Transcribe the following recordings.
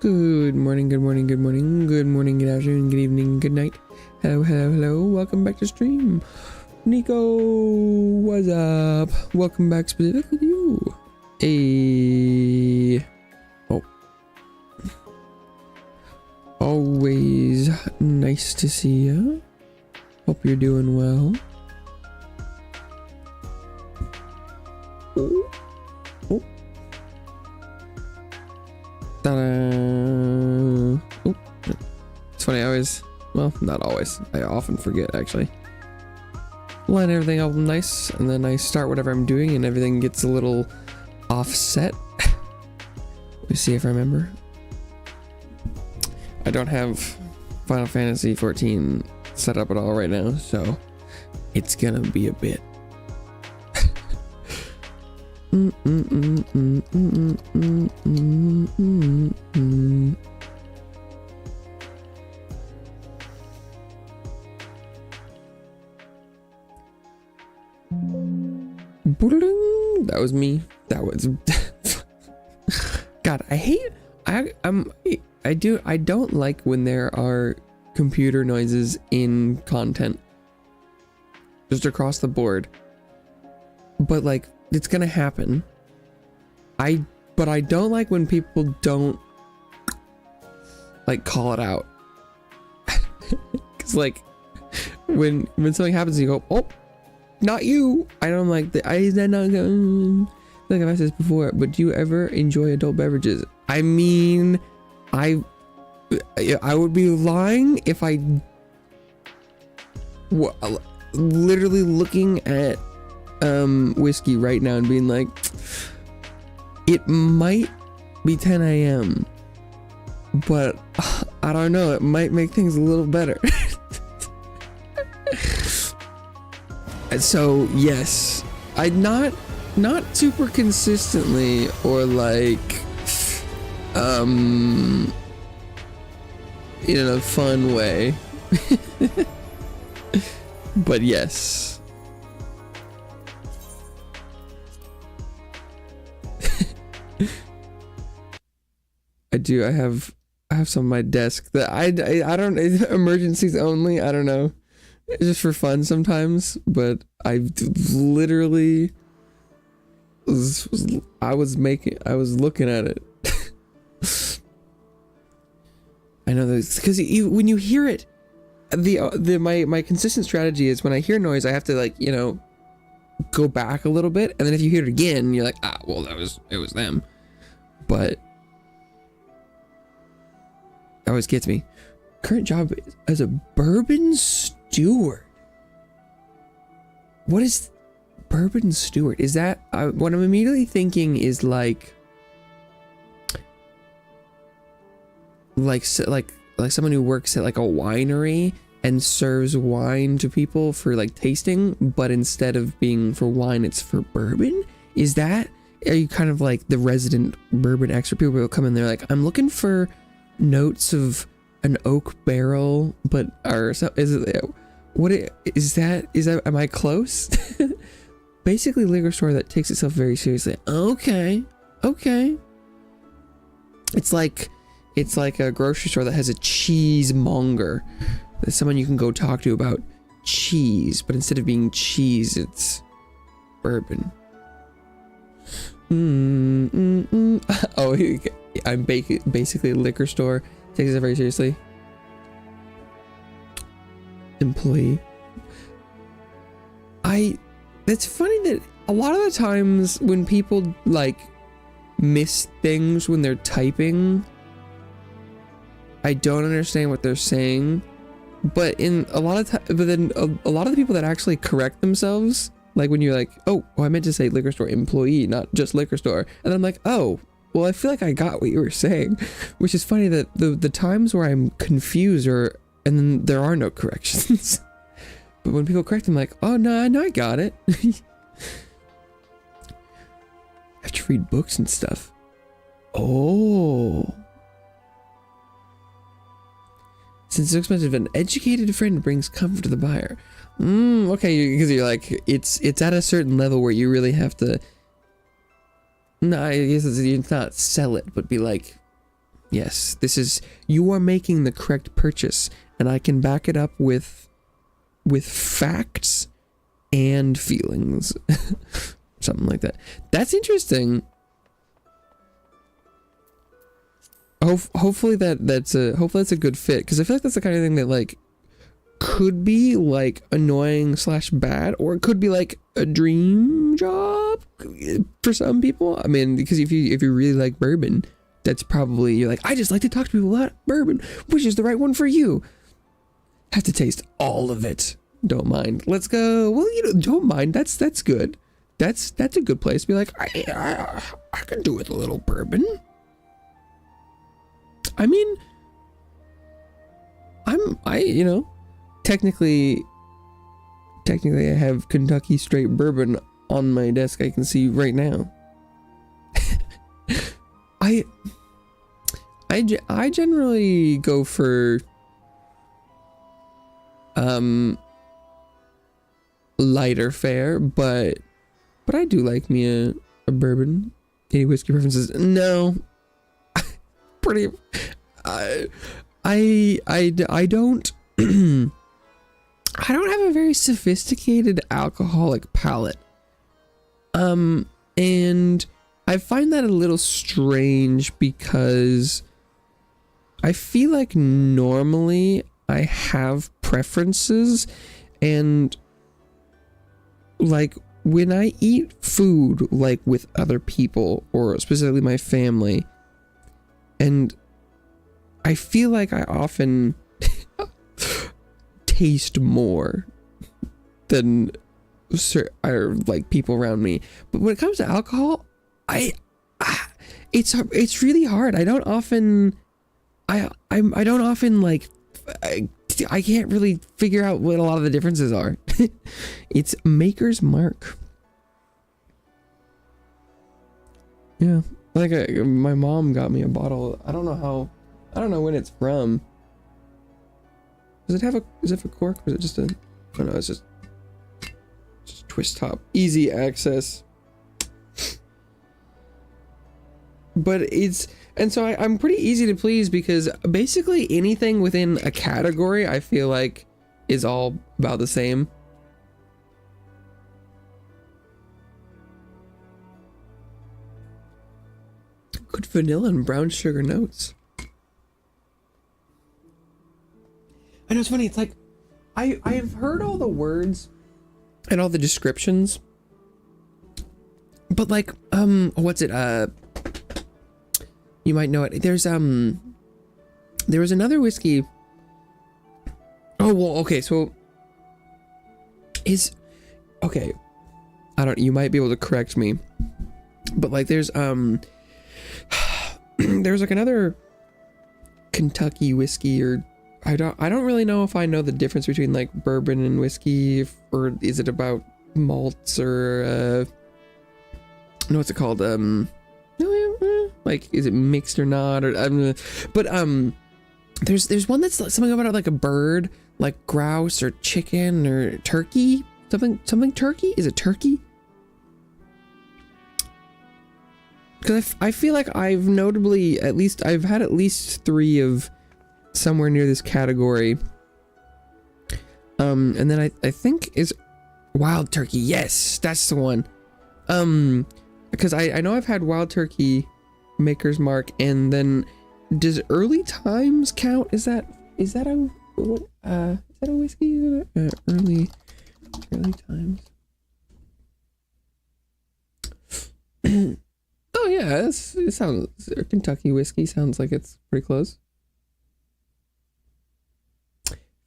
Good morning, good morning, good morning, good morning, good afternoon, good evening, good night. Hello, hello, hello. Welcome back to stream. Nico, what's up? Welcome back specifically to you. Oh. Always nice to see you. Hope you're doing well. Oh. Oh. Ta-da. Oh. It's funny, I always, well, not always, I often forget actually. Line everything up nice, and then I start whatever I'm doing and everything gets a little offset. Let me see if I remember. I don't have Final Fantasy XIV set up at all right now, so it's gonna be a bit. That was me. That was God, I hate I don't like when there are computer noises in content just across the board, but like it's gonna happen. But I don't like when people don't like call it out. Cause like when something happens, you go, oh, not you. I don't like that. I not like I've asked this before, but do you ever enjoy adult beverages? I mean, I would be lying if I literally looking at whiskey right now and being like, it might be 10 a.m. but I don't know, it might make things a little better. So yes, I not super consistently or like in a fun way. But yes. I have some on my desk that I don't, emergencies only, I don't know. It's just for fun sometimes, but I literally I was looking at it. I know this because when you hear it, my consistent strategy is when I hear noise, I have to like, you know, go back a little bit, and then if you hear it again, you're like, ah, well, it was them. But it always gets me. Current job as a bourbon steward. What is bourbon steward? Is that what I'm immediately thinking is like someone who works at like a winery and serves wine to people for like tasting, but instead of being for wine, it's for bourbon? Are you kind of like the resident bourbon expert? People will come in there like, I'm looking for notes of an oak barrel, but or so is it, what is that am I close? Basically liquor store that takes itself very seriously. Okay it's like a grocery store that has a cheesemonger, that's someone you can go talk to about cheese, but instead of being cheese, it's bourbon. Oh, I'm basically a liquor store takes it very seriously. Employee. It's funny that a lot of the times when people like miss things when they're typing, I don't understand what they're saying, but in a lot of but then a lot of the people that actually correct themselves, like when you're like, oh, I meant to say liquor store employee, not just liquor store, and I'm like, oh, well, I feel like I got what you were saying, which is funny that the times where I'm confused and then there are no corrections. But when people correct, I'm like, oh, no, I got it. I have to read books and stuff. Oh. Since it's expensive, an educated friend brings comfort to the buyer. Okay, because you're like, it's at a certain level where you really have to. No, I guess it's not sell it, but be like, Yes, you are making the correct purchase, and I can back it up with facts and feelings. Something like that. That's interesting. Hopefully that's a good fit, because I feel like that's the kind of thing that like could be like annoying / bad, or it could be like a dream job for some people. I mean, because if you really like bourbon, that's probably, you're like, I just like to talk to people about bourbon, which is the right one for you. Have to taste all of it. Don't mind. Let's go. Well, don't mind. That's good. That's a good place to be like, I can do with a little bourbon. I mean, technically I have Kentucky straight bourbon on my desk. I can see right now. I generally go for lighter fare, but I do like me a bourbon. Any whiskey preferences? No. Pretty I don't I don't have a very sophisticated alcoholic palate. And I find that a little strange, because I feel like normally I have preferences, and like when I eat food like with other people, or specifically my family, and I feel like I often taste more than like people around me. But when it comes to alcohol, it's really hard. I don't often like, I can't really figure out what a lot of the differences are. It's maker's mark. Yeah, like my mom got me a bottle. I don't know when it's from. Is it a cork, or is it just a? Oh no, it's just twist top, easy access. But so I'm pretty easy to please, because basically anything within a category I feel like is all about the same. Good vanilla and brown sugar notes. I know, it's funny, it's like I've heard all the words and all the descriptions, but like what's it, you might know it. There was another whiskey. Oh, well, okay, so okay, you might be able to correct me, but like there's like another Kentucky whiskey, or I don't really know if I know the difference between like bourbon and whiskey, or is it about malts, or no, what's it called? Like, is it mixed or not? Or but there's one that's something about like a bird, like grouse or chicken or turkey, something turkey. Is it turkey? Because I feel like I've had at least 3 of somewhere near this category. And then I think is wild turkey. Yes, that's the one. Because I know I've had wild turkey, maker's mark, and then does early times count? Is that a whiskey? Early times. Oh yeah, it sounds, Kentucky whiskey sounds like it's pretty close.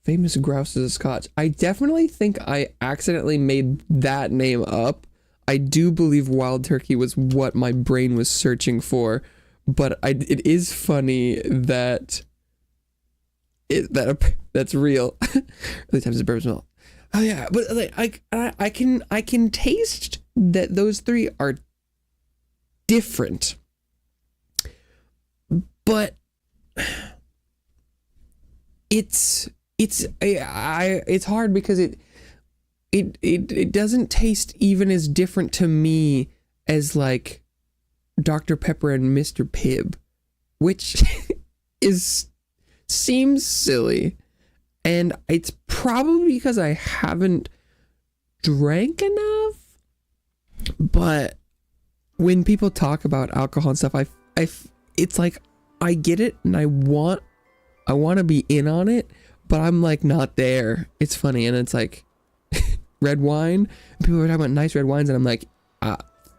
Famous Grouses of Scotch. I definitely think I accidentally made that name up. I do believe wild turkey was what my brain was searching for, but it is funny that that's real. Early times of bourbon smell. Oh yeah, but like I can taste that those 3 are different, but it's hard because it doesn't taste even as different to me as like Dr. Pepper and Mr. Pibb, which is seems silly, and it's probably because I haven't drank enough. But when people talk about alcohol and stuff, it's like I get it and I want to be in on it, but I'm like not there. It's funny, and it's like red wine. People are talking about nice red wines, and I'm like,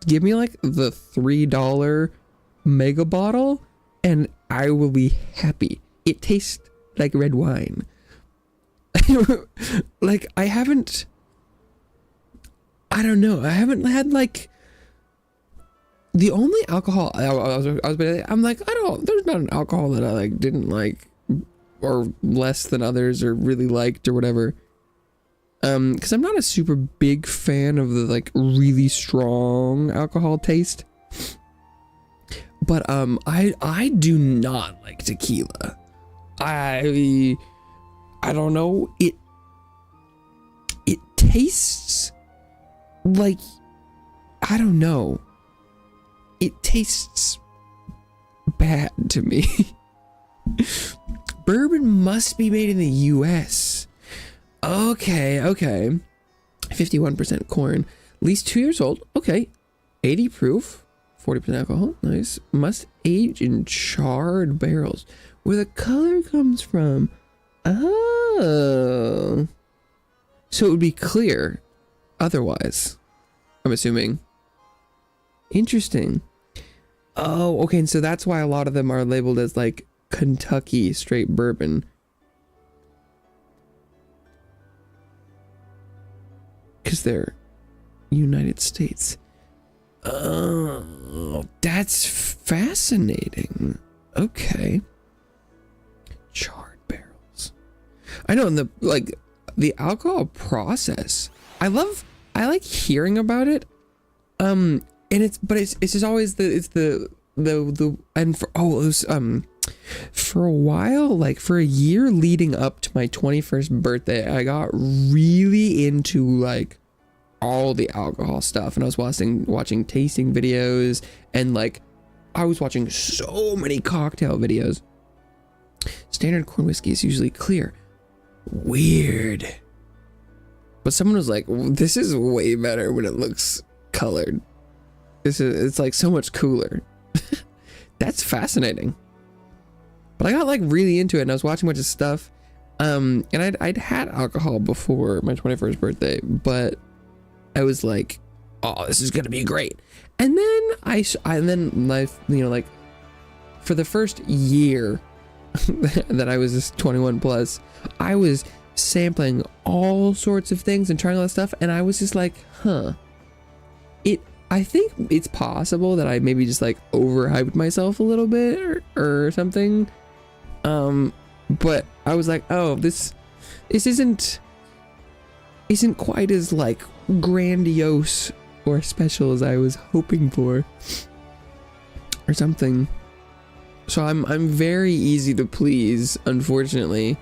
give me like the $3 mega bottle, and I will be happy. It tastes like red wine. Like I don't know. I haven't had like the only alcohol I'm like, there's not an alcohol that I like didn't like or less than others or really liked or whatever. Because I'm not a super big fan of the like really strong alcohol taste. But I do not like tequila. I don't know. It tastes like, I don't know. It tastes bad to me. Bourbon must be made in the US. Okay. 51% corn. At least 2 years old. Okay. 80 proof. 40% alcohol. Nice. Must age in charred barrels. Where the color comes from. Oh. So it would be clear otherwise, I'm assuming. Interesting. Oh, okay. And so that's why a lot of them are labeled as like Kentucky straight bourbon. Because they're United States. Oh, that's fascinating. Okay. Charred barrels. I know, in the alcohol process, I like hearing about it. And it's just always for a while, like for a year leading up to my 21st birthday, I got really into like all the alcohol stuff, and I was watching tasting videos, and like I was watching so many cocktail videos. Standard corn whiskey is usually clear. Weird. But someone was like, this is way better when it looks colored. It's like so much cooler. That's fascinating. But I got like really into it, and I was watching a bunch of stuff. And I'd had alcohol before my 21st birthday, but I was like, oh, this is gonna be great. And then life, like for the first year that I was just 21 plus, I was sampling all sorts of things and trying all that stuff, and I was just like, I think it's possible that I maybe just like overhyped myself a little bit or something. But I was like, oh, this isn't quite as like grandiose or special as I was hoping for or something. So I'm very easy to please, unfortunately,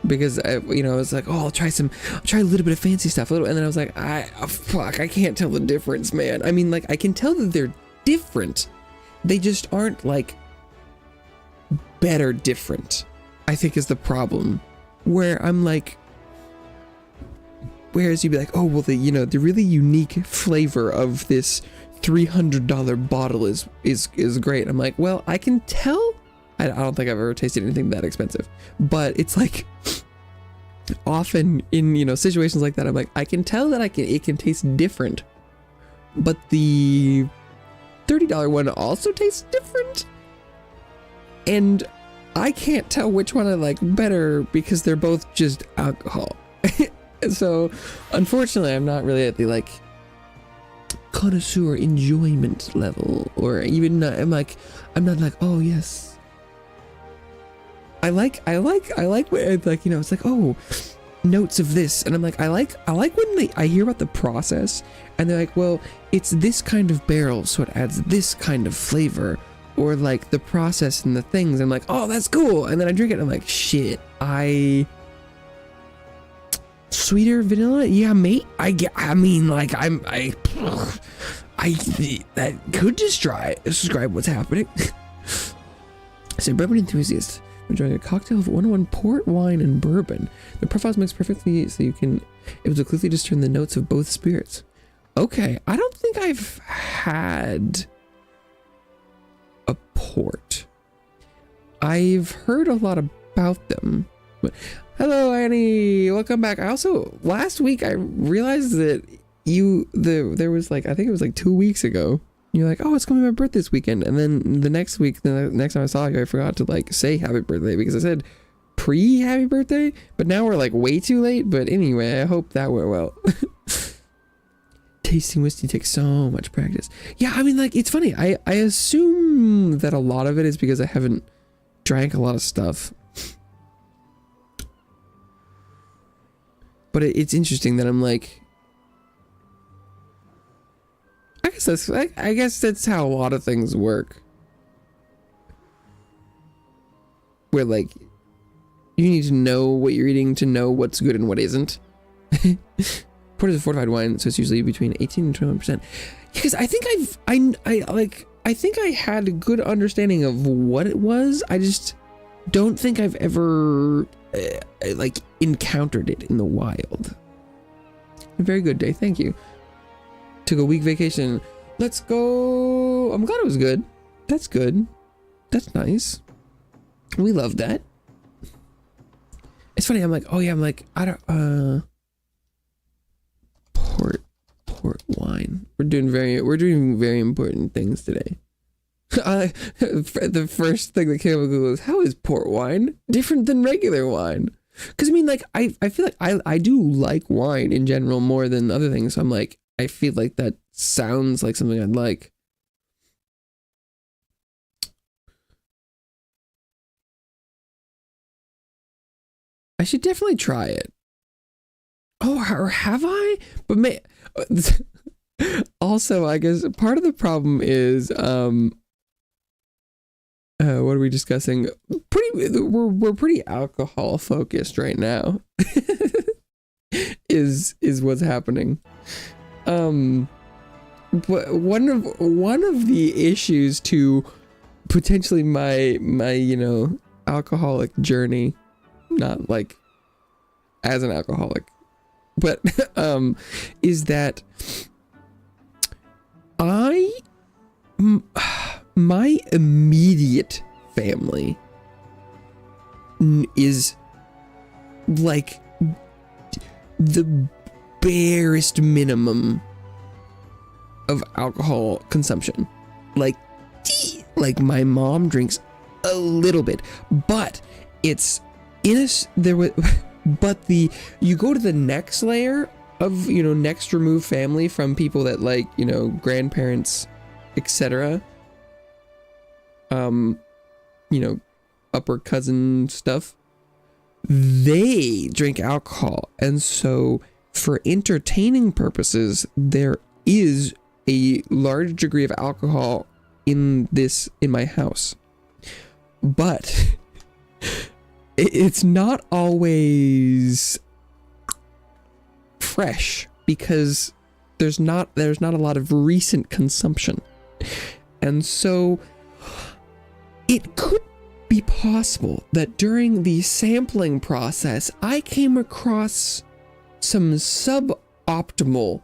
because I was like, oh, I'll try a little bit of fancy stuff, and then I was like, I can't tell the difference, man. I mean, like, I can tell that they're different. They just aren't like better different, I think, is the problem. Where I'm like, whereas you'd be like, oh, well, the really unique flavor of this $300 bottle is great. I'm like, well, I can tell. I don't think I've ever tasted anything that expensive, but it's like often in situations like that, I'm like, I can tell that it can taste different, but the $30 one also tastes different, and I can't tell which one I like better because they're both just alcohol. So unfortunately, I'm not really at the like connoisseur enjoyment level, or even I'm not like, oh yes, I like what, like, it's like, oh, notes of this, and I'm like, I like when I hear about the process and they're like, well, it's this kind of barrel, so it adds this kind of flavor, or like the process and the things. I'm like, oh, that's cool, and then I drink it and I'm like, shit, sweeter vanilla, yeah, mate. That could describe what's happening. So, bourbon enthusiast, enjoying a cocktail of 101 port, wine, and bourbon. The profiles mix perfectly so you can able to quickly discern the notes of both spirits. Okay, I don't think I've had a port. I've heard a lot about them. But hello, Annie. Welcome back. I also last week I realized that there was like, I think it was like 2 weeks ago. You're like, oh, it's gonna be my birthday this weekend, and then the next week, the next time I saw you, I forgot to like say happy birthday because I said pre-happy birthday, but now we're like way too late. But anyway, I hope that went well. Tasting whiskey takes so much practice. Yeah, I mean, like, it's funny. I assume that a lot of it is because I haven't drank a lot of stuff. But it's interesting that I'm like, I guess that's how a lot of things work. Where like you need to know what you're eating to know what's good and what isn't. Port is a fortified wine, so it's usually between 18 and 21%. Because I think I think I had a good understanding of what it was. I just don't think I've ever like encountered it in the wild. A very good day, thank you. Took a week vacation. Let's go. I'm glad it was good. That's good. That's nice. We love that. It's funny. I'm like, oh yeah. I'm like, I don't. Port wine. We're doing very important things today. The first thing that came up with Google is, how is port wine different than regular wine? Because I mean, like, I feel like I do like wine in general more than other things. So I'm like, I feel like that sounds like something I'd like. I should definitely try it. Oh, or have I? But also, I guess part of the problem is, what are we discussing? We're pretty alcohol focused right now. is what's happening. But one of the issues to potentially my alcoholic journey, not like as an alcoholic, but is that my immediate family is like the barest minimum of alcohol consumption. Like my mom drinks a little bit, but it's you go to the next layer of, next removed family from people that like, grandparents, etc. Upper cousin stuff. They drink alcohol, and so for entertaining purposes, there is a large degree of alcohol in my house, but it's not always fresh because there's not a lot of recent consumption, and so it could be possible that during the sampling process I came across some suboptimal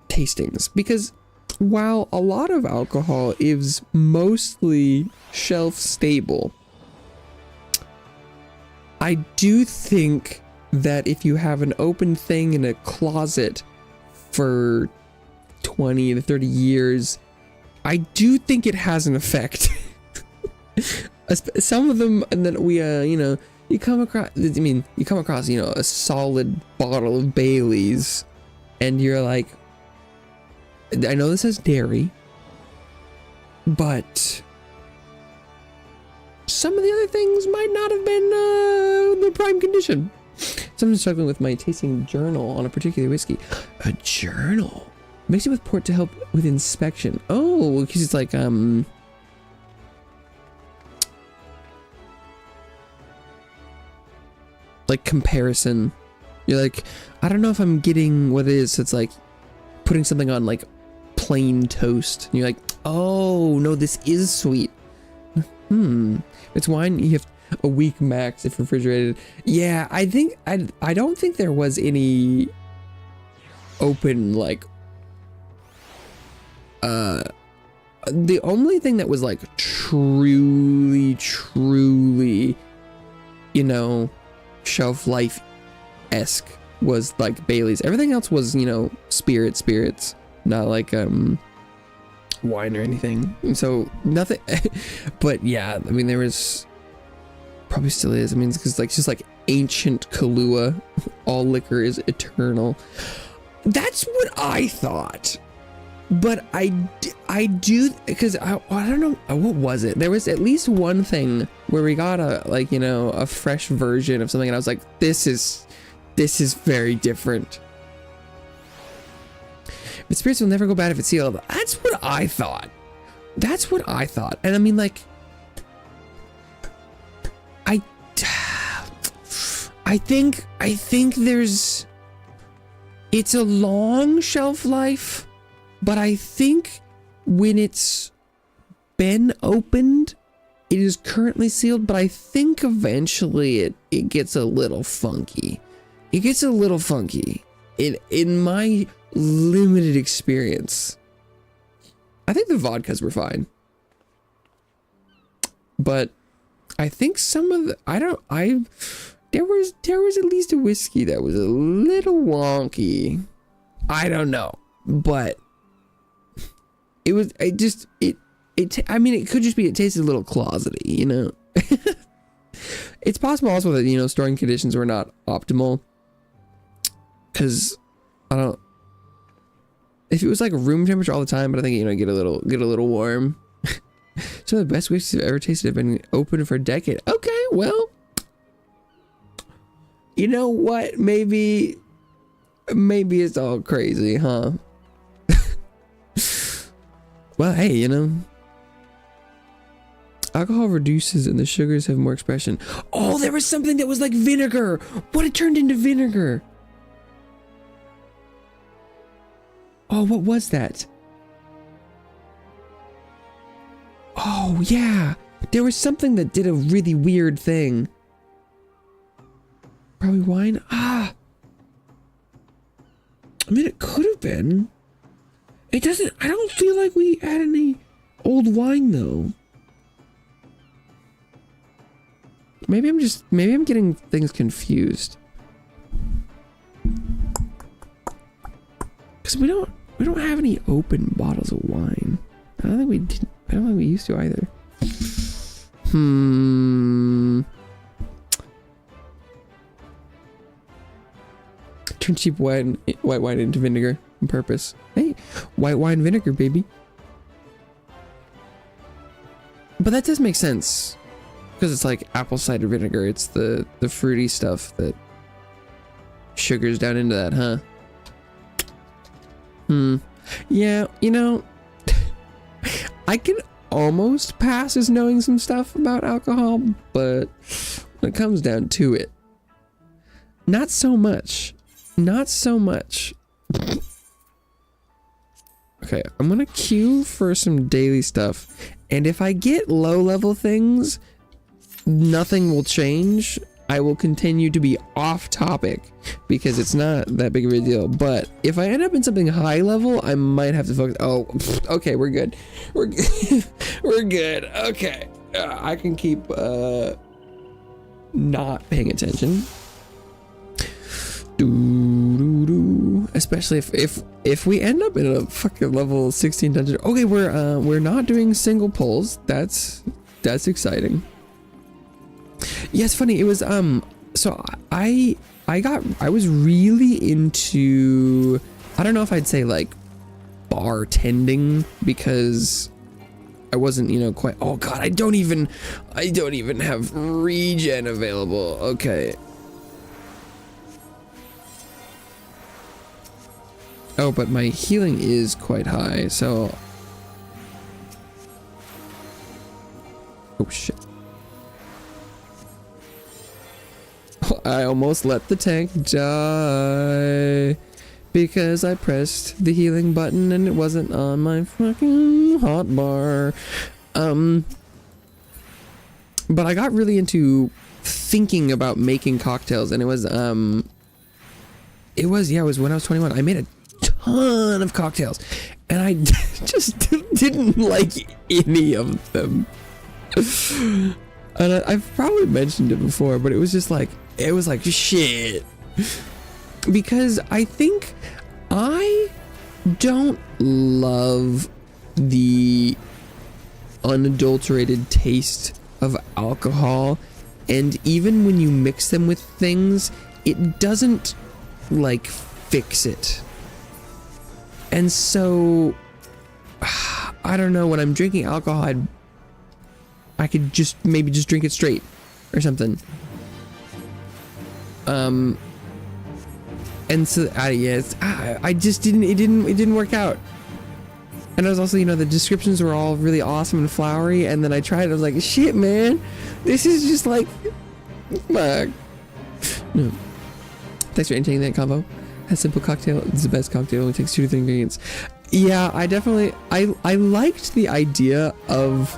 tastings, because while a lot of alcohol is mostly shelf stable, I do think that if you have an open thing in a closet for 20 to 30 years, I do think it has an effect. Some of them, and then we you come across a solid bottle of Bailey's, and you're like, I know this has dairy, but some of the other things might not have been the prime condition. Someone's struggling with my tasting journal on a particular whiskey. A journal? Mix it with port to help with inspection. Oh, because it's like comparison. You're like, I don't know if I'm getting what it is. So it's like putting something on like plain toast, and you're like, oh no, this is sweet. It's wine. A week max if refrigerated. Yeah, I think I don't think there was any open like the only thing that was like truly, you know, shelf life-esque was like Bailey's. Everything else was, you know, spirits, not like wine or anything. And so nothing, but yeah, I mean, there was, probably still is. I mean, it's because like just like ancient Kahlua, all liquor is eternal. That's what I thought. But I do, because I don't know, what was it? There was at least one thing where we got a, like, you know, a fresh version of something, and I was like, this is very different. But spirits will never go bad if it's sealed. That's what I thought. That's what I thought. And I mean, like, I think there's, it's a long shelf life. But I think when it's been opened, it is currently sealed, but I think eventually it gets a little funky. It gets a little funky in my limited experience. I think the vodkas were fine. But I think some of the, there was at least a whiskey that was a little wonky. I don't know, but I mean, it could just be, it tasted a little closety, you know? It's possible also that, you know, storing conditions were not optimal. Cause if it was like room temperature all the time, but I think, you know, get a little warm. Some of the best whiskeys I've ever tasted have been open for a decade. Okay, well, you know what? Maybe it's all crazy, huh? Well, hey, you know, alcohol reduces and the sugars have more expression. Oh, there was something that was like vinegar. What, it turned into vinegar? Oh, what was that? Oh, yeah. There was something that did a really weird thing. Probably wine? Ah. I mean, it could have been. It doesn't, I don't feel like we had any old wine though. Maybe I'm getting things confused. Cause we don't have any open bottles of wine. I don't think we used to either. Turn cheap white wine into vinegar on purpose. Hey, white wine vinegar, baby. But that does make sense. Because it's like apple cider vinegar. It's the fruity stuff that sugars down into that, huh? Yeah, you know, I can almost pass as knowing some stuff about alcohol, but when it comes down to it, not so much. Not so much. Okay, I'm gonna queue for some daily stuff, and if I get low level things, nothing will change. I will continue to be off topic because it's not that big of a deal. But if I end up in something high level, I might have to focus. Oh, okay, we're good. We're good. We're good. Okay, I can keep not paying attention. Especially if we end up in a fucking level 16 dungeon. Okay, we're not doing single pulls. That's exciting. Yeah, it's funny. It was so I was really into, I don't know if I'd say like bartending, because I wasn't, you know, quite, oh god, I don't even have regen available. Okay. Oh, but my healing is quite high, so... Oh, shit. I almost let the tank die because I pressed the healing button and it wasn't on my fucking hotbar. But I got really into thinking about making cocktails, and it was when I was 21. I made a ton of cocktails, and I just didn't like any of them. And I've probably mentioned it before, but it was like shit. Because I think I don't love the unadulterated taste of alcohol, and even when you mix them with things, it doesn't like fix it. And so I don't know, when I'm drinking alcohol, I could maybe just drink it straight or something. And so I just didn't work out. And I was also, the descriptions were all really awesome and flowery, and then I tried it, I was like, shit, man, this is just like, fuck. No. Thanks for entertaining that combo. A simple cocktail, it's the best cocktail, only takes 2 to 3 ingredients. Yeah, I liked the idea of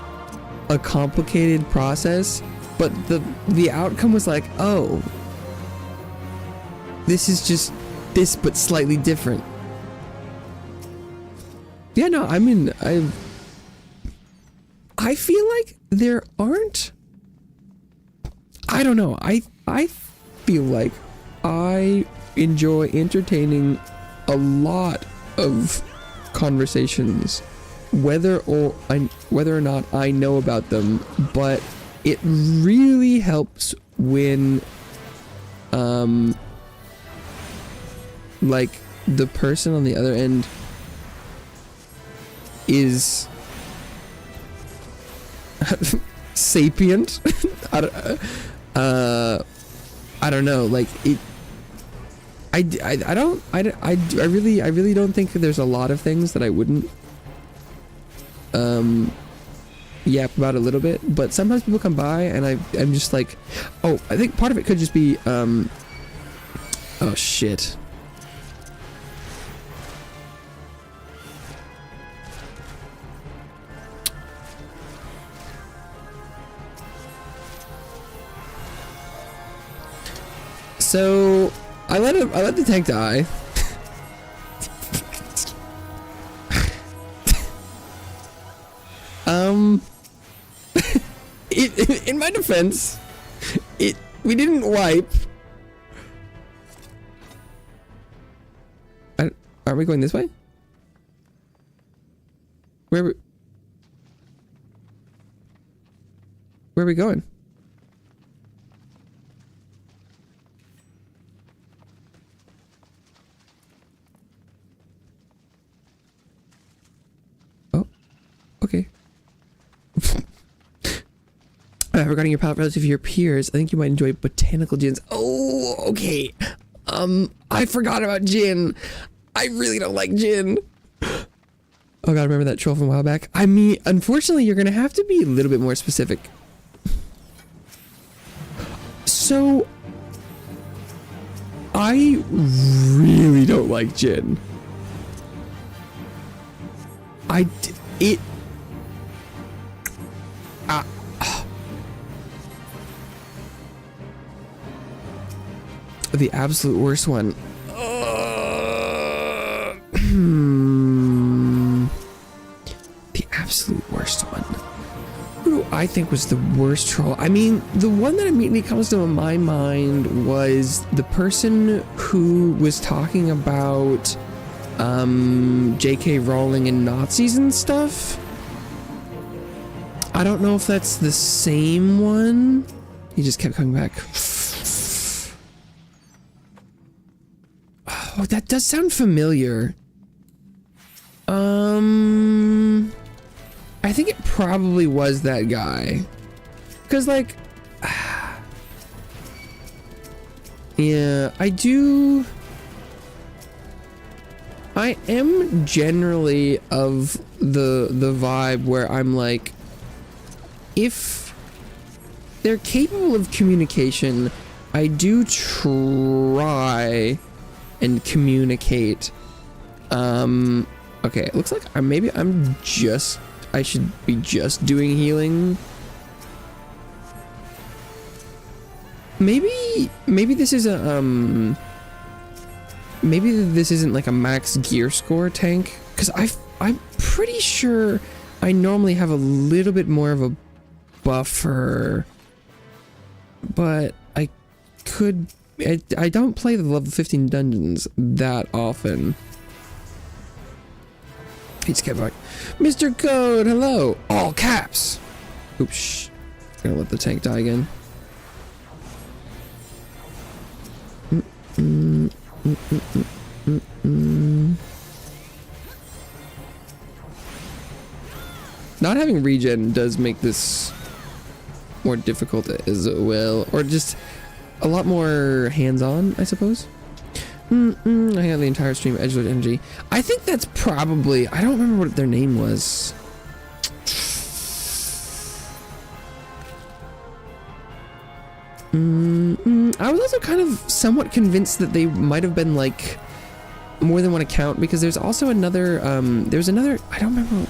a complicated process, but the outcome was like, oh, this is just this, but slightly different. Yeah, no, I mean, I feel like there aren't, I don't know, I feel like I enjoy entertaining a lot of conversations, whether or not I know about them, but it really helps when like the person on the other end is sapient. I don't know, like it. I really don't think that there's a lot of things that I wouldn't yap about a little bit, but sometimes people come by and I'm just like, oh, I think part of it could just be oh shit. So I let the tank die. In my defense, we didn't wipe. Are we going this way? Where are we going? Okay. Regarding your palate relative to your peers, I think you might enjoy botanical gins. Oh, okay. I forgot about gin. I really don't like gin. Oh god, remember that troll from a while back? I mean, unfortunately, you're gonna have to be a little bit more specific. So, I really don't like gin. The absolute worst one. The absolute worst one. Who do I think was the worst troll? I mean, the one that immediately comes to my mind was the person who was talking about J.K. Rowling and Nazis and stuff. I don't know if that's the same one. He just kept coming back. Oh, that does sound familiar. I think it probably was that guy. 'Cause like, yeah, I am generally of the vibe where I'm like, if they're capable of communication, I do try and communicate. Okay, it looks like I should be just doing healing. maybe this is a maybe this isn't like a max gear score tank, because I'm pretty sure I normally have a little bit more of a buffer, but I don't play the level 15 dungeons that often. He's kept back. Mr. Code, hello! All caps! Oops. Gonna let the tank die again. Not having regen does make this more difficult as well, or just a lot more hands-on, I suppose. I have the entire stream of Edgelord Energy. I think that's probably, I don't remember what their name was. I was also kind of somewhat convinced that they might have been like more than one account, because there's also another, there's another, I don't remember.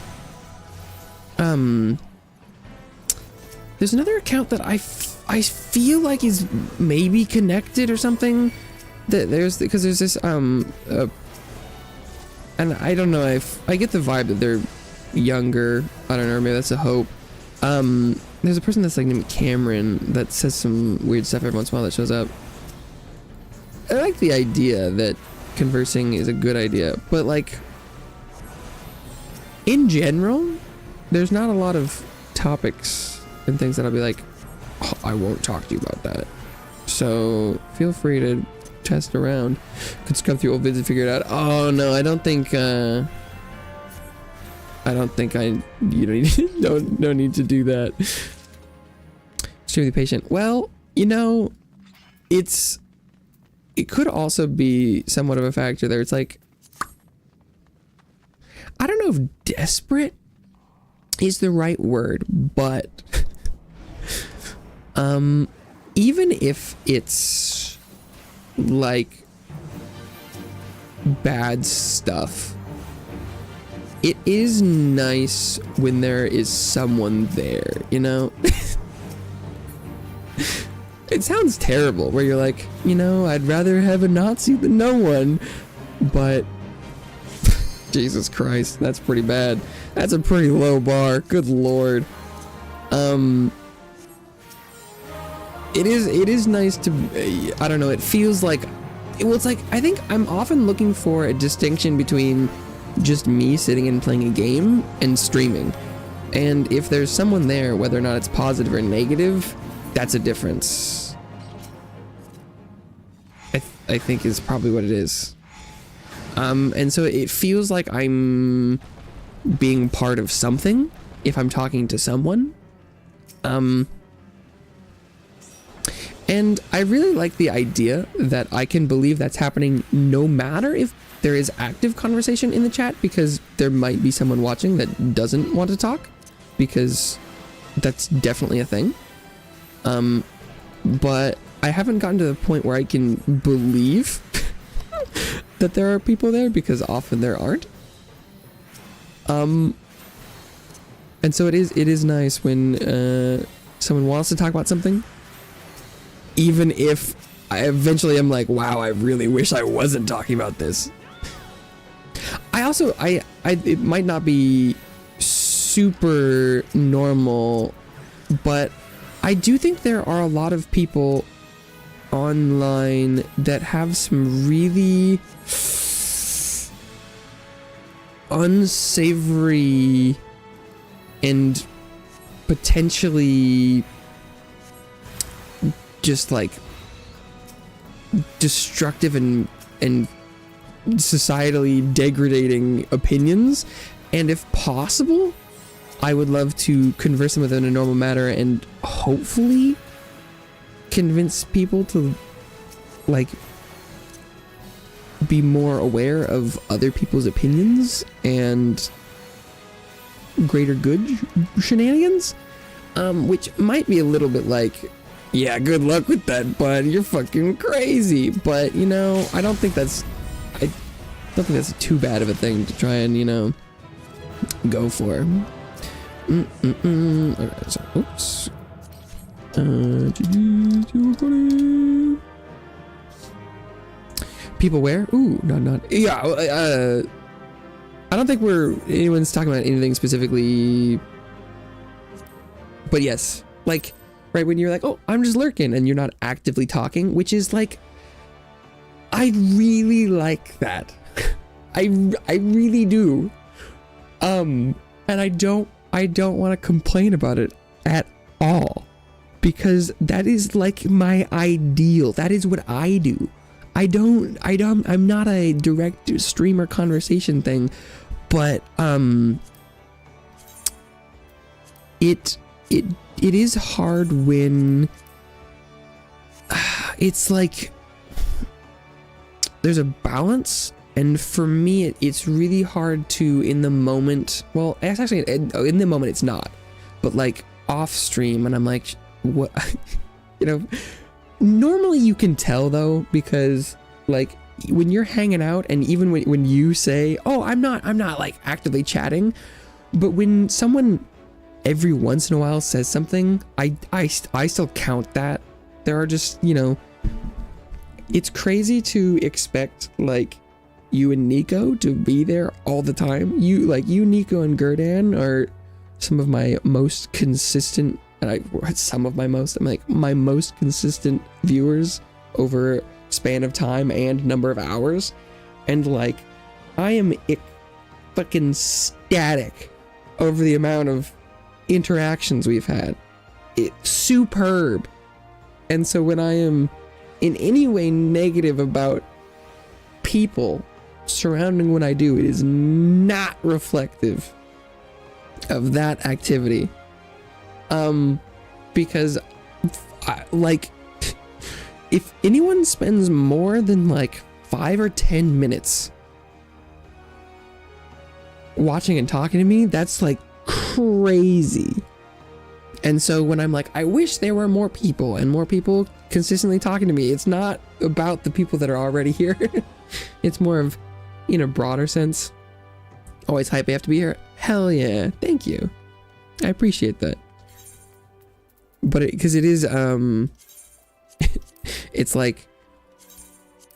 There's another account that I feel like is maybe connected or something. Because there's this, and I don't know, I get the vibe that they're younger. I don't know, maybe that's a hope. There's a person that's like named Cameron that says some weird stuff every once in a while that shows up. I like the idea that conversing is a good idea, but like, in general, there's not a lot of topics and things that I'll be like, oh, I won't talk to you about that. So feel free to test around. Could scrub through old vids and figure it out. Oh no, I don't think you don't need to do that. Extremely patient. Well, you know, it could also be somewhat of a factor there. It's like, I don't know if desperate is the right word, but even if it's like bad stuff, it is nice when there is someone there, you know? It sounds terrible where you're like, you know, I'd rather have a Nazi than no one, but Jesus Christ, that's pretty bad. That's a pretty low bar. Good Lord. It is nice to, I don't know, it feels like, well, it's like, I think I'm often looking for a distinction between just me sitting and playing a game and streaming. And if there's someone there, whether or not it's positive or negative, that's a difference. I think is probably what it is. And so it feels like I'm being part of something if I'm talking to someone. And I really like the idea that I can believe that's happening no matter if there is active conversation in the chat, because there might be someone watching that doesn't want to talk, because that's definitely a thing. But I haven't gotten to the point where I can believe that there are people there, because often there aren't. And so it is nice when someone wants to talk about something, even if I eventually am like, wow, I really wish I wasn't talking about this. I also, it might not be super normal, but I do think there are a lot of people online that have some really unsavory and potentially just like destructive and societally degrading opinions, and if possible, I would love to converse them with in a normal manner and hopefully convince people to like be more aware of other people's opinions and greater good shenanigans, which might be a little bit like, yeah, good luck with that, bud, you're fucking crazy, but you know, I don't think that's too bad of a thing to try and, you know, go for. Okay, so, oops. People where? Ooh, not. Yeah, I don't think anyone's talking about anything specifically. But yes, like, right when you're like, oh, I'm just lurking, and you're not actively talking, which is like, I really like that. I really do. And I don't want to complain about it at all, because that is like my ideal. That is what I do. I'm not a direct streamer conversation thing, but it is hard when it's like there's a balance, and for me it's really hard to, in the moment, well, it's actually in the moment it's not, but like off stream, and I'm like, what? You know, normally you can tell though, because like when you're hanging out, and even when you say, oh, I'm not like actively chatting, but when someone every once in a while says something, I still count that. There are just, you know, it's crazy to expect like you and Nico to be there all the time. You, Nico, and Gurdan are some of my most consistent, and my most consistent viewers over span of time and number of hours, and like I am fucking static over the amount of interactions we've had. It's superb. And so when I am in any way negative about people surrounding what I do, it is not reflective of that activity. Because if anyone spends more than like 5 or 10 minutes watching and talking to me, that's like crazy. And so when I'm like, I wish there were more people, and more people consistently talking to me, it's not about the people that are already here. It's more of, in a broader sense, always hype, I have to be here. Hell yeah, thank you, I appreciate that. But because it is it's like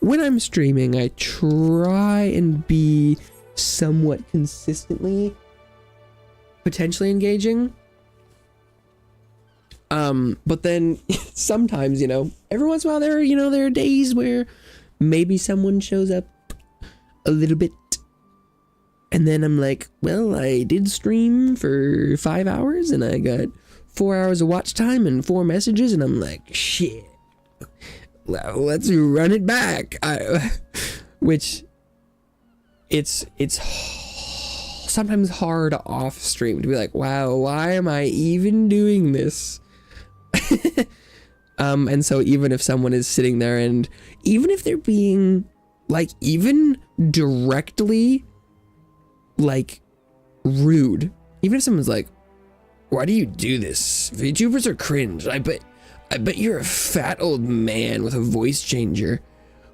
when I'm streaming, I try and be somewhat consistently potentially engaging, but then sometimes, you know, every once in a while there are days where maybe someone shows up a little bit, and then I'm like, well, I did stream for 5 hours and I got 4 hours of watch time and 4 messages, and I'm like, shit, let's run it back. Which it's sometimes hard off stream to be like, wow, why am I even doing this? And so even if someone is sitting there, and even if they're being like even directly like rude, even if someone's like, why do you do this? VTubers are cringe. I bet you're a fat old man with a voice changer.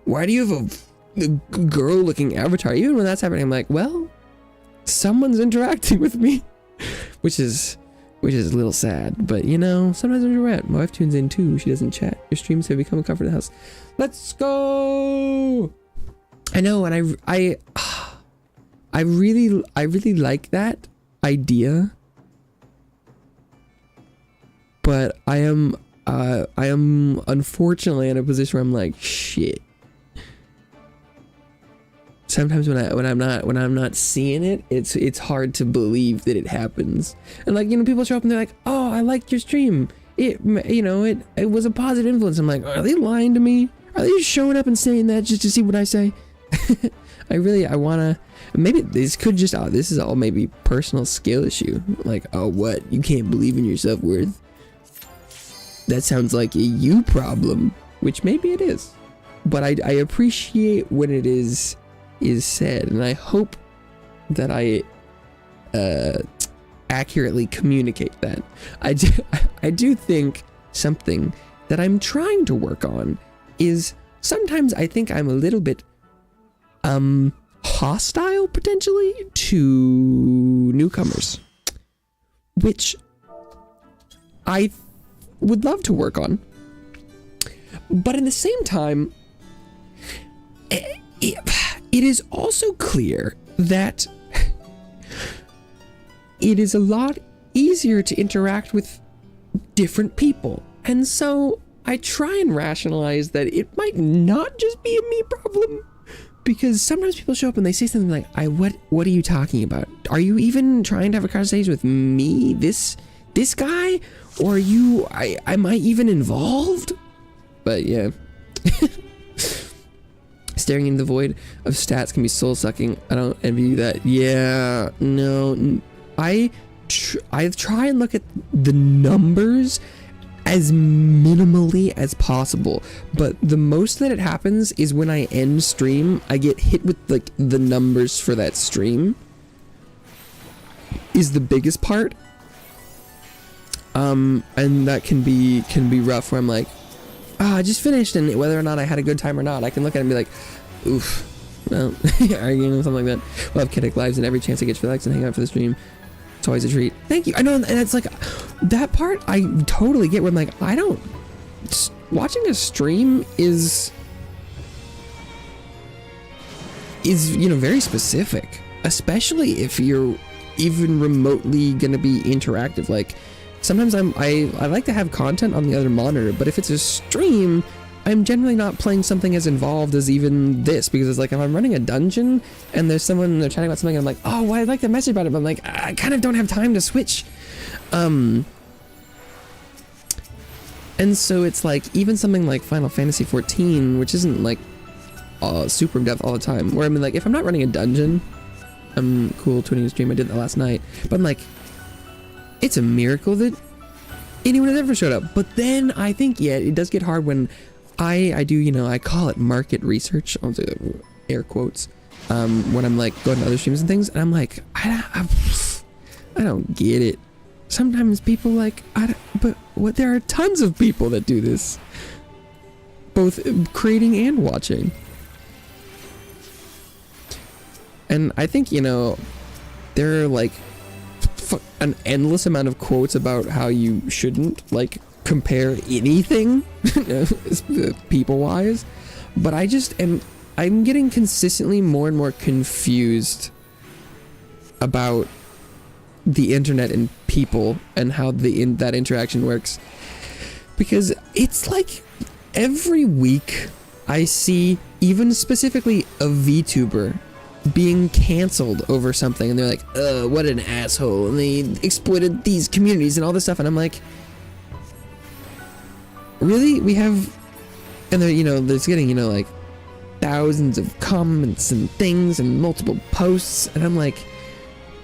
Why do you have a girl looking avatar? Even when that's happening, I'm like, well, someone's interacting with me, which is a little sad, but you know, sometimes when you're at, my wife tunes in too. She doesn't chat. Your streams have become a comfort in the house. Let's go. I know, and I really like that idea, but I am unfortunately in a position where I'm like, shit. Sometimes when I'm not seeing it, it's hard to believe that it happens. And like, you know, people show up and they're like, oh, I liked your stream. It was a positive influence. I'm like, are they lying to me? Are they just showing up and saying that just to see what I say? I wanna, maybe this could just, this is all maybe personal skill issue. Like, oh, what? You can't believe in your self-worth? That sounds like a you problem, which maybe it is. But I appreciate when it is said, and I hope that I accurately communicate that. I do think something that I'm trying to work on is sometimes I think I'm a little bit hostile potentially to newcomers, which I would love to work on. But at the same time, it is also clear that it is a lot easier to interact with different people. And so I try and rationalize that it might not just be a me problem, because sometimes people show up and they say something like, what are you talking about? Are you even trying to have a conversation with me, this guy? Or are you, am I even involved? But yeah. Staring into the void of stats can be soul-sucking. I don't envy you that. Yeah, no. I try and look at the numbers as minimally as possible, but the most that it happens is when I end stream, I get hit with like the numbers for that stream is the biggest part. And that can be rough, where I'm like, I just finished, and whether or not I had a good time or not, I can look at it and be like, oof, well, arguing or something like that. We'll have kinetic lives, and every chance I get to relax and hang out for the stream, it's always a treat. Thank you. I know, and it's like, that part I totally get, where I'm like, watching a stream is, you know, very specific, especially if you're even remotely gonna be interactive. Like, sometimes I like to have content on the other monitor, but if it's a stream, I'm generally not playing something as involved as even this, because it's like, if I'm running a dungeon and there's someone, they're chatting about something, and I'm like, oh, well, I'd like to message about it, but I'm like, I kind of don't have time to switch. And so it's like, even something like Final Fantasy XIV, which isn't like super in depth all the time, where I mean, like, if I'm not running a dungeon, I'm cool tweeting a stream. I did that last night, but I'm like, it's a miracle that anyone has ever showed up. But then I think, yeah, it does get hard when I do, you know, I call it market research, I'll do air quotes, when I'm like going to other streams and things, and I'm like, I don't get it. Sometimes people like, there are tons of people that do this, both creating and watching. And I think, you know, there are like an endless amount of quotes about how you shouldn't like compare anything people wise, but I'm getting consistently more and more confused about the internet and people and how that interaction works, because it's like every week I see, even specifically a VTuber being canceled over something, and they're like, what an asshole, and they exploited these communities and all this stuff, and I'm like, really? We have, and they're, you know, there's getting, you know, like thousands of comments and things and multiple posts, and I'm like,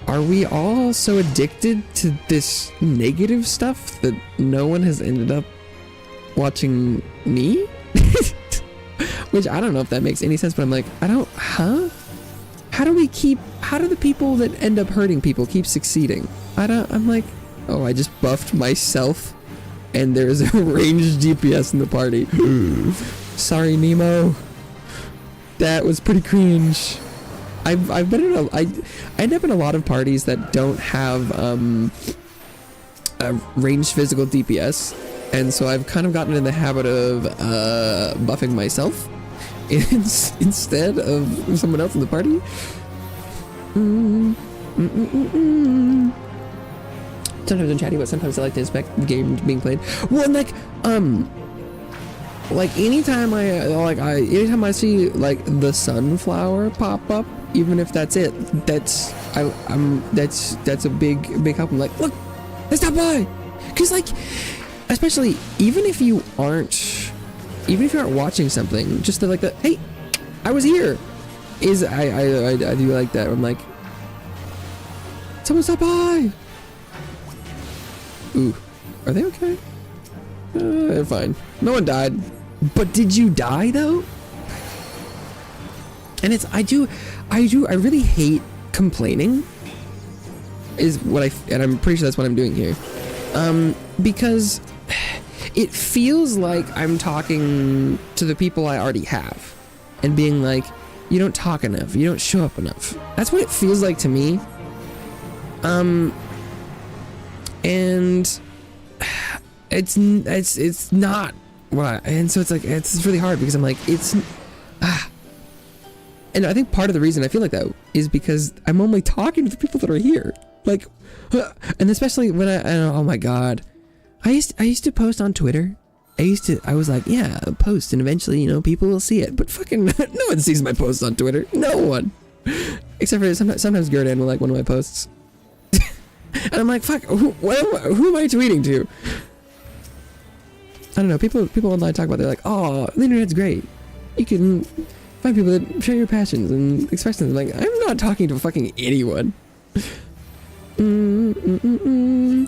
are we all so addicted to this negative stuff that no one has ended up watching me? Which I don't know if that makes any sense, but I'm like, how do the people that end up hurting people keep succeeding? I'm like, oh, I just buffed myself and there's a ranged DPS in the party. Sorry, Nemo. That was pretty cringe. I've been in I end up in a lot of parties that don't have a ranged physical DPS, and so I've kind of gotten in the habit of buffing myself instead of someone else in the party. Sometimes I'm chatty, but sometimes I like to inspect the game being played. Well, and like anytime I see like the sunflower pop up, even if that's it, that's a big help. I'm like, look, let's stop by, because like, especially even if you aren't watching something, just to like the, hey, I was here, is I do like that. I'm like, someone stop by. Ooh, are they okay? They're fine. No one died. But did you die though? And I really hate complaining, is what and I'm pretty sure that's what I'm doing here. Because it feels like I'm talking to the people I already have and being like, you don't talk enough, you don't show up enough. That's what it feels like to me. And it's not what and so it's like it's really hard because I'm like and I think part of the reason I feel like that is because I'm only talking to the people that are here, like, and especially when oh my god, I used to post on Twitter. I was like, yeah, I'll post and eventually, you know, people will see it, but fucking no one sees my posts on Twitter. No one, except for sometimes Gerdan will like one of my posts, and I'm like, fuck, who am I tweeting to? I don't know. People online talk about, they're like, oh, the internet's great. You can find people that share your passions and express them. Like, I'm not talking to fucking anyone. To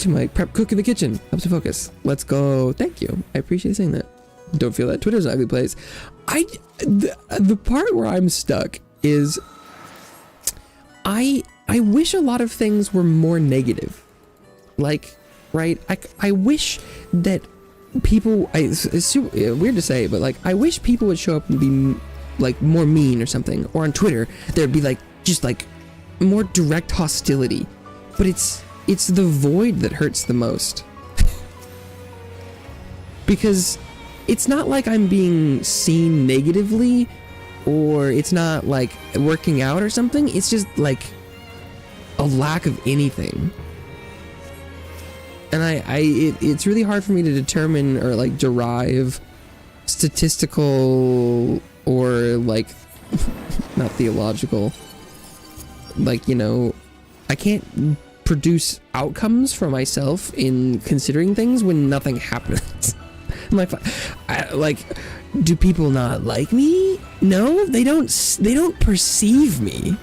my prep cook in the kitchen. Helps to focus. Let's go. Thank you. I appreciate saying that. Don't feel that Twitter's an ugly place. The part where I'm stuck is I wish a lot of things were more negative. Like, right? I wish that people, it's weird to say, but like, I wish people would show up and be like more mean or something, or on Twitter there'd be like just like more direct hostility, but it's the void that hurts the most. Because it's not like I'm being seen negatively, or it's not like working out or something, it's just like a lack of anything. And it's really hard for me to determine or like derive statistical or like not theological, like, you know, I can't produce outcomes for myself in considering things when nothing happens. I'm like, do people not like me? No, they don't perceive me.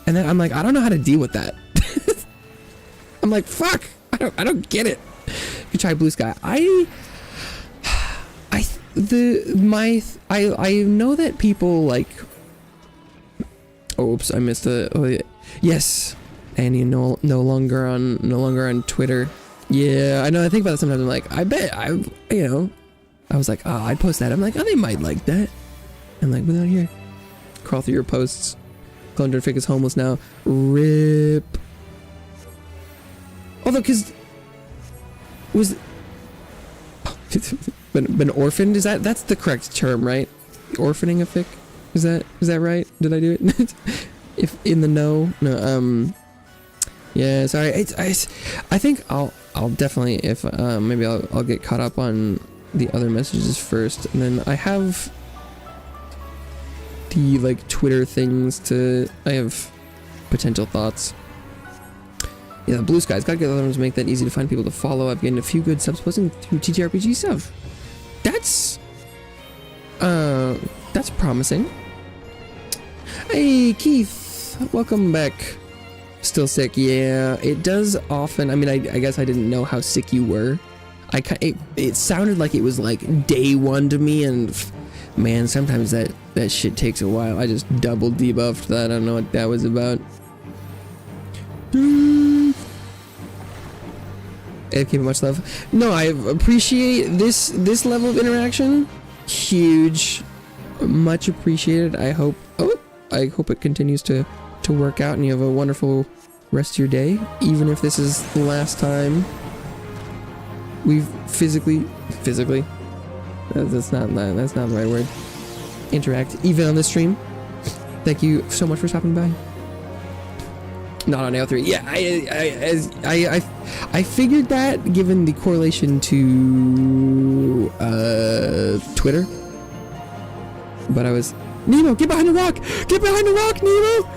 And then I'm like, I don't know how to deal with that. I'm like, fuck, I don't get it. You try Blue Sky. I know that people like, oops, I missed yes, and you no longer on Twitter. Yeah, I know. I think about that sometimes. I'm like, I bet I was like, oh, I'd post that. I'm like, oh, they might like that. I'm like, but not here. Crawl through your posts. Clone Fake is homeless now. Rip. Although, because was been orphaned? Is that's the correct term, right? Orphaning a fic? Is that right? Did I do it? If in the know? No. Yeah. Sorry. I think I'll definitely, if maybe I'll get caught up on the other messages first, and then I have the like Twitter things to. I have potential thoughts. Yeah, the Blue Skies. Gotta get the other ones to make that easy to find people to follow. I've getting a few good subs posting through TTRPG stuff. That's promising. Hey, Keith. Welcome back. Still sick? Yeah, it does often. I mean, I guess I didn't know how sick you were. It sounded like it was like day one to me, and man, sometimes that shit takes a while. I just double debuffed that. I don't know what that was about. I keep it much love. No, I appreciate this level of interaction. Huge, much appreciated. I hope it continues to work out and you have a wonderful rest of your day, even if this is the last time we've physically that's not the right word, interact, even on this stream. Thank you so much for stopping by. Not on AO3. Yeah, I figured that, given the correlation to Twitter. But I was, Nemo, get behind the rock! Get behind the rock, Nemo!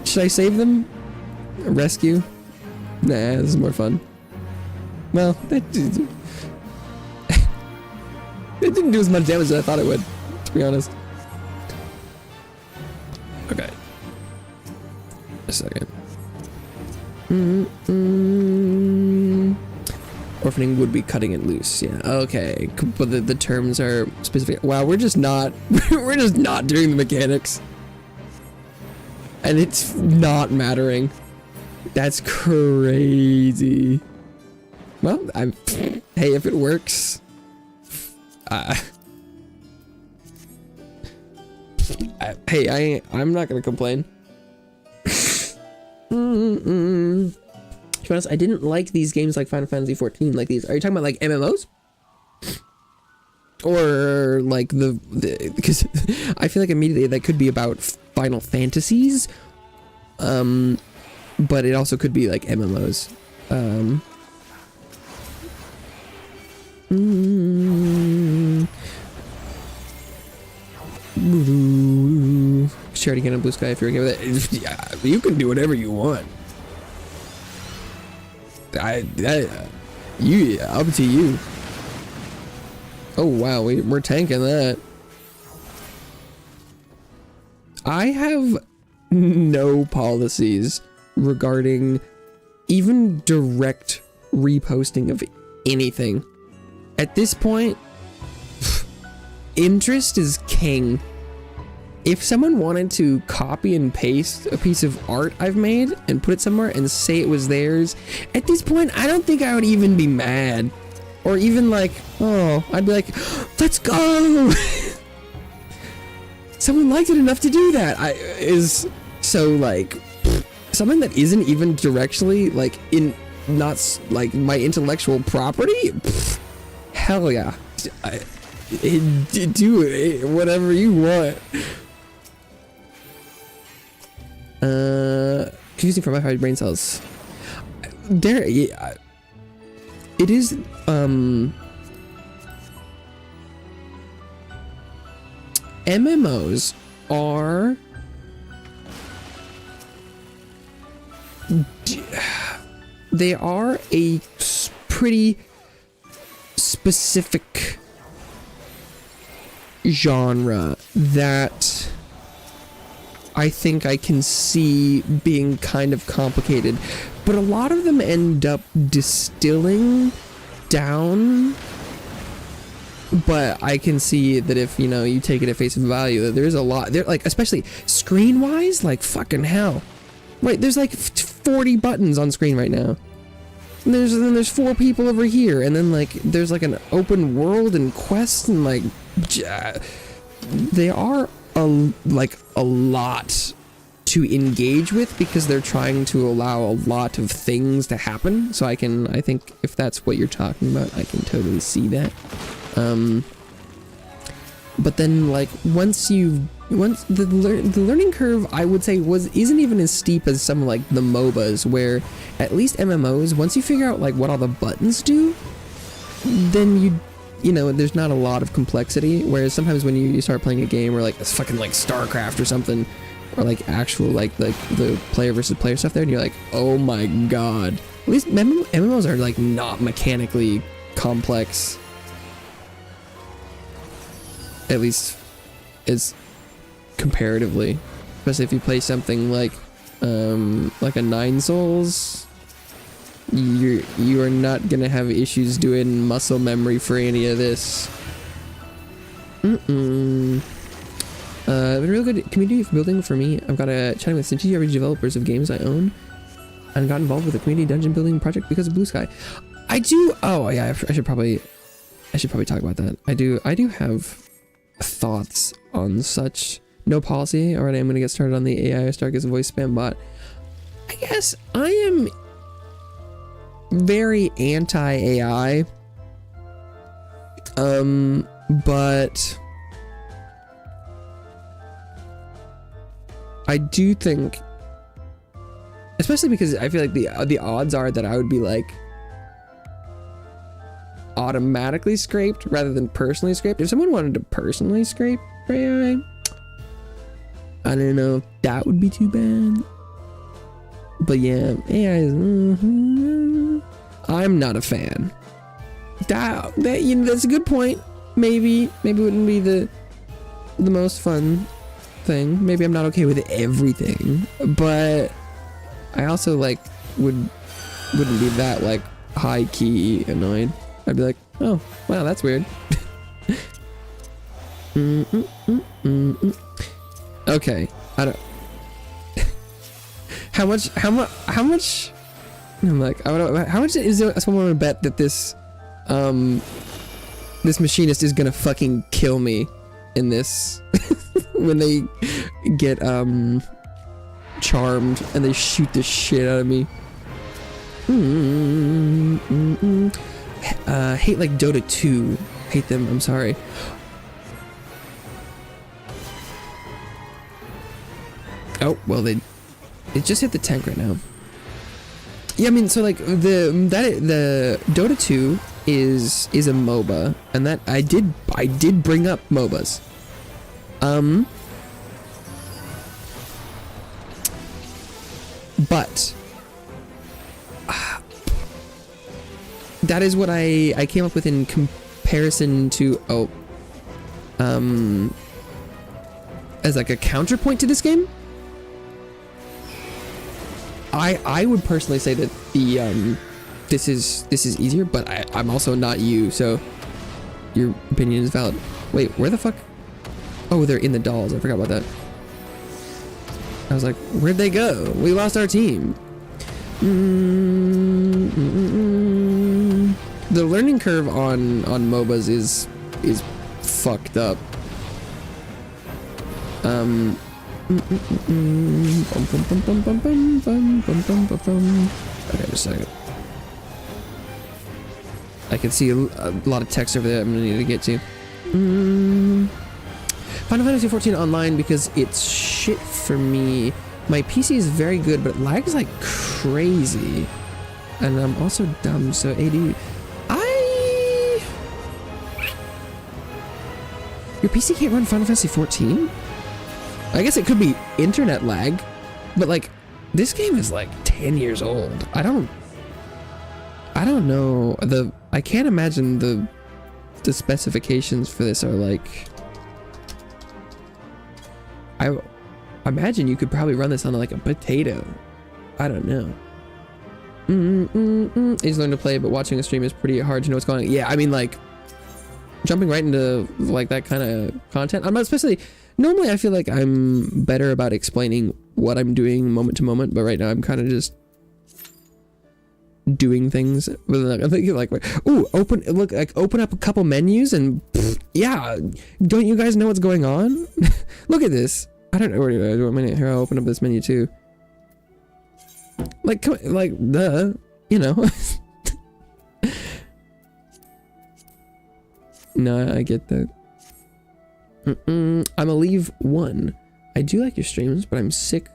Should I save them? Rescue? Nah, this is more fun. Well, it didn't do as much damage as I thought it would, to be honest. Okay. A second. Orphaning would be cutting it loose. Yeah. Okay. But the terms are specific. Wow. We're just not doing the mechanics, and it's not mattering. That's crazy. Well, hey, if it works. Hey, I'm not gonna complain. be honest, I didn't like these games like Final Fantasy XIV like these. Are you talking about like MMOs? Or like because I feel like immediately that could be about Final Fantasies, but it also could be like MMOs. Charity Cannon Blue Sky, if you're okay with it. Yeah, you can do whatever you want. You up to you. Oh wow, we're tanking that. I have no policies regarding even direct reposting of anything. At this point, interest is king. If someone wanted to copy and paste a piece of art I've made and put it somewhere and say it was theirs, at this point, I don't think I would even be mad. Or even like, oh, I'd be like, let's go! Someone liked it enough to do that. Is so like, something that isn't even directionally like in, not like my intellectual property? Hell yeah. Do it, whatever you want. Confusing for my five brain cells. There, yeah, it is. MMOs are. They are a pretty specific genre that I think I can see being kind of complicated, but a lot of them end up distilling down. But I can see that if, you know, you take it at face value, that there's a lot there, like, especially screen wise, like fucking hell. Right, there's like 40 buttons on screen right now. And there's 4 people over here, and then like there's like an open world and quests, and like they are a lot to engage with because they're trying to allow a lot of things to happen. So I think if that's what you're talking about, I can totally see that. But then like once the learning curve, I would say isn't even as steep as some like the MOBAs, where at least MMOs, once you figure out like what all the buttons do, then you know, there's not a lot of complexity. Whereas sometimes when you start playing a game or like it's fucking like StarCraft or something, or like actual like the player versus player stuff there, and you're like, oh my god. At least MMOs are like not mechanically complex. At least is comparatively, especially if you play something like a Nine Souls, you are not gonna have issues doing muscle memory for any of this. Been a real good community building for me. I've got a chatting with CTRPG developers of games I own, and got involved with a community dungeon building project because of Blue Sky. I do. Oh yeah, I should probably talk about that. I do have thoughts on such. No policy. Alright, I'm gonna get started on the AI Stark as a voice spam bot. I guess I am very anti-AI. But I do think, especially because I feel like the odds are that I would be like automatically scraped rather than personally scraped. If someone wanted to personally scrape AI, I don't know if that would be too bad. But yeah, AI is, I'm not a fan. That you know, that's a good point. Maybe it wouldn't be the most fun thing. Maybe I'm not okay with everything, but I also like wouldn't be that like high key annoyed. I'd be like, oh wow, that's weird. Okay, I don't. How much? I'm like, how much is someone to bet that this machinist is gonna fucking kill me in this when they get charmed and they shoot the shit out of me? Hate like Dota 2. Hate them, I'm sorry. Oh, well, it just hit the tank right now. Yeah, I mean, so like the Dota 2 is a MOBA, and that I did bring up MOBAs. But that is what I came up with in comparison to as like a counterpoint to this game. I would personally say that the this is easier, but I'm also not you, so your opinion is valid. Wait, where the fuck? Oh, they're in the dolls. I forgot about that. I was like, where'd they go? We lost our team. The learning curve on MOBAs is fucked up. Okay, just a second. I can see a lot of text over there I'm gonna need to get to. Final Fantasy XIV online because it's shit for me. My PC is very good, but it lags like crazy. And I'm also dumb, so AD... Your PC can't run Final Fantasy XIV? I guess it could be internet lag, but like, this game is like 10 years old. I don't know. I can't imagine the specifications for this are like... I imagine you could probably run this on like a potato. I don't know. He's learned to play, but watching a stream is pretty hard to know what's going on. Yeah, I mean, like, jumping right into like that kind of content. I'm not especially... Normally I feel like I'm better about explaining what I'm doing moment to moment, but right now I'm kind of just doing things. But I'm thinking like, ooh, open up a couple menus and pff, yeah, don't you guys know what's going on? Look at this. I don't know where do I do a menu. Here, I'll open up this menu too. Like, duh, you know. No, I get that. I'm a leave one. I do like your streams, but I'm sick.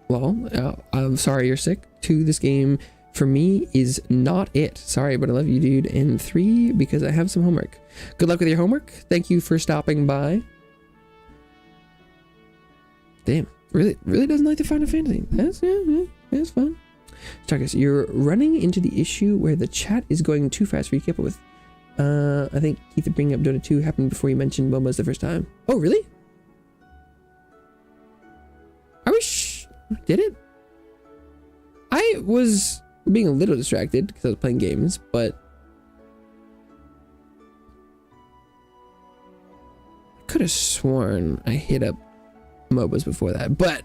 Lol. I'm sorry you're sick. 2, this game for me is not it. Sorry, but I love you, dude. And 3, because I have some homework. Good luck with your homework. Thank you for stopping by. Damn, really doesn't like the Final Fantasy. That's fun. Tarkus, you're running into the issue where the chat is going too fast for you to keep up with. I think Keith bringing up Dota 2 happened before you mentioned MOBAs the first time. Oh, really? I wish... Did it? I was being a little distracted because I was playing games, but... I could have sworn I hit up MOBAs before that, but...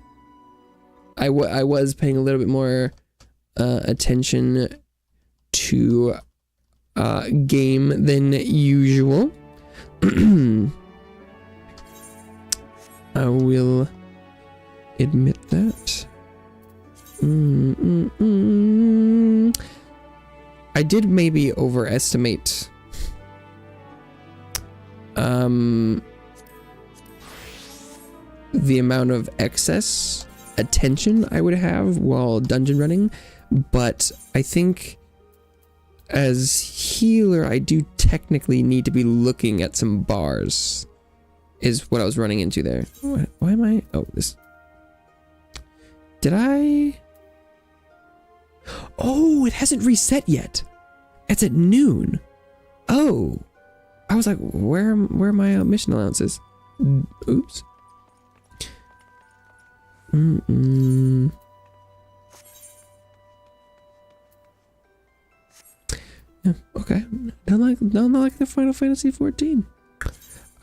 I was paying a little bit more attention to... game than usual. I will admit that. I did maybe overestimate the amount of excess attention I would have while dungeon running, but I think as healer, I do technically need to be looking at some bars, is what I was running into there. Why am I... Oh, this... Did I... Oh, it hasn't reset yet. It's at noon. Oh. I was like, where are my mission allowances? Oops. Yeah, okay. Don't like the Final Fantasy XIV.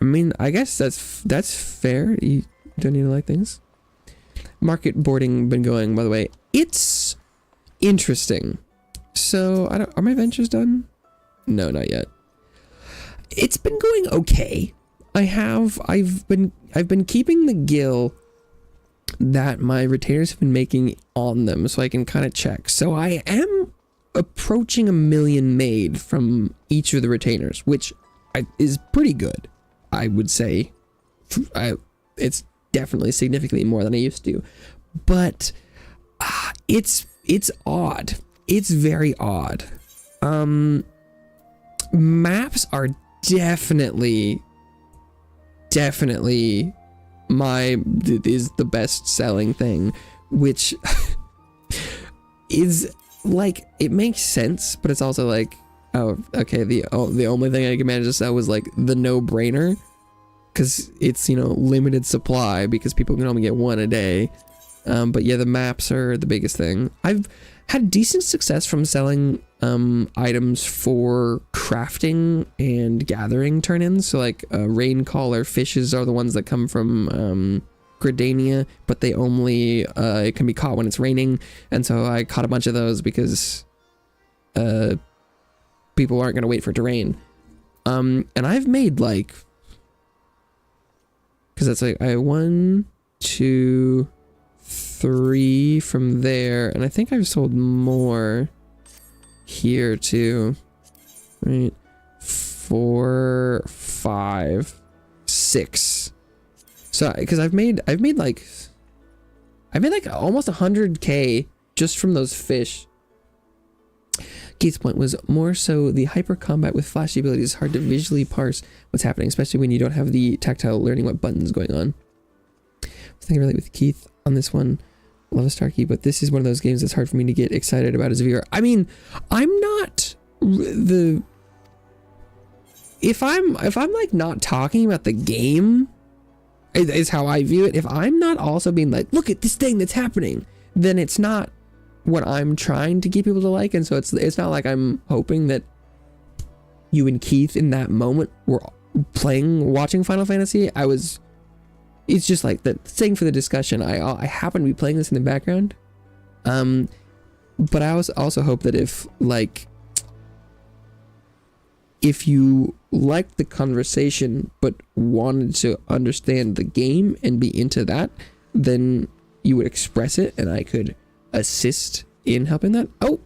I mean, I guess that's fair. You don't need to like things. Market boarding been going, by the way. It's interesting. So, are my ventures done? No, not yet. It's been going okay. I've been keeping the gil that my retainers have been making on them so I can kind of check. So I am approaching 1 million made from each of the retainers, which is pretty good, I would say. It's definitely significantly more than I used to, but it's odd. It's very odd. Maps are definitely is the best selling thing, which is like, it makes sense, but it's also like, oh, okay, the only thing I can manage to sell was like the no-brainer, because it's, you know, limited supply because people can only get one a day. But yeah, the maps are the biggest thing. I've had decent success from selling items for crafting and gathering turn-ins. So like rain caller fishes are the ones that come from Gridania, but they only it can be caught when it's raining, and so I caught a bunch of those because people aren't going to wait for it to rain. And I've made like, because that's like, I 1, 2, 3 from there, and I think I've sold more here too, right? 4, 5, 6. So because I've made like almost 100k just from those fish. Keith's point was more so the hyper combat with flashy abilities is hard to visually parse what's happening, especially when you don't have the tactile learning what buttons going on. I think I relate with Keith on this one. Love a Starkey, but this is one of those games that's hard for me to get excited about as a viewer. I mean, I'm not the... If I'm like not talking about the game, is how I view it. If I'm not also being like, look at this thing that's happening, then it's not what I'm trying to get people to like. And so it's not like I'm hoping that you and Keith in that moment were watching Final Fantasy. It's just like the thing for the discussion. I happen to be playing this in the background. But I also hope that if you liked the conversation but wanted to understand the game and be into that, then you would express it and I could assist in helping that. Oh,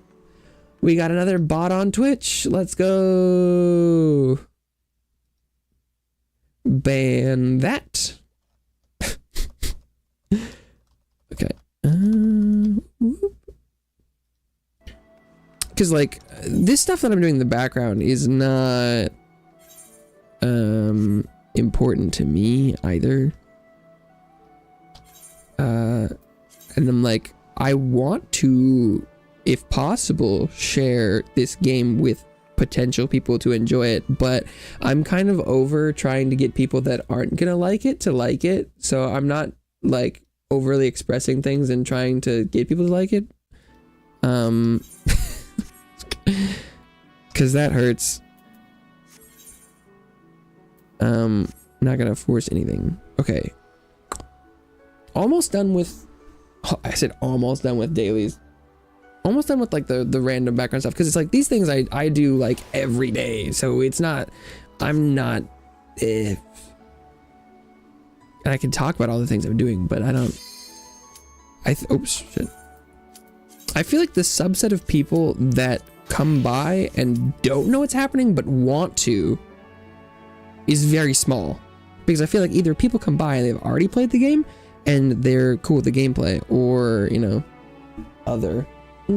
we got another bot on Twitch. Let's go. Ban that. Okay. Because like this stuff that I'm doing in the background is not important to me either. And I'm like, I want to, if possible, share this game with potential people to enjoy it, but I'm kind of over trying to get people that aren't gonna like it to like it, so I'm not like overly expressing things and trying to get people to like it, because that hurts. Not gonna force anything. Okay, almost done with, I said almost done with dailies. Almost done with like the random background stuff, because it's like these things I do like every day, so it's not, I'm not, and I can talk about all the things I'm doing, but I don't, oops, shit. I feel like the subset of people that come by and don't know what's happening but want to is very small, because I feel like either people come by and they've already played the game and they're cool with the gameplay, or, you know, other. The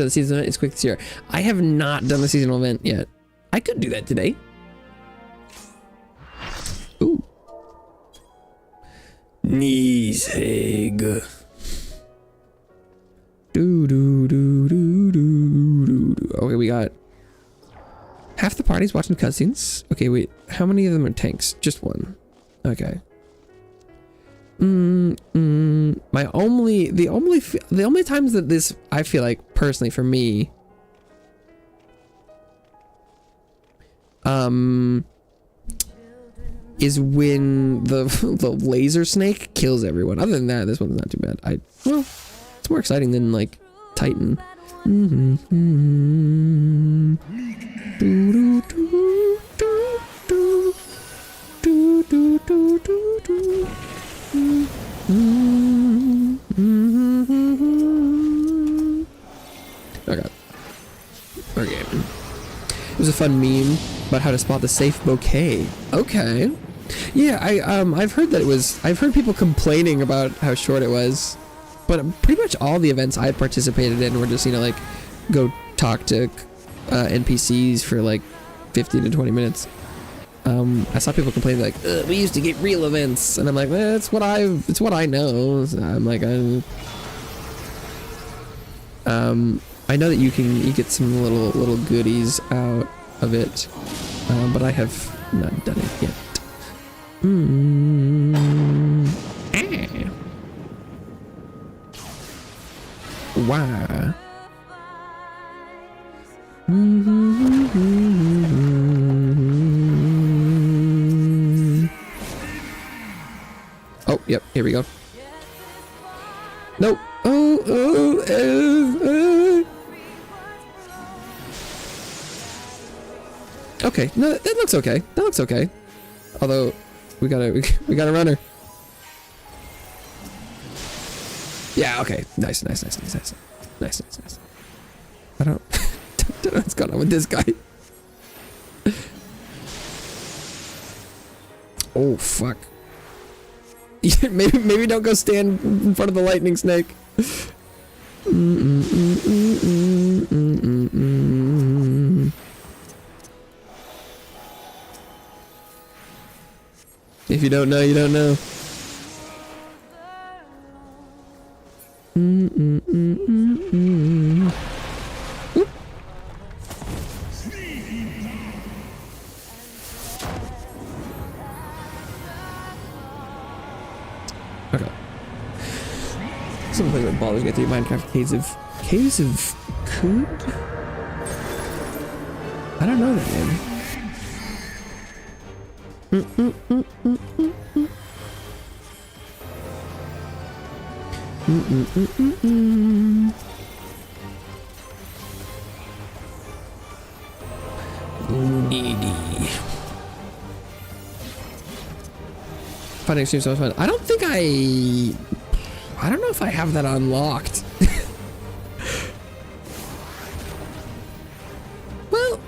seasonal event is quick this year. I have not done the seasonal event yet. I could do that today. Ooh. Niesig. Okay, we got half the party's watching cutscenes. Okay, wait. How many of them are tanks? Just one. Okay. The only times that this, I feel like personally for me, is when the laser snake kills everyone. Other than that, this one's not too bad. Well, it's more exciting than like Titan. Okay. It was a fun meme about how to spot the safe bouquet. Okay. Yeah, I've heard that it was. I've heard people complaining about how short it was, but pretty much all the events I participated in were just, you know, like, go talk to NPCs for like 15 to 20 minutes. I saw people complaining like, we used to get real events, and I'm like, well, it's what I know. So I'm like, I know that you get some little goodies out of it, but I have not done it yet. Wow. Oh, yep, here we go. Nope. Okay, no, that looks okay. That looks okay. Although, we got a runner. Yeah, okay. Nice. Nice. I don't know what's going on with this guy. Oh, fuck. maybe don't go stand in front of the lightning snake. If you don't know, you don't know. Okay. Something that bothers me through Minecraft Caves of Coop? I don't know that name. Needy. Finding streams so much fun. I don't think I don't know if I have that unlocked. Well,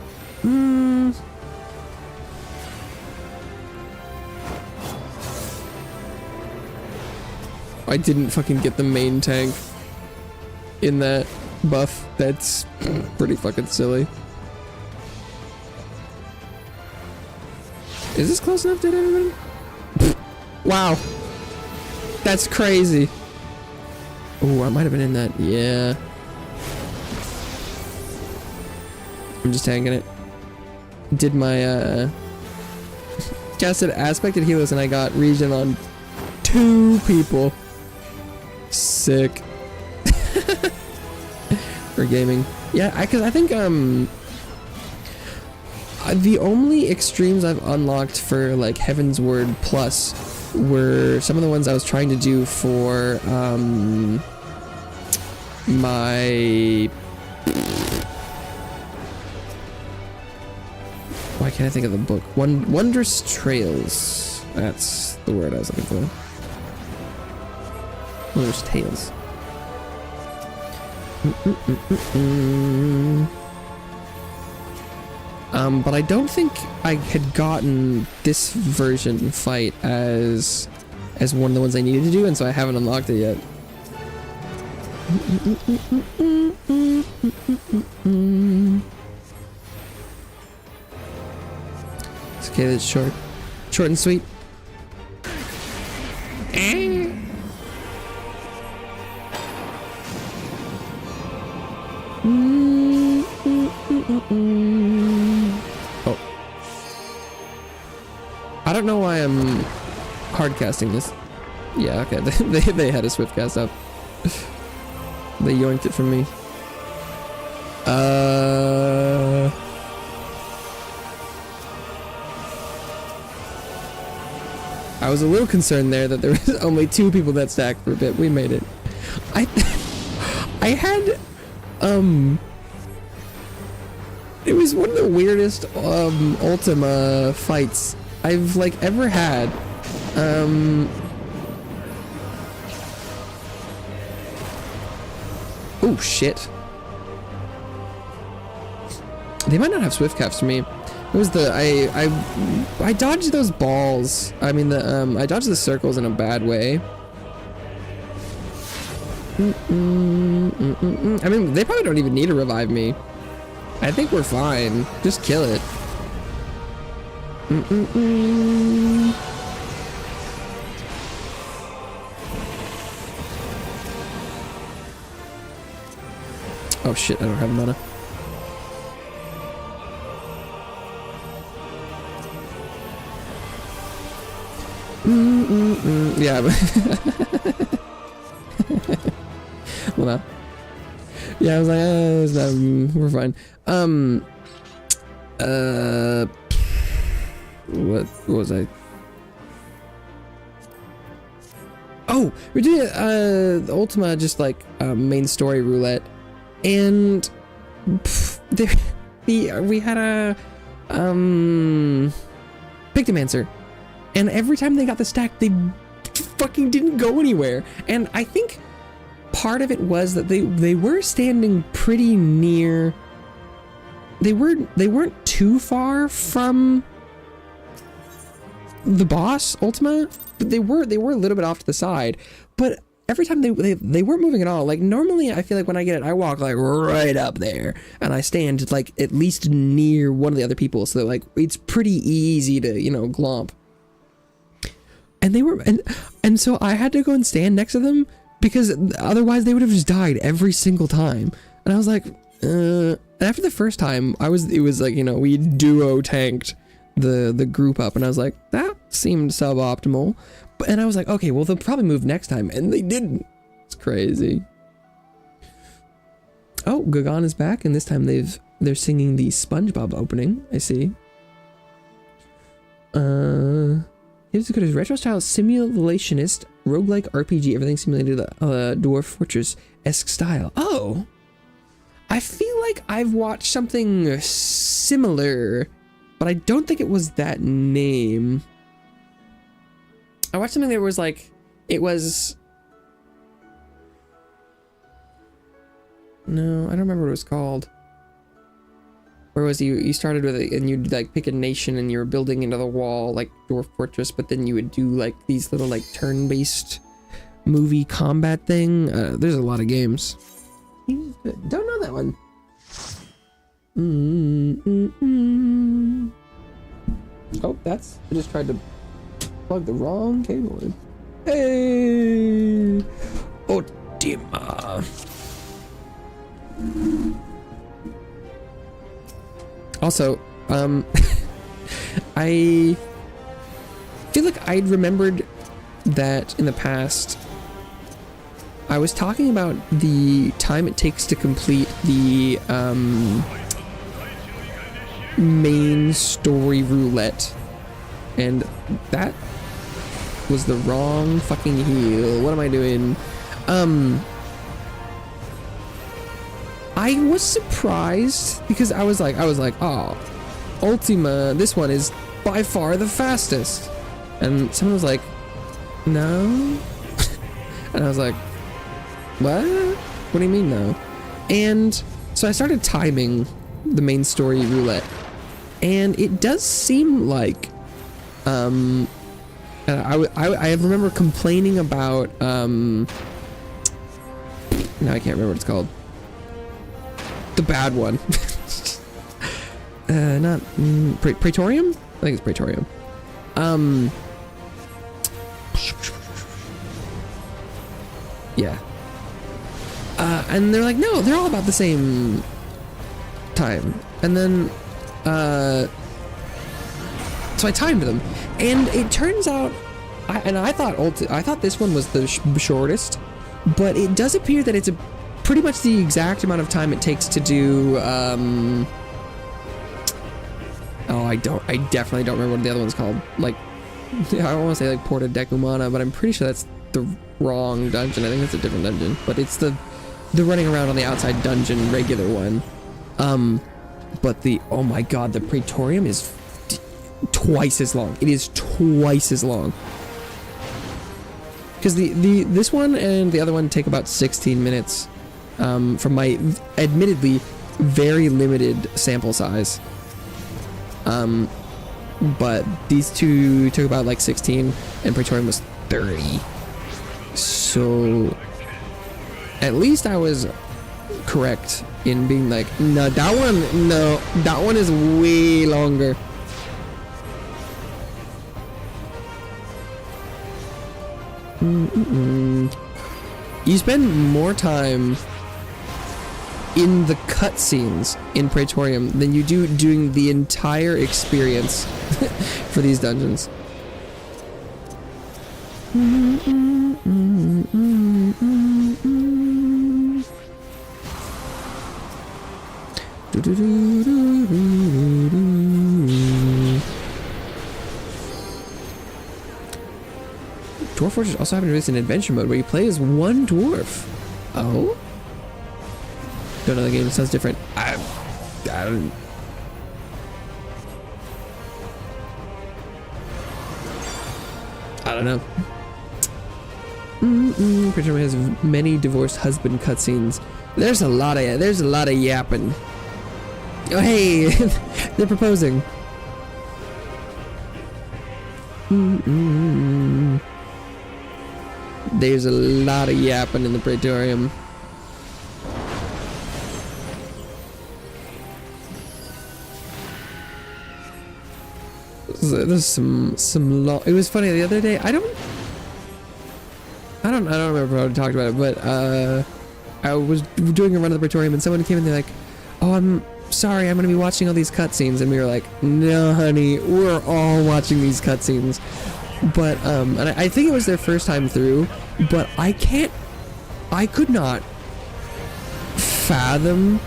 I didn't fucking get the main tank in that buff. That's pretty fucking silly. Is this close enough to everyone? Wow. That's crazy. Oh, I might have been in that. Yeah. I'm just tanking it. Did my, casted Aspected Helos and I got regen on 2 people. Sick. For gaming. Yeah, cause I think, the only extremes I've unlocked for like Heaven's Word Plus were some of the ones I was trying to do for my... Why can't I think of the book? Wondrous Trails. That's the word I was looking for. Wondrous Tales. But I don't think I had gotten this version fight as one of the ones I needed to do, and so I haven't unlocked it yet. It's okay, that's short and sweet. Oh. I don't know why I'm hardcasting this. Yeah, okay. They had a swift cast up. They yoinked it from me. I was a little concerned there that there was only 2 people that stacked for a bit. We made it. I had it was one of the weirdest Ultima fights I've like ever had. Oh shit. They might not have swift caps for me. It was the I dodged those balls. I mean I dodged the circles in a bad way. I mean, they probably don't even need to revive me. I think we're fine. Just kill it. Oh shit, I don't have mana. Yeah, but well, no. Yeah, I was like, we're fine. What was I? Oh, we did the Ultima, just like main story roulette, and we had a Pictomancer, and every time they got the stack, they fucking didn't go anywhere. And I think part of it was that they were standing pretty near. They weren't too far from the boss Ultima, but they were a little bit off to the side. But every time they weren't moving at all. Like normally, I feel like when I get it, I walk like right up there, and I stand like at least near one of the other people, so that like it's pretty easy to glomp. And they were and so I had to go and stand next to them because otherwise they would have just died every single time. And I was like, after the first time, it was like we duo tanked the group up, and I was like, that seemed suboptimal. And I was like, okay, well they'll probably move next time, and they didn't. It's crazy. Oh, Gagan is back, and this time they're singing the SpongeBob opening. I see. It's good as retro style simulationist roguelike RPG. Everything simulated Dwarf Fortress-esque style. Oh, I feel like I've watched something similar, but I don't think it was that name. I watched something that was like, it was... No, I don't remember what it was called. Where was you started with it and you'd like pick a nation and you were building into the wall like Dwarf Fortress, but then you would do like these little like turn-based movie combat thing. There's a lot of games. Don't know that one. Oh, I just tried to plug the wrong cable in. Hey! Ultima. Also, I feel like I'd remembered that in the past I was talking about the time it takes to complete the main story roulette, and that was the wrong fucking heal. What am I doing? I was surprised because I was like, oh, Ultima, this one is by far the fastest. And someone was like, no. And I was like, what? What do you mean no? And so I started timing the main story roulette, and it does seem like, I remember complaining about, now I can't remember what it's called. The bad one. Not Praetorium? I think it's Praetorium. Yeah. And they're like, no, they're all about the same time. And then, so I timed them, and it turns out, I thought this one was the shortest, but it does appear that it's pretty much the exact amount of time it takes to do, I definitely don't remember what the other one's called. Like, I don't want to say like Porta Decumana, but I'm pretty sure that's the wrong dungeon. I think it's a different dungeon, but it's the running around on the outside dungeon regular one. But oh my god, the Praetorium is twice as long. It is twice as long. Because this one and the other one take about 16 minutes. From my admittedly very limited sample size. But these two took about like 16 and Praetorium was 30. So at least I was correct in being like, no, that one is way longer. You spend more time in the cutscenes in Praetorium than you do doing the entire experience for these dungeons. Dwarf Fortress also happened to release an adventure mode where you play as one dwarf. Oh? Don't know the game, it sounds different. I don't... I don't know. Praetorium has many divorced husband cutscenes. There's a lot of yapping. Oh hey, they're proposing. There's a lot of yapping in the Praetorium. There's some long. It was funny the other day. I don't remember how we talked about it, but I was doing a run of the Praetorium and someone came in. They're like, "Oh, I'm sorry, I'm gonna be watching all these cutscenes," and we were like, "No, honey, we're all watching these cutscenes." But and I think it was their first time through, but I could not fathom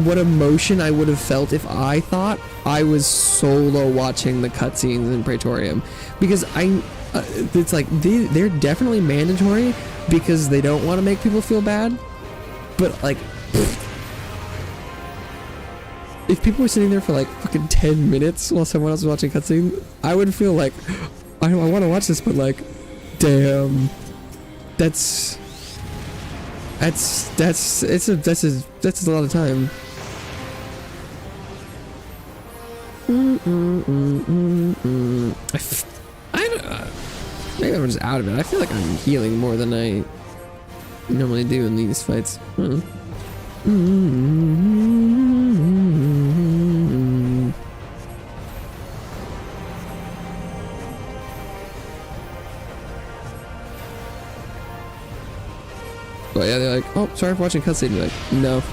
what emotion I would have felt if I thought I was solo watching the cutscenes in Praetorium, because it's like they're definitely mandatory because they don't want to make people feel bad, but like if people were sitting there for like fucking 10 minutes while someone else was watching a cutscene, I would feel like I want to watch this, but like, damn, that's a lot of time. Maybe I'm just out of it. I feel like I'm healing more than I normally do in these fights. But yeah, they're like, "Oh, sorry for watching cutscene." You're like, no,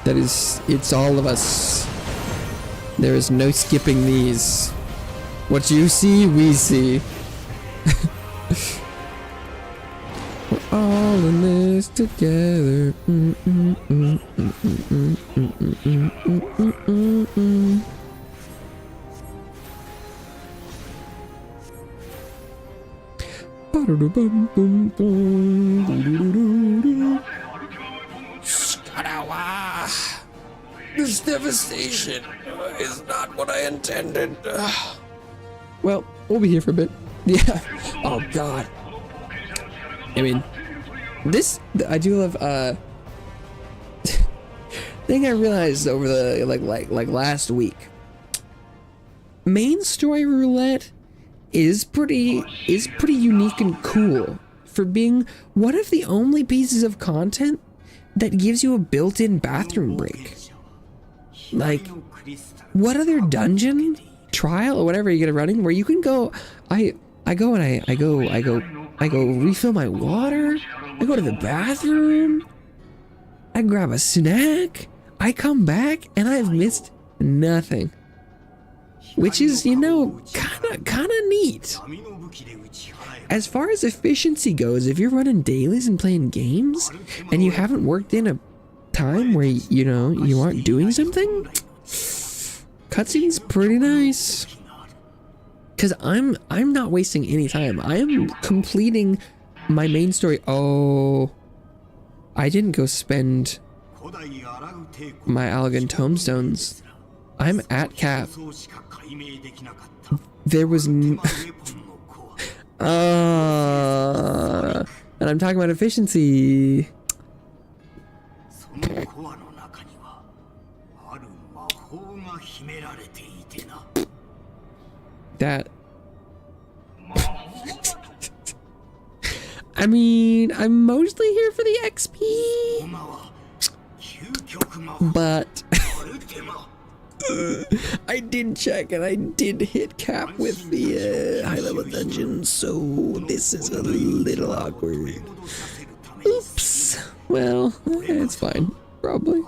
it's all of us. There is no skipping these. What you see, we see. We're all in this together. This devastation is not what I intended. Well, we'll be here for a bit. Yeah. Oh God. I mean, I do love thing I realized over the like last week. Main story roulette is pretty unique and cool for being one of the only pieces of content that gives you a built-in bathroom break. Like, what other dungeon, trial, or whatever you get it running where you can go? I go refill my water. I go to the bathroom. I grab a snack. I come back and I've missed nothing. Which is, you know, kind of neat. As far as efficiency goes, if you're running dailies and playing games and you haven't worked in a time where, you know, you aren't doing something, cutscene's pretty nice. Cause I'm not wasting any time. I am completing my main story. Oh, I didn't go spend my Allegan tomestones. I'm at cap. There was and I'm talking about efficiency. That. I mean, I'm mostly here for the XP, but I did check and I did hit cap with the high level dungeon, so this is a little awkward. Oops. Well, it's fine, probably.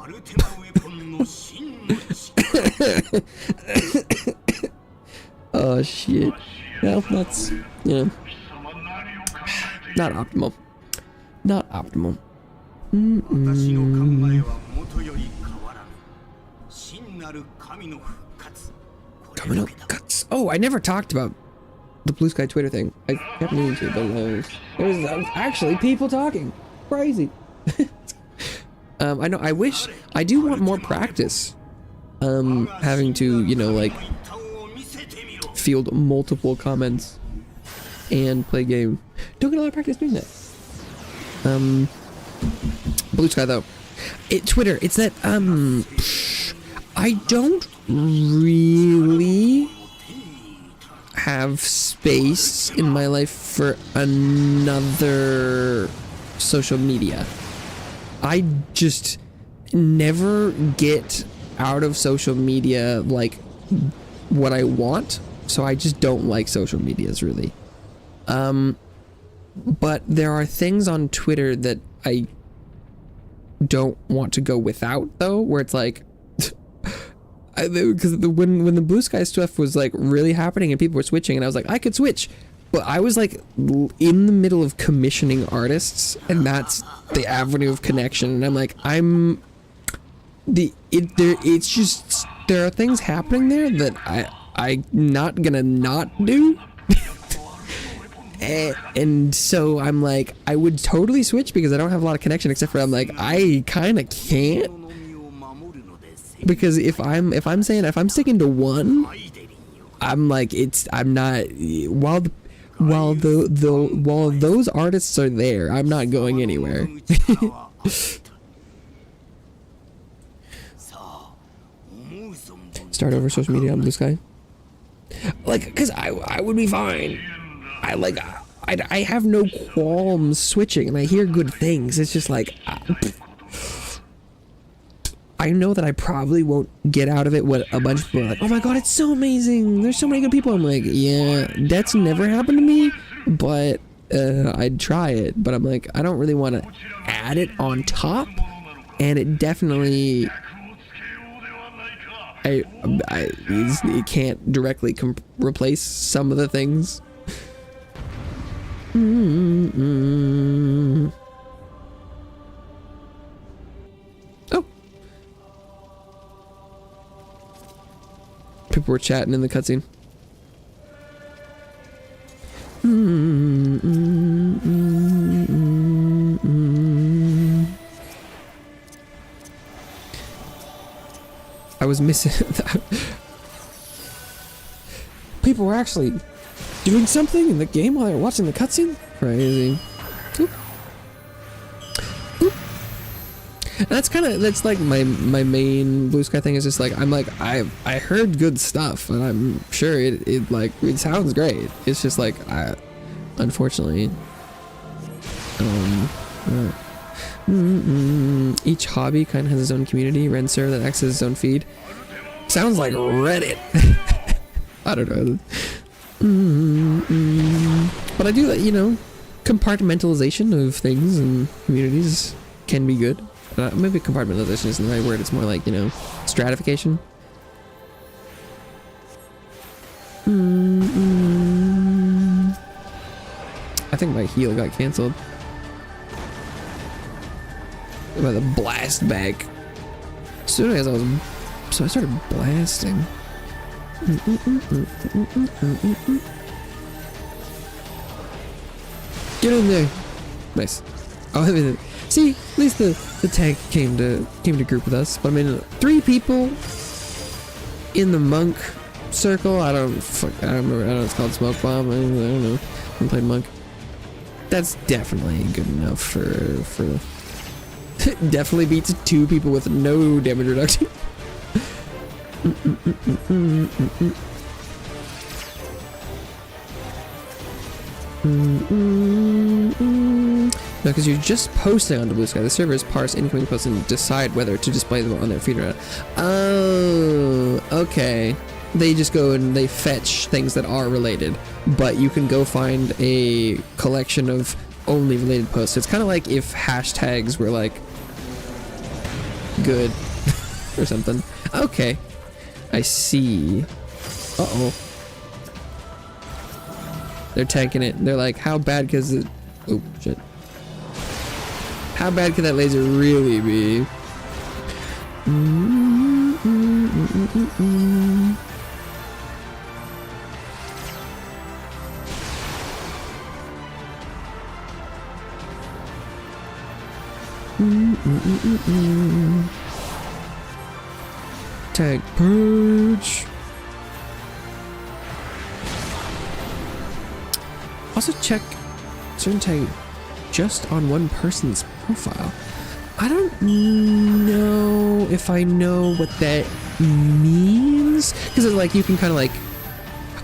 Oh shit. Well, that's, you know, not optimal. Not optimal. Kamino cuts. Oh, I never talked about the Blue Sky Twitter thing. I kept meaning to, but there's actually people talking. Crazy. I know. I do want more practice. Having to, you know, like, field multiple comments and play game. Don't get a lot of practice doing that. Blue Sky though, Twitter. It's that I don't really have space in my life for another social media. I just never get out of social media like what I want, so I just don't like social medias really. But there are things on Twitter that I don't want to go without though, where it's like because when the Blue Sky stuff was like really happening and people were switching and I was like, I could switch, but I was like in the middle of commissioning artists, and that's the avenue of connection, and I'm like, it's just, there are things happening there that I'm not gonna not do. And so I'm like, I would totally switch because I don't have a lot of connection, except for I'm like, I kind of can't, because if I'm sticking to one, I'm like, I'm not, while those artists are there, I'm not going anywhere. Start over social media on Blue Sky, like, because I would be fine. I have no qualms switching, and I hear good things. It's just like, I know that I probably won't get out of it what a bunch of people are like, oh my god, it's so amazing, there's so many good people. I'm like, yeah, that's never happened to me, but I'd try it. But I'm like, I don't really want to add it on top, and it definitely, it can't directly replace some of the things. Oh, people were chatting in the cutscene. I was missing that. People were actually doing something in the game while they were watching the cutscene? Crazy. Oop. Oop. And that's like my main Blue Sky thing, is just like, I'm like, I heard good stuff, and I'm sure it sounds great. It's just like, unfortunately, each hobby kind of has its own community. Renser that acts as its own feed. Sounds like Reddit. I don't know. But I do, you know, compartmentalization of things and communities can be good. Maybe compartmentalization isn't the right word. It's more like, you know, stratification. I think my heal got canceled by the blast back. So as I started blasting. Get in there. Nice. Oh, see, at least the tank came to group with us. But I mean, 3 people in the monk circle. I don't remember. I don't know. It's called smoke bomb. I don't know. I played monk. That's definitely good enough for Definitely beats 2 people with no damage reduction. No, because you're just posting on the Blue Sky. The servers parse incoming posts and decide whether to display them on their feed or not. Oh, okay. They just go and they fetch things that are related, but you can go find a collection of only related posts. It's kind of like if hashtags were like good or something. Okay, I see. Uh-oh. They're tanking it. They're like, how bad could it... Oh, shit. How bad could that laser really be? Tag purge. Also check certain tag just on one person's profile. I don't know if I know what that means, because it's like you can kind of like,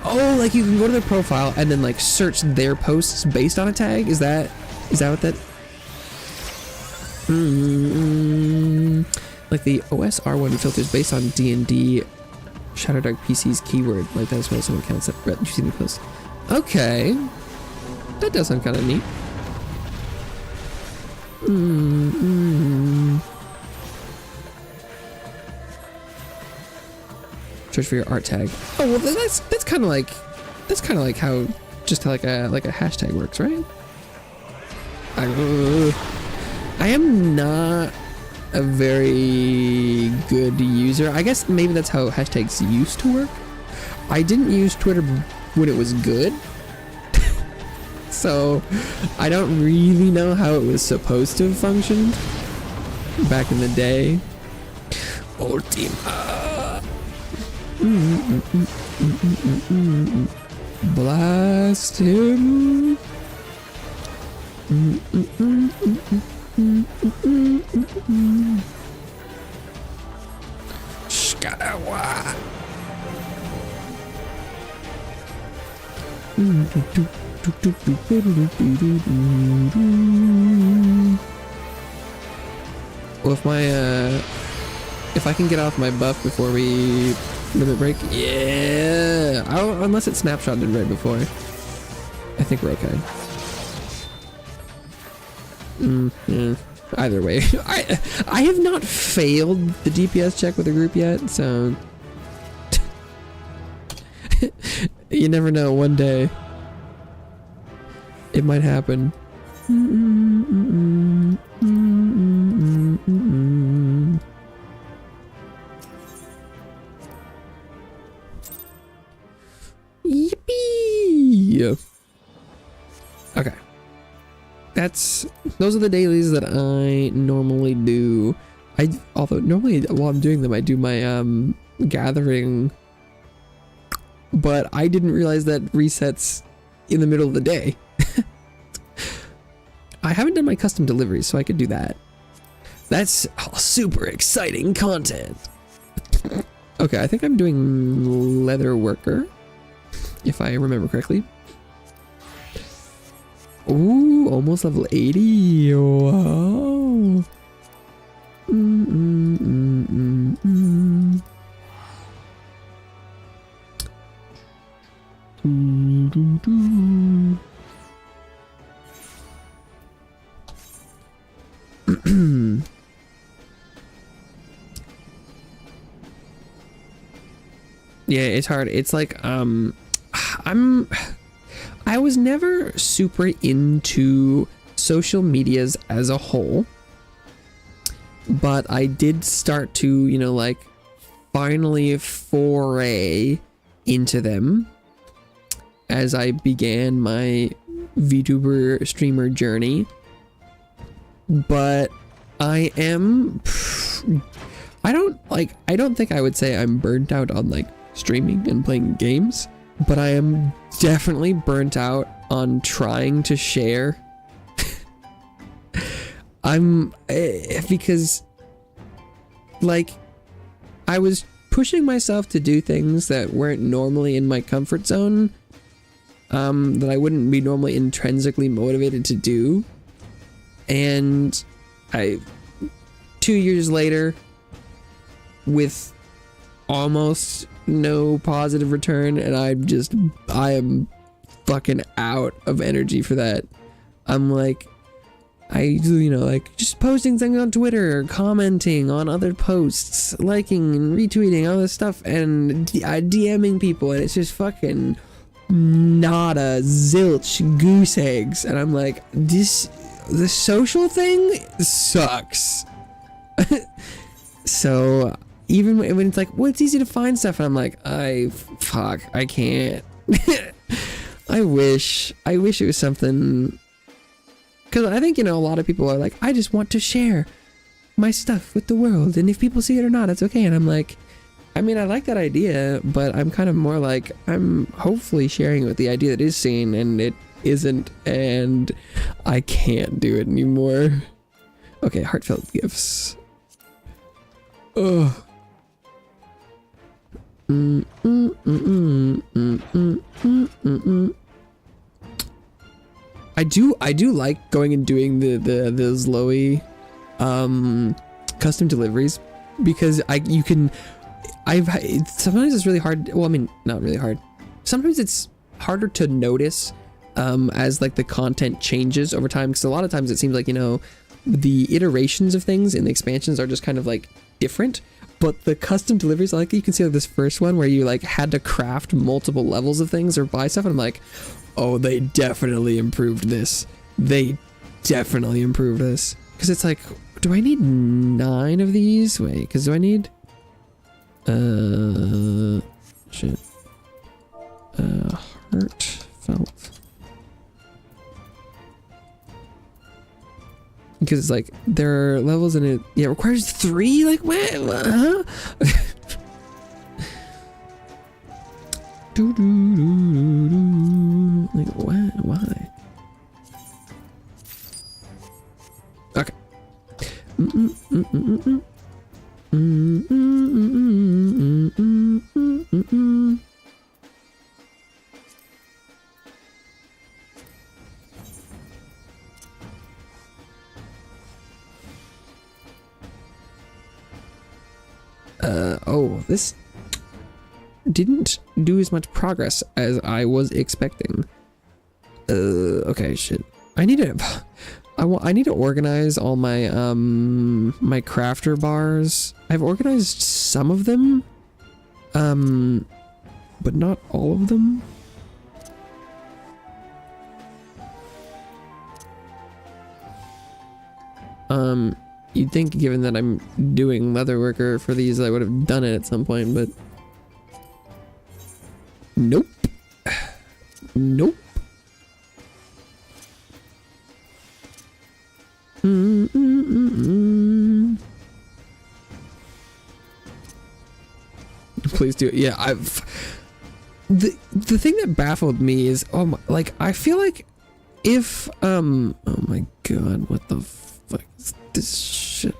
oh, like you can go to their profile and then like search their posts based on a tag. Is that what that? Like the OSR1 filters based on D&D Shadow Dark PC's keyword. Like that's why someone counts that. You've seen the post. Okay, that does sound kind of neat. Search for your art tag. Oh well, that's kind of like how just like a hashtag works, right? I am not a very good user. I guess maybe that's how hashtags used to work. I didn't use Twitter when it was good. So I don't really know how it was supposed to function back in the day. Ultima. Blast him. Skadawa. Well, if I can get off my buff before we limit break, yeah. Unless it snapshotted right before, I think we're okay. Yeah. Either way, I have not failed the DPS check with a group yet, so you never know. One day it might happen. Yippee! Okay. Those are the dailies that I normally do. Although normally while I'm doing them, I do my gathering, but I didn't realize that resets in the middle of the day. I haven't done my custom deliveries, so I could do that. That's super exciting content. Okay, I think I'm doing leather worker, if I remember correctly. Ooh, almost level 80. Wow. Yeah, it's hard. It's like I was never super into social medias as a whole, but I did start to, like finally foray into them as I began my VTuber streamer journey. But I don't think I would say I'm burnt out on like streaming and playing games, but I am definitely burnt out on trying to share. Because like I was pushing myself to do things that weren't normally in my comfort zone, that I wouldn't be normally intrinsically motivated to do. And 2 years later, with almost no positive return, and I am fucking out of energy for that. I'm like, like just posting things on Twitter, commenting on other posts, liking and retweeting all this stuff, and DMing people, and it's just fucking nada, zilch, goose eggs, and I'm like, the social thing sucks. So even when it's like, well, it's easy to find stuff, and I'm like, I can't. I wish it was something. Because I think, a lot of people are like, I just want to share my stuff with the world, and if people see it or not, it's okay. And I'm like, I mean, I like that idea, but I'm kind of more like, I'm hopefully sharing it with the idea that is seen, and it isn't, and I can't do it anymore. Okay, heartfelt gifts. Ugh. I do like going and doing the Zloe custom deliveries, because sometimes it's really hard. Well, I mean, not really hard. Sometimes it's harder to notice as like the content changes over time, because a lot of times it seems like, the iterations of things in the expansions are just kind of like different. But the custom deliveries, like you can see like this first one where you like had to craft multiple levels of things or buy stuff, and I'm like, oh, they definitely improved this. They definitely improved this. Because it's like, do I need 9 of these? Wait, because do I need... shit. Heartfelt. Because it's like, there are levels in it... Yeah, it requires 3? Like, what? Huh? Like, what? Why? Okay. Oh, this didn't do as much progress as I was expecting. Okay, shit. I need to organize all my my crafter bars. I've organized some of them, but not all of them. You'd think, given that I'm doing leatherworker for these, I would have done it at some point, but nope. Nope. Please do it. Yeah, the thing that baffled me is, oh my, like, I feel like if oh my god, what the fuck is this shit?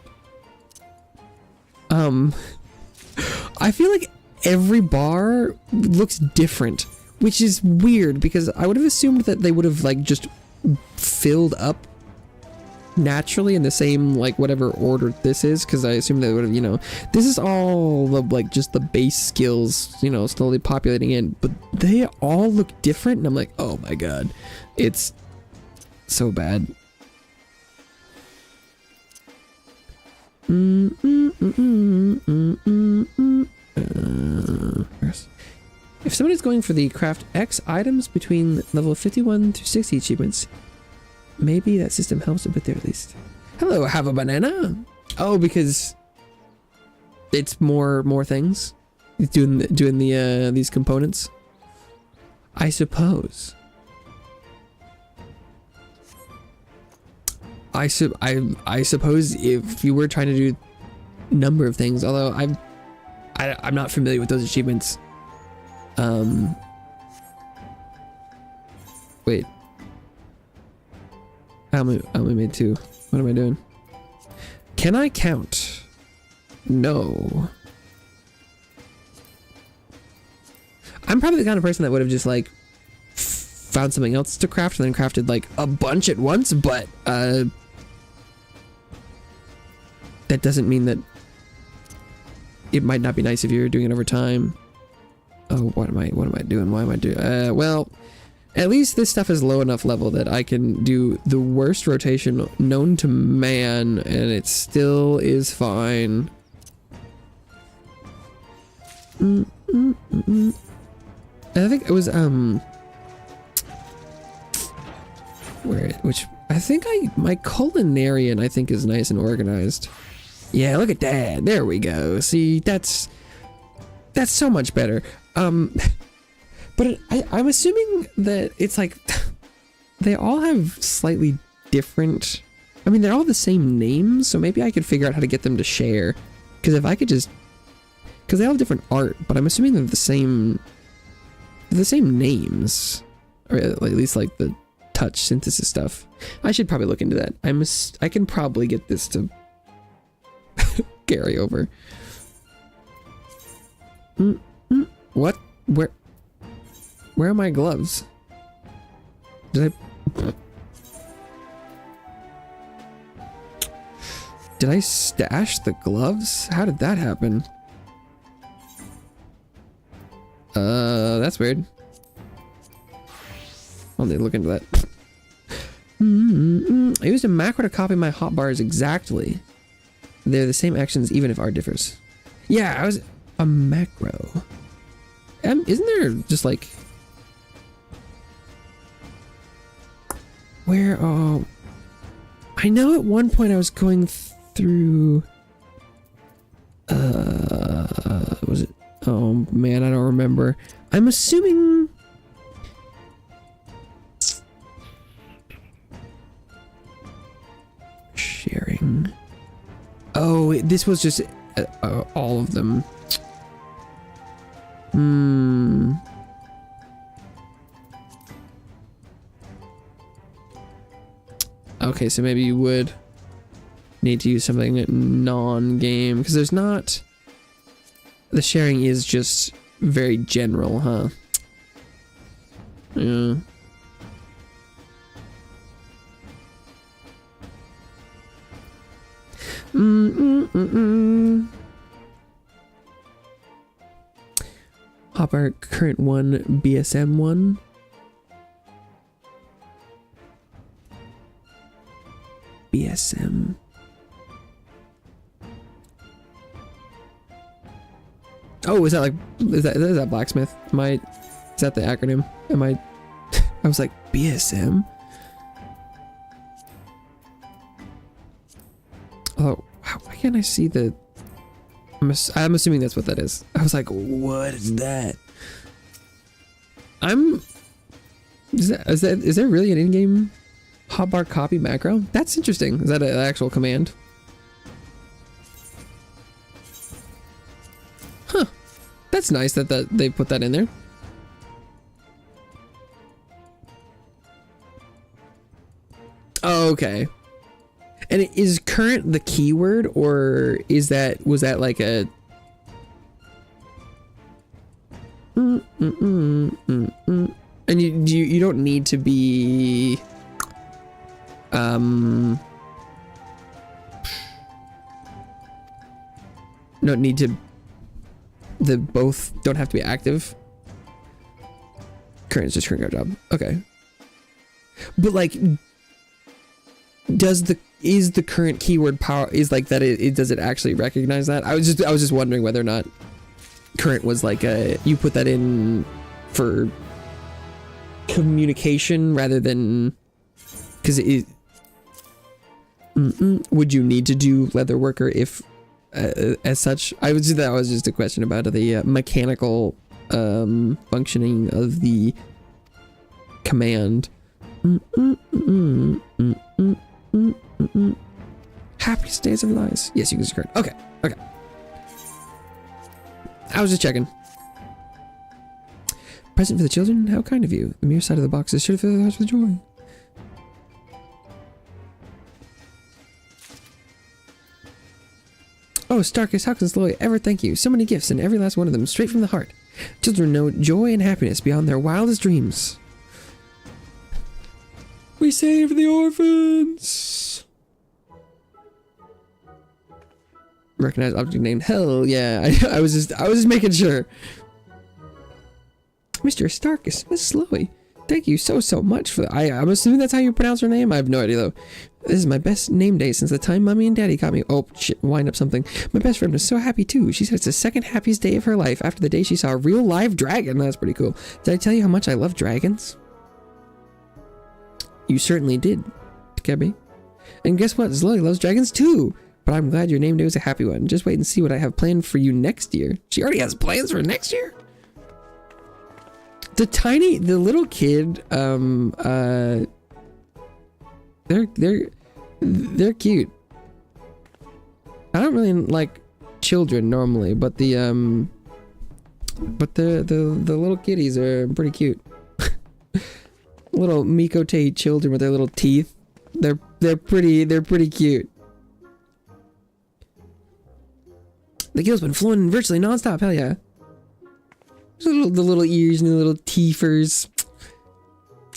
I feel like every bar looks different, which is weird, because I would have assumed that they would have like just filled up naturally in the same, like, whatever order this is, because I assume they would have, this is all the, like, just the base skills, slowly populating in, but they all look different, and I'm like, oh my god, it's so bad. If somebody's going for the craft X items between level 51 to 60 achievements, maybe that system helps a bit there at least. Hello, have a banana. Oh, because it's more things. It's doing the these components. I suppose. I suppose if you were trying to do a number of things, although I'm not familiar with those achievements. Wait. I only made 2. What am I doing? Can I count? No. I'm probably the kind of person that would have just like found something else to craft and then crafted like a bunch at once, but that doesn't mean that it might not be nice if you're doing it over time. Oh, what am I doing? Why am I doing? Well, at least this stuff is low enough level that I can do the worst rotation known to man, and it still is fine. I think it was my culinarian I think is nice and organized. Yeah, look at that. There we go. See, that's so much better. But I'm assuming that it's like they all have slightly different. I mean, they're all the same names, so maybe I could figure out how to get them to share. Because if I could just, because they all have different art, but I'm assuming they're the same names, or at least like the touch synthesis stuff. I should probably look into that. I can probably get this to carry over. What? Where are my gloves? Did I stash the gloves? How did that happen? That's weird. I'll need to look into that. I used a macro to copy my hotbars exactly. They're the same actions even if art differs. Yeah, I was a macro. Isn't there just like where? Oh, I know at one point I was going through. Was it? Oh man, I don't remember. I'm assuming. Sharing. Oh, this was just all of them. Okay, so maybe you would need to use something non-game, because there's not. The sharing is just very general, huh? Yeah. Hopper current 1 BSM 1. BSM. Oh, is that blacksmith? Is that the acronym? I was like, BSM? Oh, why can't I see the... I'm assuming that's what that is. I was like, what is that? Is there really an in-game hotbar copy macro? That's interesting. Is that an actual command? Huh. That's nice that they put that in there. Oh, okay. And is current the keyword, or was that like a and you don't need to be don't need to both don't have to be active. Current is just current job. Okay. But like is the current keyword power is like that does it actually recognize that? I was just wondering whether or not current was like you put that in for communication rather than because it would you need to do leather worker if as such? That was just a question about the mechanical functioning of the command. Happiest days of lives. Yes, you can use current. Okay. I was just checking. Present for the children? How kind of you. The mere side of the box is sure to fill their hearts with joy. Oh, Starkus, how can Sloy ever thank you? So many gifts, and every last one of them straight from the heart. Children know joy and happiness beyond their wildest dreams. We saved the orphans! Recognize object name. Hell yeah. I was just making sure. Mr. Starkus, Miss Sloy, thank you so much for that. I'm assuming that's how you pronounce her name. I have no idea though. This is my best name day since the time Mommy and Daddy got me. Oh shit, wind up something. My best friend was so happy too. She said it's the second happiest day of her life after the day she saw a real live dragon. That's pretty cool. Did I tell you how much I love dragons? You certainly did, Takebi. And guess what? Sloy loves dragons too. But I'm glad your name day was a happy one. Just wait and see what I have planned for you next year. She already has plans for next year? The little kid, they're cute. I don't really like children normally, but the little kitties are pretty cute. Little Mikote children with their little teeth. They're pretty cute. The gill's been flowing virtually nonstop, hell yeah. The little ears and the little teethers.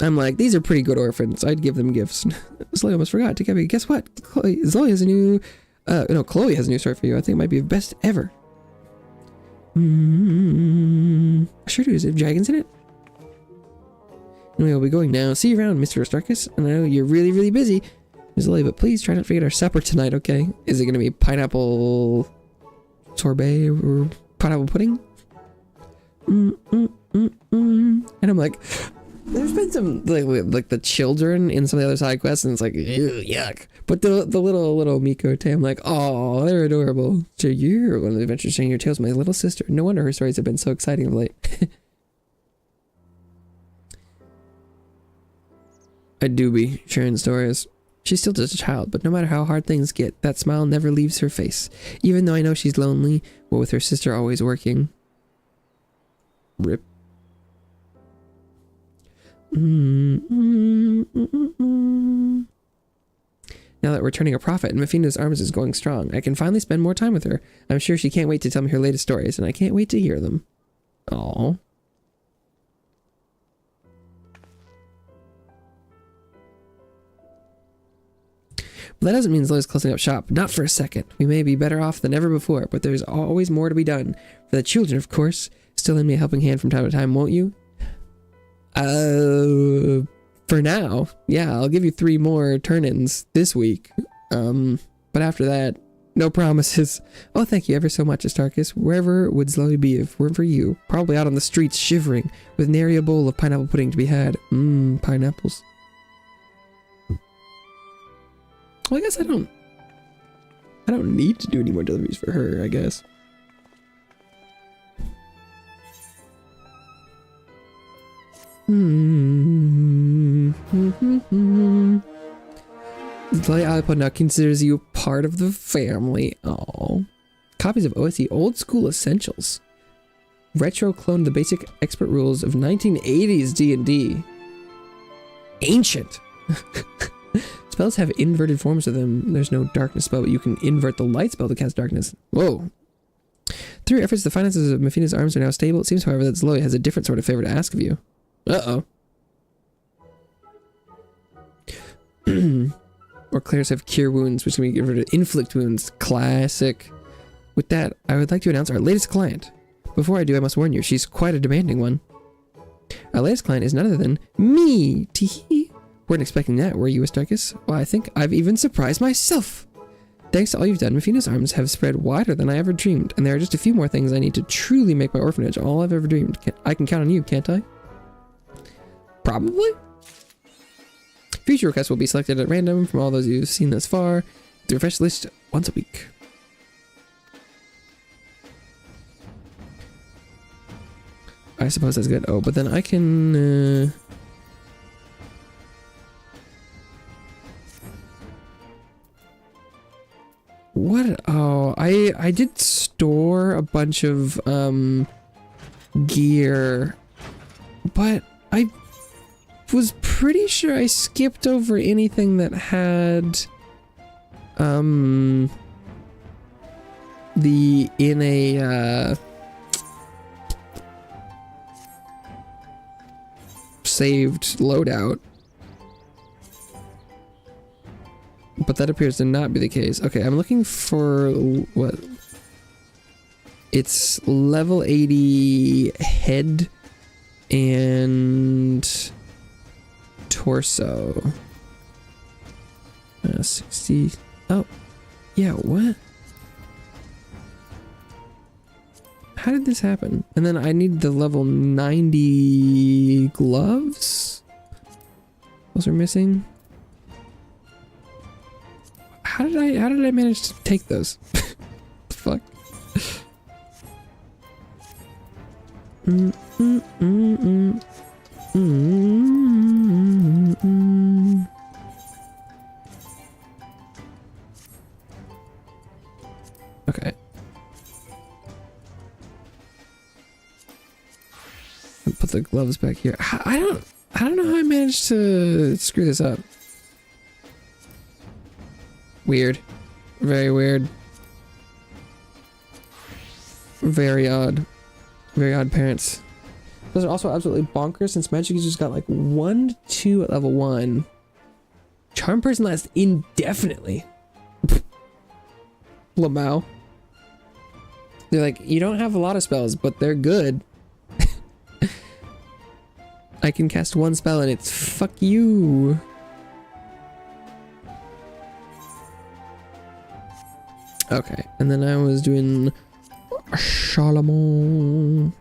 I'm like, these are pretty good orphans. I'd give them gifts. Sloy almost forgot to give me. Guess what? Chloe has a new... Chloe has a new story for you. I think it might be the best ever. Sure do. Is it dragons in it? Anyway, we'll be going now. See you around, Mr. Starkus. And I know you're really busy, Ms. Lily, but please try not to forget our supper tonight, okay? Is it going to be pineapple sorbet or pineapple pudding? And I'm like, there's been some like the children in some of the other side quests, and it's like, ew, yuck. But the little Mikote, I'm like, oh, they're adorable. So you're one of the adventures sharing your tales with my little sister. No wonder her stories have been so exciting of late. I do be sharing stories. She's still just a child, but no matter how hard things get, that smile never leaves her face. Even though I know she's lonely, but with her sister always working. Rip. Now that we're turning a profit and Mefina's arms is going strong, I can finally spend more time with her. I'm sure she can't wait to tell me her latest stories, and I can't wait to hear them. Aww. But that doesn't mean Zoe's closing up shop. Not for a second. We may be better off than ever before, but there's always more to be done. For the children, of course. Still lend me a helping hand from time to time, won't you? For now. Yeah, I'll give you 3 more turn-ins this week. But after that, no promises. Oh, thank you ever so much, Astarchus. Wherever would Zoe be if it weren't for you? Probably out on the streets, shivering, with nary a bowl of pineapple pudding to be had. Pineapples. Well, I guess I don't need to do any more deliveries for her, I guess. Zoe Alipod now considers you part of the family. Oh, copies of OSE Old School Essentials. Retro cloned the basic expert rules of 1980s D&D. Ancient. Spells have inverted forms of them. There's no darkness spell, but you can invert the light spell to cast darkness. Whoa. Through your efforts, the finances of Mefina's arms are now stable. It seems, however, that Zoe has a different sort of favor to ask of you. Uh-oh. Or clerics have cure wounds, which can be converted to inflict wounds. Classic. With that, I would like to announce our latest client. Before I do, I must warn you, she's quite a demanding one. Our latest client is none other than me. Teehee. Weren't expecting that, were you, Astarchus? Well, I think I've even surprised myself. Thanks to all you've done, Mefina's arms have spread wider than I ever dreamed, and there are just a few more things I need to truly make my orphanage all I've ever dreamed. I can count on you, can't I? Probably. Future requests will be selected at random from all those you've seen thus far. The refresh list once a week. I suppose that's good. Oh, but then I can... What? Oh, I did store a bunch of gear, but I was pretty sure I skipped over anything that had in a saved loadout, but that appears to not be the case. Okay, I'm looking for what? It's level 80 head and torso. 60. Oh, yeah, what? How did this happen? And then I need the level 90 gloves? Those are missing. How did I manage to take those? The fuck? Okay. Put the gloves back here. I don't know how I managed to screw this up. Weird. Very weird. Very odd. Very odd parents. Those are also absolutely bonkers since magic has just got like 1 to 2 at level 1. Charm person lasts indefinitely. Lamau. They're like, you don't have a lot of spells, but they're good. I can cast 1 spell and it's fuck you. Okay, and then I was doing Charlemagne.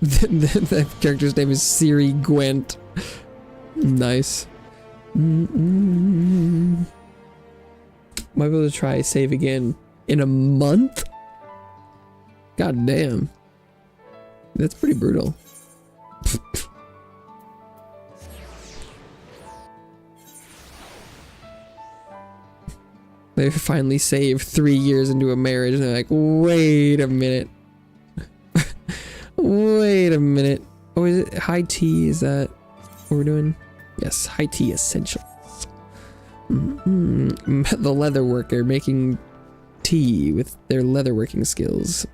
The character's name is Siri Gwent. Nice. Might be able to try save again in a month? God damn. That's pretty brutal. They finally saved 3 years into a marriage and they're like, wait a minute. Wait a minute. Oh, is it high tea? Is that what we're doing? Yes, high tea essential. The leather worker making tea with their leatherworking skills.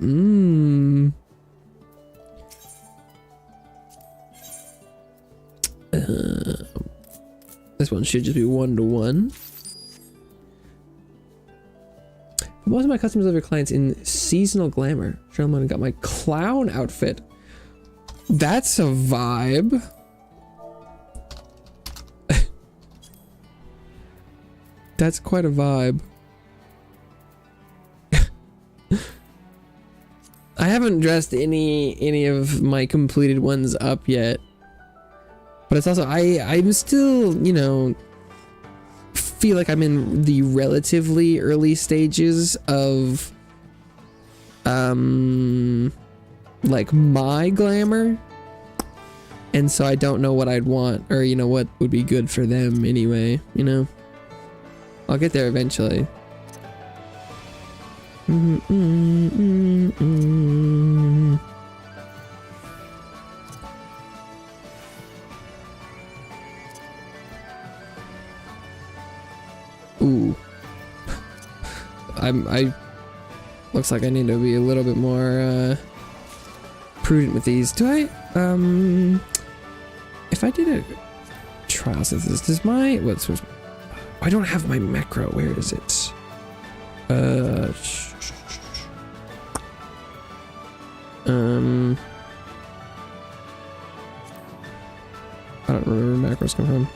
This one should just be 1-to-1. Most of my customers have their clients in seasonal glamour. Charlemagne got my clown outfit. That's a vibe. That's quite a vibe. I haven't dressed any of my completed ones up yet. But it's also I'm still, you know, feel like I'm in the relatively early stages of like my glamour, and so I don't know what I'd want, or you know what would be good for them anyway, you know. I'll get there eventually. Ooh. I looks like I need to be a little bit more prudent with these. Do I if I did a trial synthesis, does my I don't have my macro. Where is it? I don't remember where macros come from.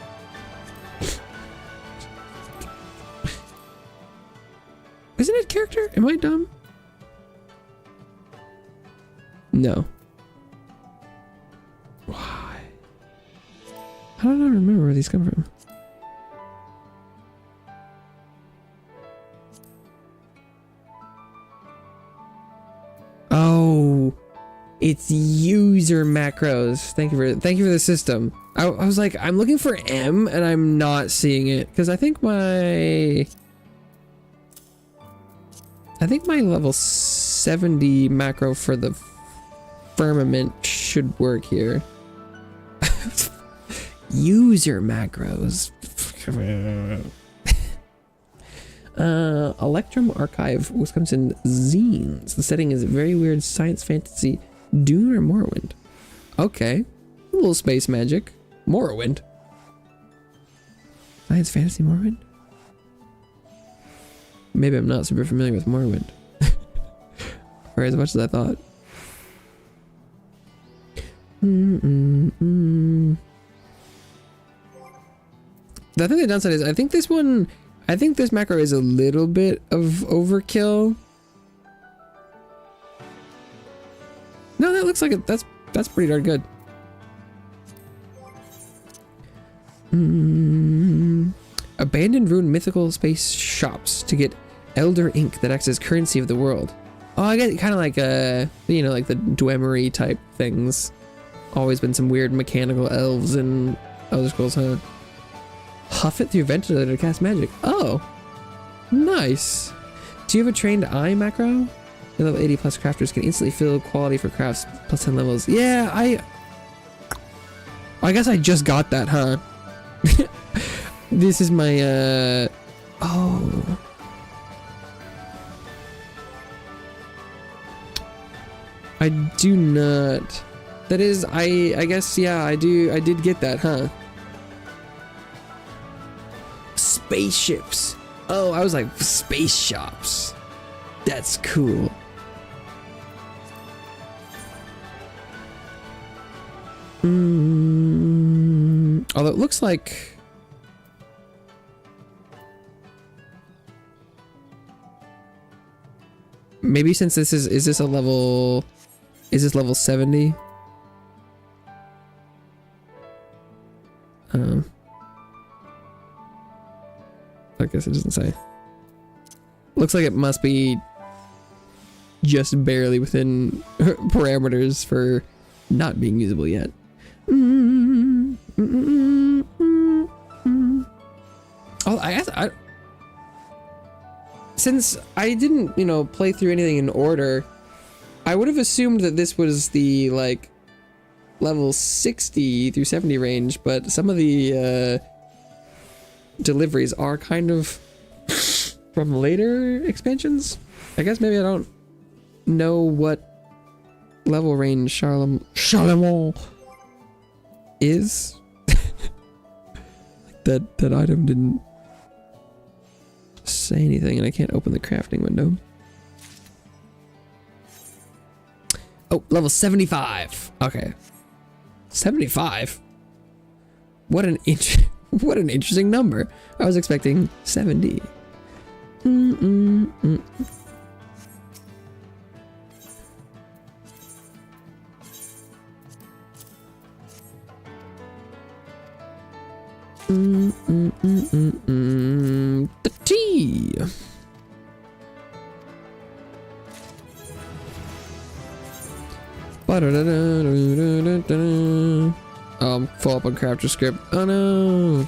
Isn't it character? Am I dumb? No. Why? How did I remember where these come from? Oh, it's user macros. Thank you for the system. I was like, I'm looking for M and I'm not seeing it because I think I think my level 70 macro for the firmament should work here. User macros. Electrum Archive, Wisconsin zines. The setting is very weird science fantasy, Dune or Morrowind. Okay, a little space magic. Morrowind. Science fantasy Morrowind? Maybe I'm not super familiar with Morrowind. Or as much as I thought. I think the downside is I think this macro is a little bit of overkill. No, that looks like it. That's pretty darn good. Abandoned ruined mythical space shops to get elder ink that acts as currency of the world. Oh, I get kind of like you know, like the Dwemery type things. Always been some weird mechanical elves and Elder Scrolls, huh? Huff it through ventilator to cast magic. Oh, nice. Do you have a trained eye macro? Your level 80 plus crafters can instantly fill quality for crafts plus 10 levels. Yeah, I guess I just got that, huh? This is my oh. I do not. That is, I guess, yeah, I did get that, huh? Spaceships. Oh, I was like, space shops. That's cool. Although it looks like maybe since this is this a level, is this level 70? I guess it doesn't say. Looks like it must be just barely within parameters for not being usable yet. Oh, since I didn't, you know, play through anything in order, I would have assumed that this was the like level 60 through 70 range, but some of the deliveries are kind of from later expansions. I guess maybe I don't know what level range Charlemont is. that item didn't say anything, and I can't open the crafting window. Oh, level 75. Okay. 75? What an interesting number. I was expecting 70. The tea. Fall up on crafter script. Oh no.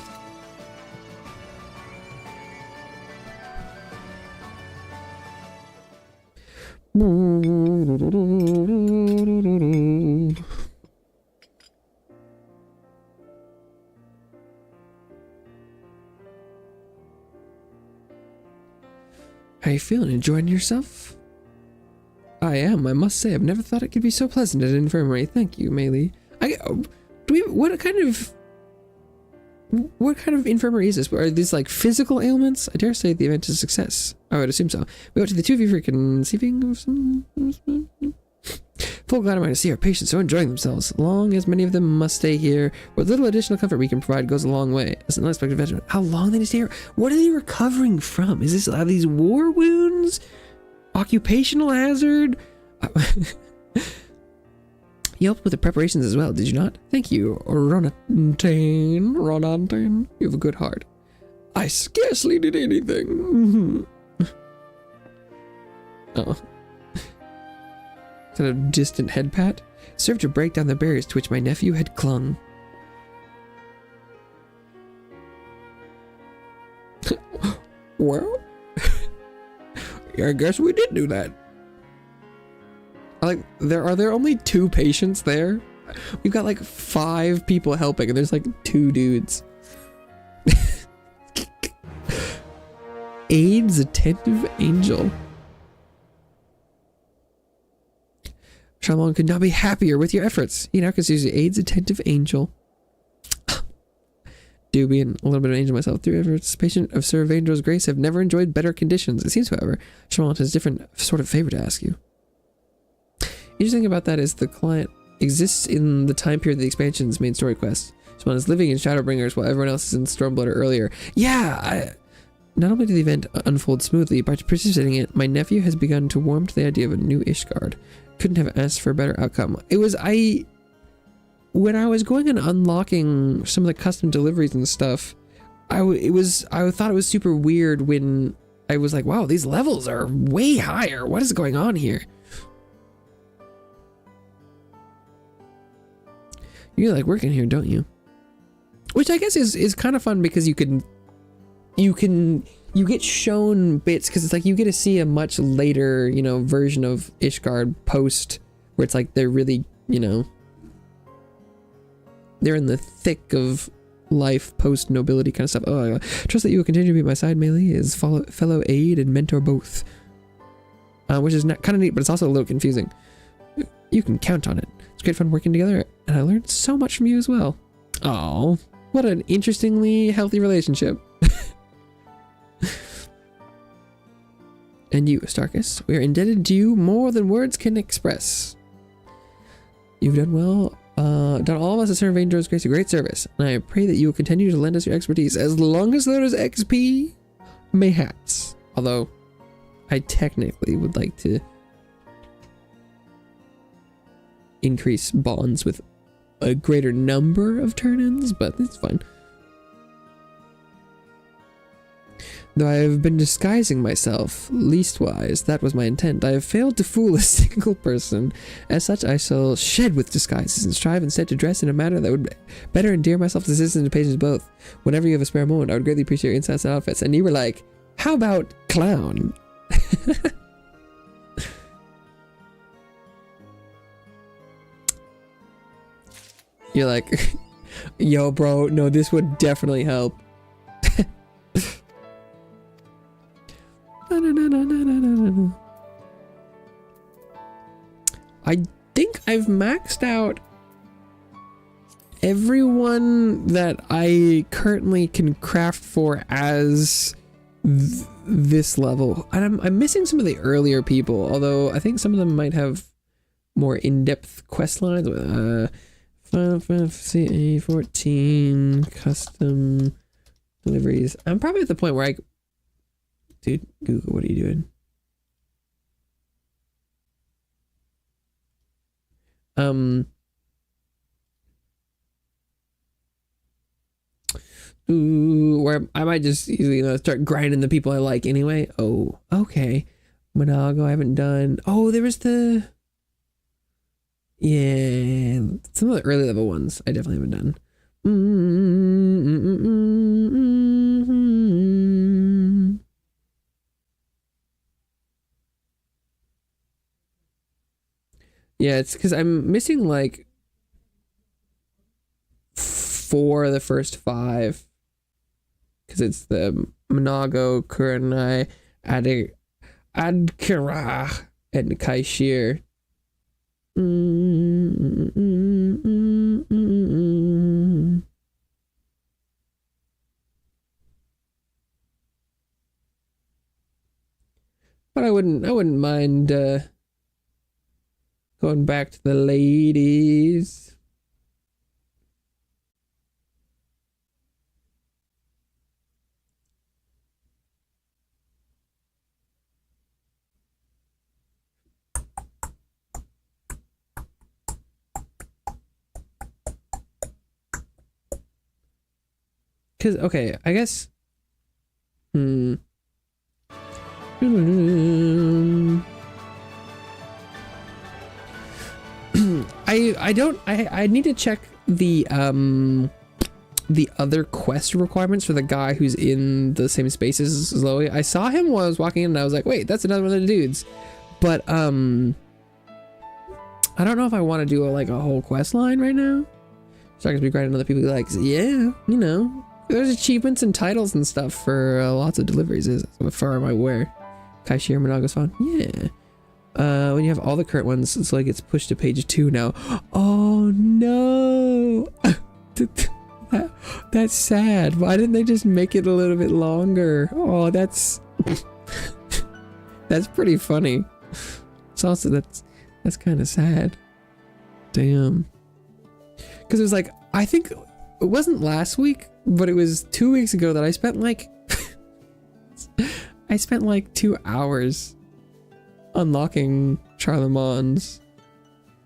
How you feeling? Enjoying yourself? I am. I must say, I've never thought it could be so pleasant at an infirmary. Thank you, Maylee. What kind of infirmary is this? Are these like physical ailments? I dare say the event is a success. I would assume so. We went to the two of you for conceiving of some. Full glad am I to see our patients so enjoying themselves. Long as many of them must stay here, what little additional comfort we can provide goes a long way. As an unexpected veteran, how long they need to stay here? What are they recovering from? Is this are these war wounds? Occupational hazard? You helped with the preparations as well, did you not? Thank you, Ronantine. You have a good heart. I scarcely did anything. Oh. Is that a distant head pat? Served to break down the barriers to which my nephew had clung. Well, I guess we did do that. Like, are there only 2 patients there? We've got like 5 people helping, and there's like 2 dudes. AIDS attentive angel. Shalom could not be happier with your efforts. He now considers you AIDS attentive angel. Do being a little bit of an angel myself through efforts. Patient of Sir Vangel's grace have never enjoyed better conditions. It seems, however, Shalom has a different sort of favor to ask you. Interesting thing about that is the client exists in the time period of the expansion's main story quest. Shalom is living in Shadowbringers while everyone else is in Stormblood or earlier. Yeah, not only did the event unfold smoothly, by participating in it, my nephew has begun to warm to the idea of a new Ishgard. Couldn't have asked for a better outcome. When I was going and unlocking some of the custom deliveries and stuff, I thought it was super weird when I was like, wow, these levels are way higher. What is going on here? You like working here, don't you? Which I guess is kind of fun because you get shown bits, because it's like you get to see a much later, you know, version of Ishgard post, where it's like they're really, you know, they're in the thick of life post nobility kind of stuff. Oh, I trust that you will continue to be my side melee as fellow aid and mentor both, which is kind of neat, but it's also a little confusing. You can count on it. It's great fun working together, and I learned so much from you as well. Oh, what an interestingly healthy relationship. And you, Starkus, we are indebted to you more than words can express. You've done well, done all of us at Sir Vangel's grace a great service, and I pray that you will continue to lend us your expertise as long as there is XP, mayhaps. Although, I technically would like to increase bonds with a greater number of turn-ins, but it's fine. Though I have been disguising myself, leastwise, that was my intent. I have failed to fool a single person. As such, I shall shed with disguises and strive instead to dress in a manner that would better endear myself to citizens and patients both. Whenever you have a spare moment, I would greatly appreciate your insights and outfits. And you were like, how about clown? You're like, yo, bro, no, this would definitely help. I think I've maxed out everyone that I currently can craft for as this level. And I'm missing some of the earlier people, although I think some of them might have more in-depth quest lines. Final Fantasy 14 custom deliveries. I'm probably at the point where dude, Google, what are you doing? Where I might just, you know, start grinding the people I like anyway. Oh, okay. Monago, I haven't done. Oh, there was the... Yeah, some of the early level ones I definitely haven't done. Yeah, it's because I'm missing like 4 of the first 5. Because it's the Monago, Kurenai, Adkara, and Kaishir. But I wouldn't mind going back to the ladies. Because, okay, I guess... I need to check the the other quest requirements for the guy who's in the same space as Zoe. I saw him while I was walking in and I was like, wait, that's another one of the dudes. But I don't know if I want to do a whole quest line right now. So I can be grinding other people who like, yeah, you know, there's achievements and titles and stuff for lots of deliveries, as far am I aware. Kaishir Monaga's fun. Yeah. When you have all the current ones, it's like it's pushed to page 2 now. Oh no. That's sad. Why didn't they just make it a little bit longer? Oh, that's that's pretty funny. It's also that's kind of sad. Damn. Because it was like, I think it wasn't last week, but it was 2 weeks ago that I spent like 2 hours unlocking Charlemon's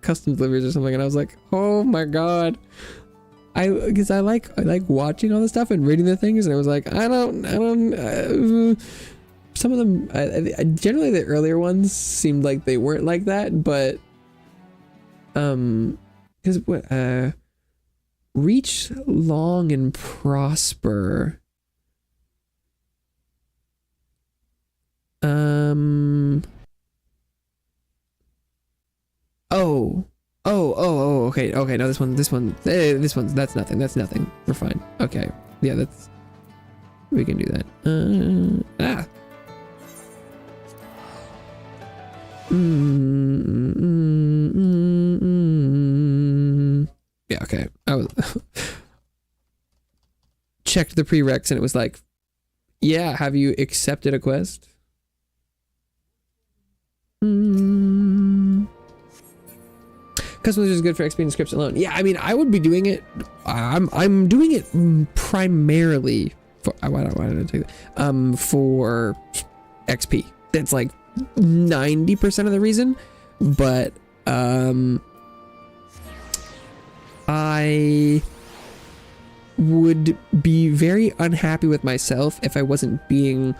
custom deliveries or something, and I was like, oh my god. Because I like watching all this stuff and reading the things, and I was like, some of them, generally the earlier ones seemed like they weren't like that, but because reach long and prosper, okay, no, this one, that's nothing. We're fine. Okay, yeah, we can do that. Yeah, okay. I was checked the prereqs and it was like, yeah, have you accepted a quest? Customers is good for XP and scripts alone. Yeah, I mean, I would be doing it. I'm doing it primarily for. Why did I take that? For XP. That's like 90% of the reason. But I would be very unhappy with myself if I wasn't being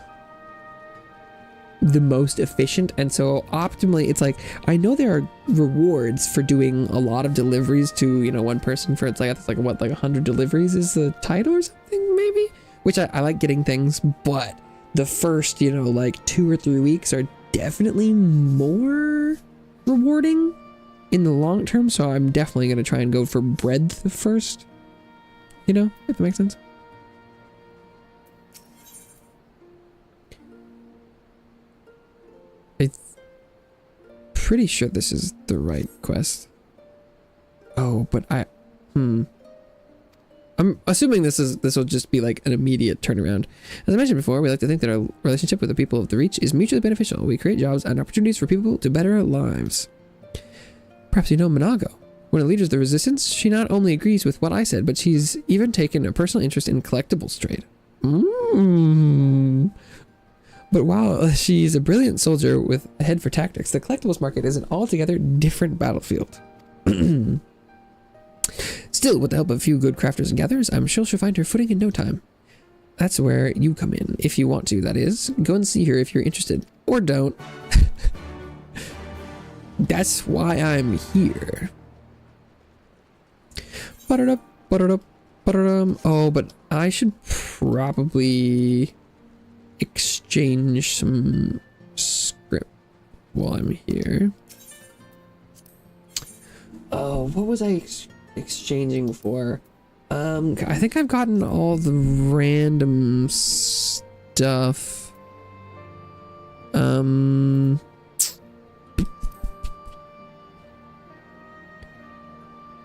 the most efficient. And so optimally, it's like, I know there are rewards for doing a lot of deliveries to, you know, one person for, it's like 100 deliveries is the title or something, maybe, which I like getting things, but the first, you know, like 2 or 3 weeks are definitely more rewarding in the long term. So I'm definitely going to try and go for breadth first, you know, if that makes sense. Pretty sure this is the right quest. Oh, but I'm assuming this will just be like an immediate turnaround. As I mentioned before, we like to think that our relationship with the people of the Reach is mutually beneficial. We create jobs and opportunities for people to better lives. Perhaps you know Monago. One of the leaders of the resistance, she not only agrees with what I said, but she's even taken a personal interest in collectibles trade. But while she's a brilliant soldier with a head for tactics, the collectibles market is an altogether different battlefield. Still, with the help of a few good crafters and gatherers, I'm sure she'll find her footing in no time. That's where you come in, if you want to, that is. Go and see her if you're interested. Or don't. That's why I'm here. Oh, but I should probably exchange some script while I'm here. Oh, what was I exchanging for? I think I've gotten all the random stuff.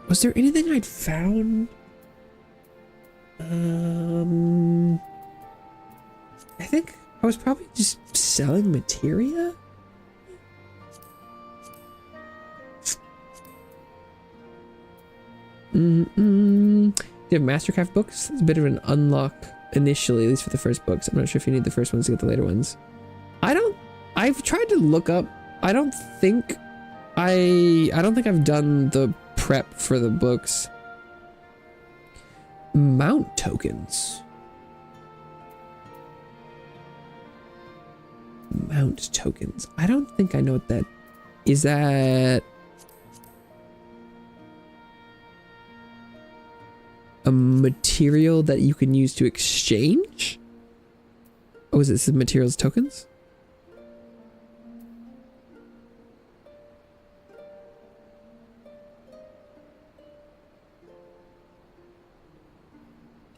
Was there anything I'd found? I think I was probably just selling materia. Do you have Mastercraft books? It's a bit of an unlock initially, at least for the first books. I'm not sure if you need the first ones to get the later ones. I've tried to look up. I don't think I've done the prep for the books. Mount tokens. Mount tokens. I don't think I know what that is. That a material that you can use to exchange. Oh, is this materials tokens?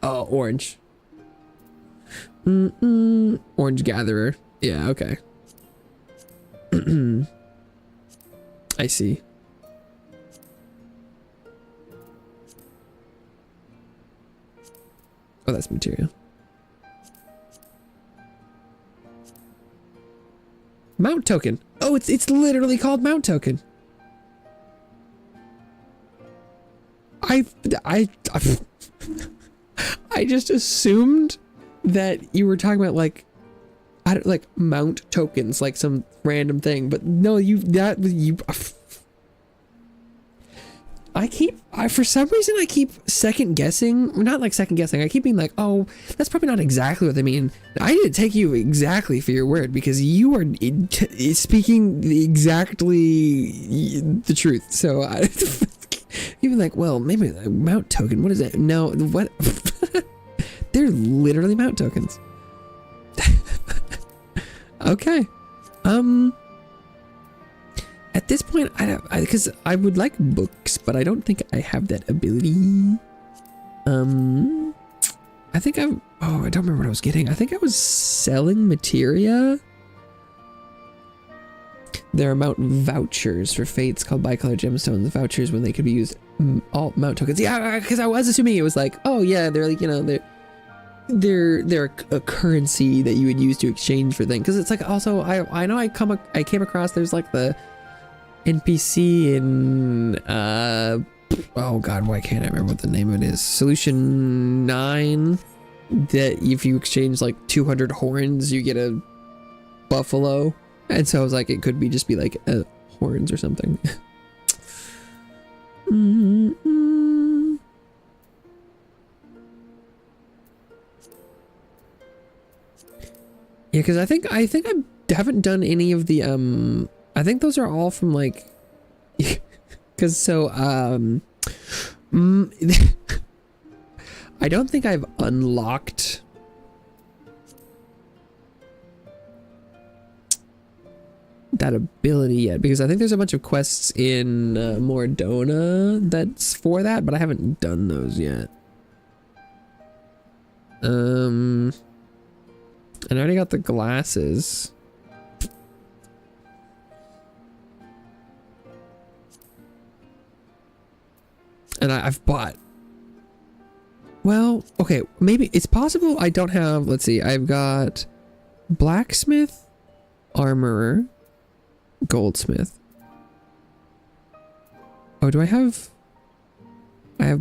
Oh, orange. Orange gatherer. Yeah, okay. I see. Oh, that's material. Mount token. Oh, it's literally called mount token. I just assumed that you were talking about like mount tokens, like some random thing, but no, for some reason I keep second guessing, not like second guessing, I keep being like, oh, that's probably not exactly what they mean. I didn't take you exactly for your word because you are speaking exactly the truth. So I even like, well, maybe like mount token, what is it? No, what? They're literally mount tokens. Okay. At this point, because I would like books, but I don't think I have that ability. I think I don't remember what I was getting. I think I was selling materia. There are mount vouchers for fates called bicolor gemstones. Vouchers when they could be used, all mount tokens. Yeah, because I was assuming it was like, oh yeah, they're like, you know, they're a currency that you would use to exchange for things. Because it's like, also I know I came across, there's like the NPC in oh god, why can't I remember what the name of it is? Solution 9, that if you exchange like 200 horns you get a buffalo, and so I was like, it could be just be like horns or something. Yeah, because I think I haven't done any of the I think those are all from like, because so I don't think I've unlocked that ability yet, because I think there's a bunch of quests in Mordona that's for that, but I haven't done those yet. And I already got the glasses. And I've bought. Well, okay, maybe it's possible I don't have, let's see, I've got blacksmith, armorer, goldsmith. Oh, do I have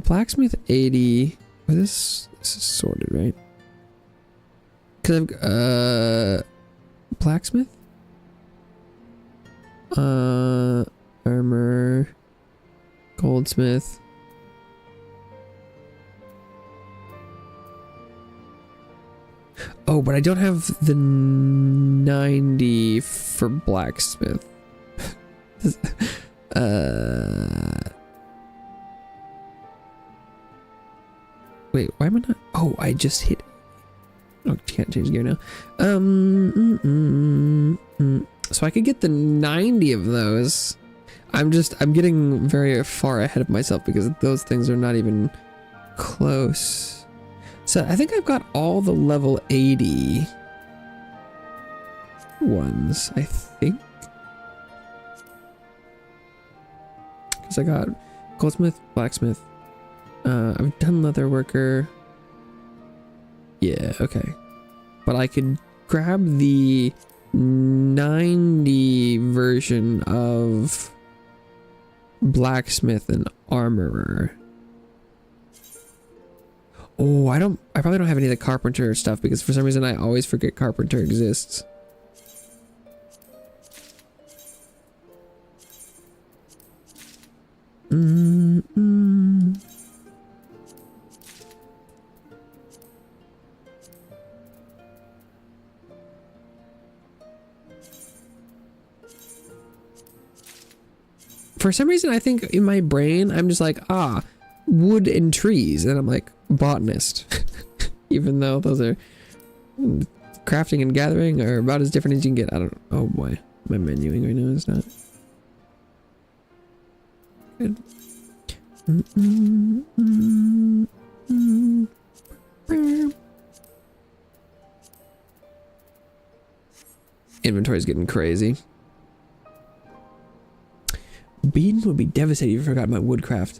blacksmith 80. Oh, this is sorted, right? Cause I've blacksmith, armor, goldsmith. Oh, but I don't have the 90 for blacksmith. Wait, why am I not? Oh, I just hit. Oh, can't change gear now. So I could get the 90 of those. I'm getting very far ahead of myself because those things are not even close. So I think I've got all the level 80 ones, I think. Because I got goldsmith, blacksmith. I've done leather worker. Yeah, okay. But I could grab the 90 version of blacksmith and armorer. Oh, I probably don't have any of the carpenter stuff because for some reason I always forget carpenter exists. For some reason, I think in my brain, I'm just like, wood and trees. And I'm like, botanist. Even though those are crafting and gathering are about as different as you can get. I don't know. Oh boy, my menuing right now is not good. Inventory's getting crazy. Beaten would be devastated if you forgot my woodcraft.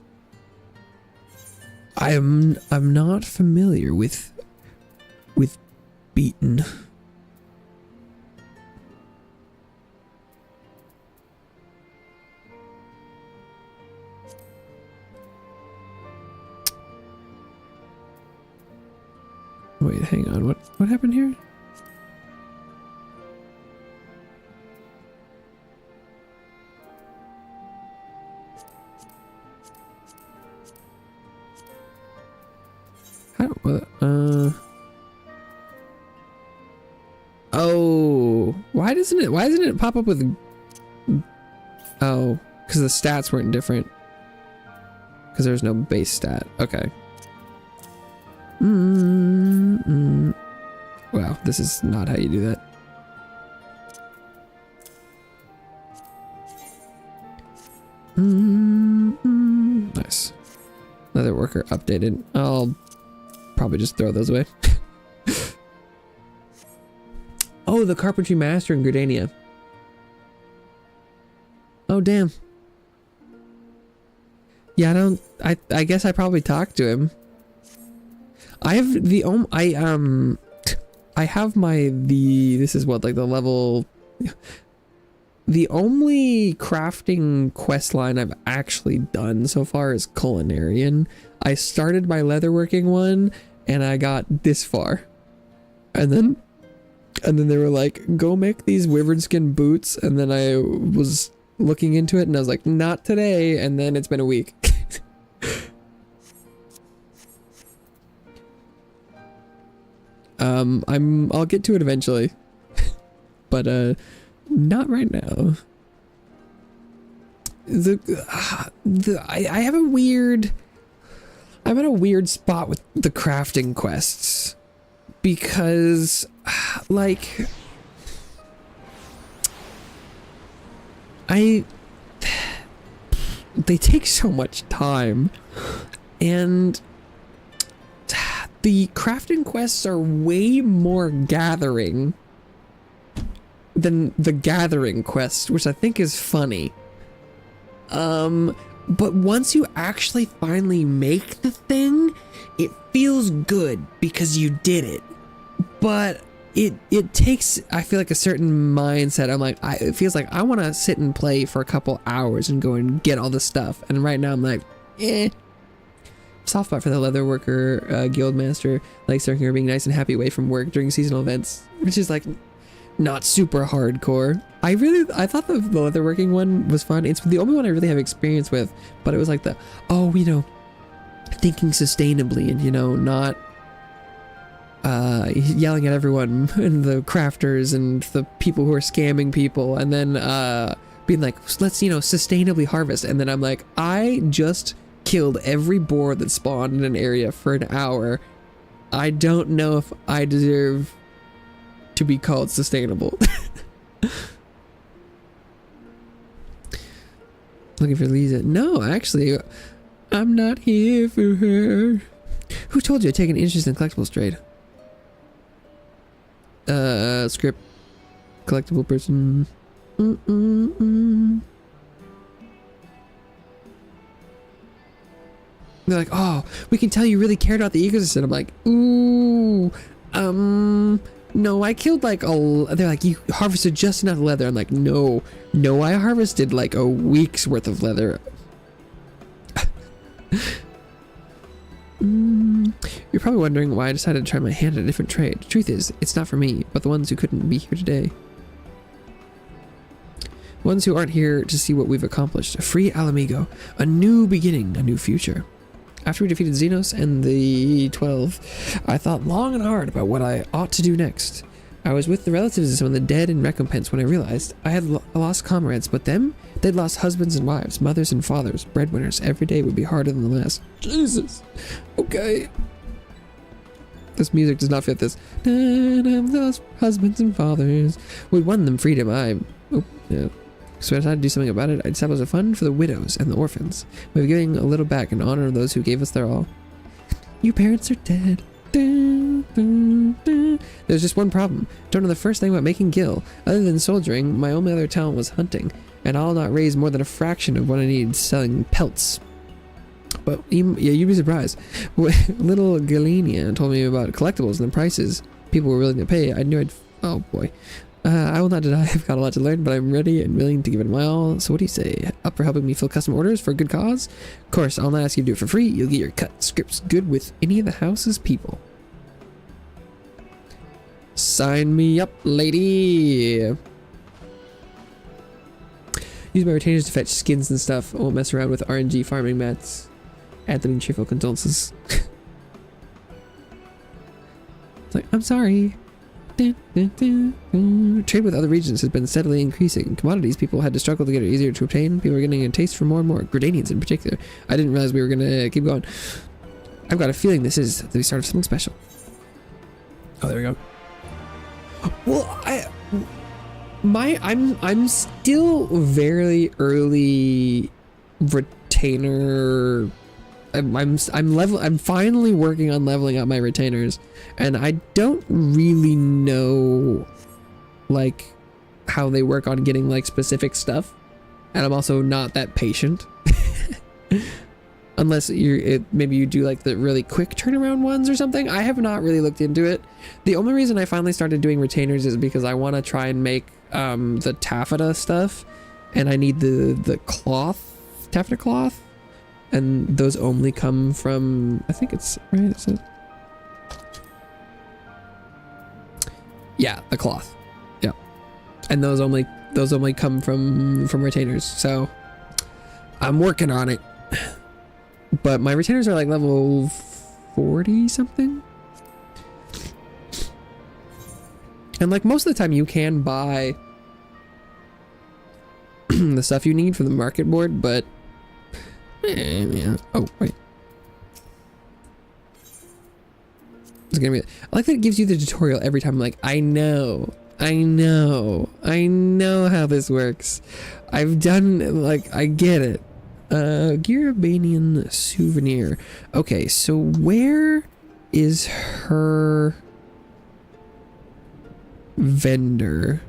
I'm not familiar with beaten. Wait, hang on. What happened here? How? Oh, why doesn't it pop up with? Oh, because the stats weren't different. Because there's no base stat. Okay. Wow, this is not how you do that. Nice. Leather worker updated. I'll probably just throw those away. Oh, the carpentry master in Gridania. Oh, damn. Yeah, I guess I probably talked to him. I have the this is what, like the level, the only crafting quest line I've actually done so far is culinarian. I started my leatherworking one and I got this far, and then they were like, go make these wyvern skin boots, and then I was looking into it and I was like, not today, and then it's been a week. I'll get to it eventually, but not right now. I have a weird, I'm in a weird spot with the crafting quests, because like they take so much time, and the crafting quests are way more gathering than the gathering quest, which I think is funny. But once you actually finally make the thing, it feels good because you did it. But it takes, I feel like, a certain mindset. I'm like, it feels like I want to sit and play for a couple hours and go and get all this stuff. And right now I'm like, Soft spot for the leather worker guild master, like circular being nice and happy away from work during seasonal events, which is like not super hardcore. I thought the leather working one was fun. It's the only one I really have experience with, but it was like the, thinking sustainably and, not yelling at everyone and the crafters and the people who are scamming people, and then being like, let's sustainably harvest. And then I'm like, I just killed every boar that spawned in an area for an hour. I don't know if I deserve to be called sustainable. Looking for Lisa. No, actually, I'm not here for her. Who told you to take an interest in collectibles trade? Script. Collectible person. They're like, oh, we can tell you really cared about the ecosystem. I'm like, ooh, no, I killed like they're like, you harvested just enough leather. I'm like, no, I harvested like a week's worth of leather. You're probably wondering why I decided to try my hand at a different trade. The truth is, it's not for me, but the ones who couldn't be here today. Ones who aren't here to see what we've accomplished. A free Alamigo, a new beginning, a new future. After we defeated Xenos and the 12, I thought long and hard about what I ought to do next. I was with the relatives of some of the dead in recompense when I realized I had lost comrades, but them, they'd lost husbands and wives, mothers and fathers, breadwinners. Every day would be harder than the last. Jesus. Okay. This music does not fit this. None of those husbands and fathers. We won them freedom. Yeah. So I decided to do something about it. I established a fund for the widows and the orphans. We're giving a little back in honor of those who gave us their all. Your parents are dead. There's just one problem. Don't know the first thing about making gil. Other than soldiering, my only other talent was hunting, and I'll not raise more than a fraction of what I need selling pelts. But yeah, you'd be surprised. Little Galenia told me about collectibles and the prices people were willing to pay. I knew I'd... Oh boy. I will not deny I've got a lot to learn, but I'm ready and willing to give it my all. So what do you say? Up for helping me fill custom orders for a good cause? Of course, I'll not ask you to do it for free. You'll get your cut scripts good with any of the house's people. Sign me up, lady. Use my retainers to fetch skins and stuff. I won't mess around with RNG farming mats. Anthony, cheerful condolences. It's like, I'm sorry. Trade with other regions has been steadily increasing. Commodities people had to struggle to get it easier to obtain. People are getting a taste for more and more. Grenadians in particular. I didn't realize we were gonna keep going. I've got a feeling this is the start of something special. Oh, there we go. Well, I'm still very early retainer. I'm finally working on leveling up my retainers, and I don't really know like how they work on getting like specific stuff, and I'm also not that patient. Unless maybe you do like the really quick turnaround ones or something. I have not really looked into it. The only reason I finally started doing retainers is because I want to try and make the taffeta stuff, and I need the cloth, taffeta cloth, and those only come from, I think it's right. It says, yeah, the cloth. Yeah, and those only come from retainers. So I'm working on it. But my retainers are like level 40 something. And like most of the time you can buy the stuff you need from the market board, but yeah. Oh, wait. It's gonna be, I like that it gives you the tutorial every time. I'm like, I know how this works. I've done, like, I get it. Girabanian souvenir. Okay, so where is her vendor?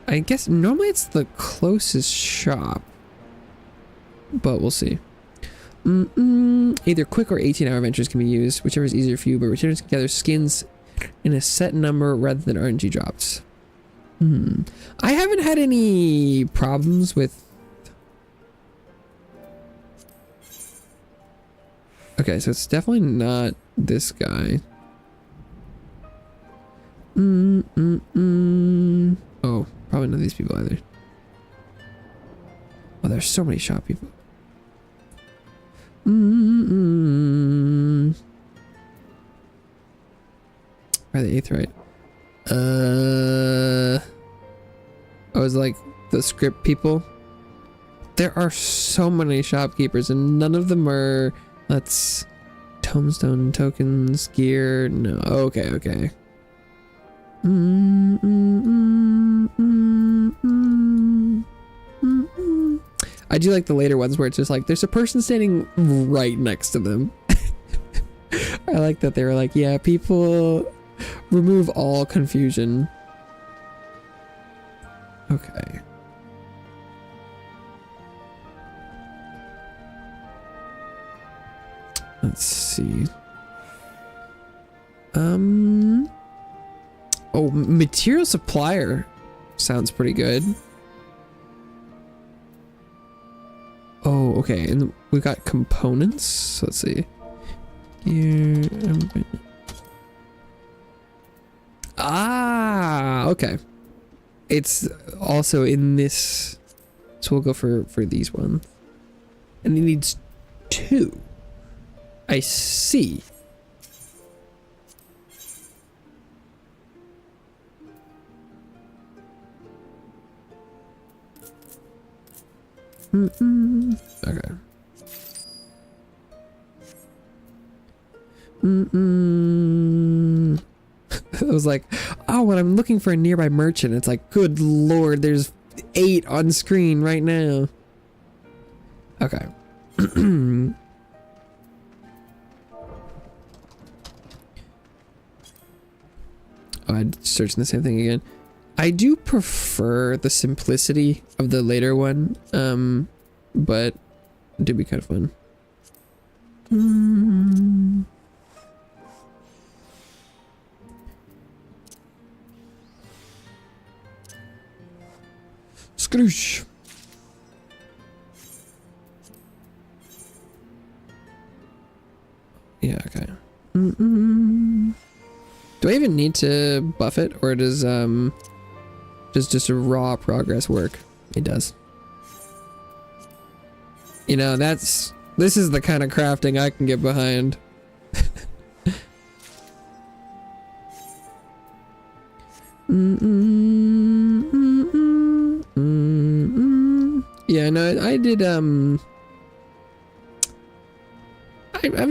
I guess normally it's the closest shop, but we'll see. Either quick or 18-hour ventures can be used, whichever is easier for you, but retainers can gather skins in a set number rather than RNG drops. I haven't had any problems with... Okay, so it's definitely not this guy. Oh, probably not these people either. Oh, there's so many shop people. Or the 8th, right? I was like the script people. There are so many shopkeepers, and none of them are. Let's tombstone tokens, gear. No, okay. I do like the later ones where it's just like there's a person standing right next to them. I like that they were like, yeah, people remove all confusion. Okay. Let's see. Oh, material supplier sounds pretty good. Oh, okay, and we got components. Let's see. Here. Ah, okay. It's also in this, so we'll go for these ones. And it needs 2. I see. Okay. I was like, oh, when I'm looking for a nearby merchant, it's like, good lord, there's 8 on screen right now. Okay. Oh, I'm searching the same thing again. I do prefer the simplicity of the later one, but it did be kind of fun. Scrooge. Yeah, okay. Do I even need to buff it, or does just a raw progress work? It does. You know, this is the kind of crafting I can get behind. Yeah, no, I did, I've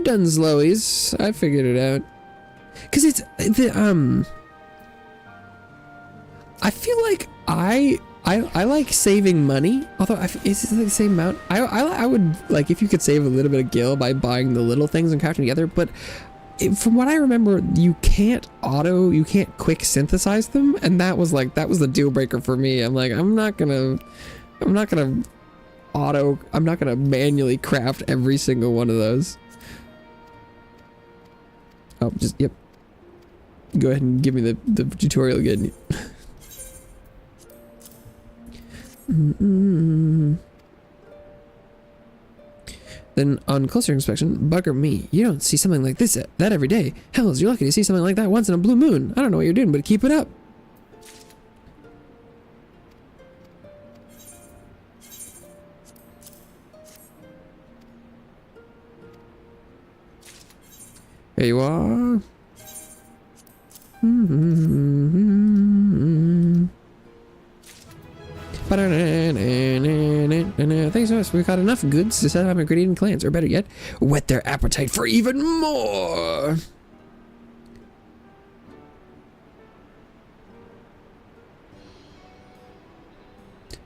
done slowies. I figured it out. Cause it's the, I feel like I like saving money, although is it the same amount? I would like if you could save a little bit of gil by buying the little things and crafting together, but from what I remember, you can't quick synthesize them, and that was the deal breaker for me. I'm like, I'm not gonna manually craft every single one of those. Oh, yep. Go ahead and give me the tutorial again. Then on closer inspection, bugger me. You don't see something like that every day. Hells, you're lucky to see something like that once in a blue moon. I don't know what you're doing, but keep it up. There you are. Thanks to us, we've got enough goods to set up ingredient clans, or better yet, whet their appetite for even more.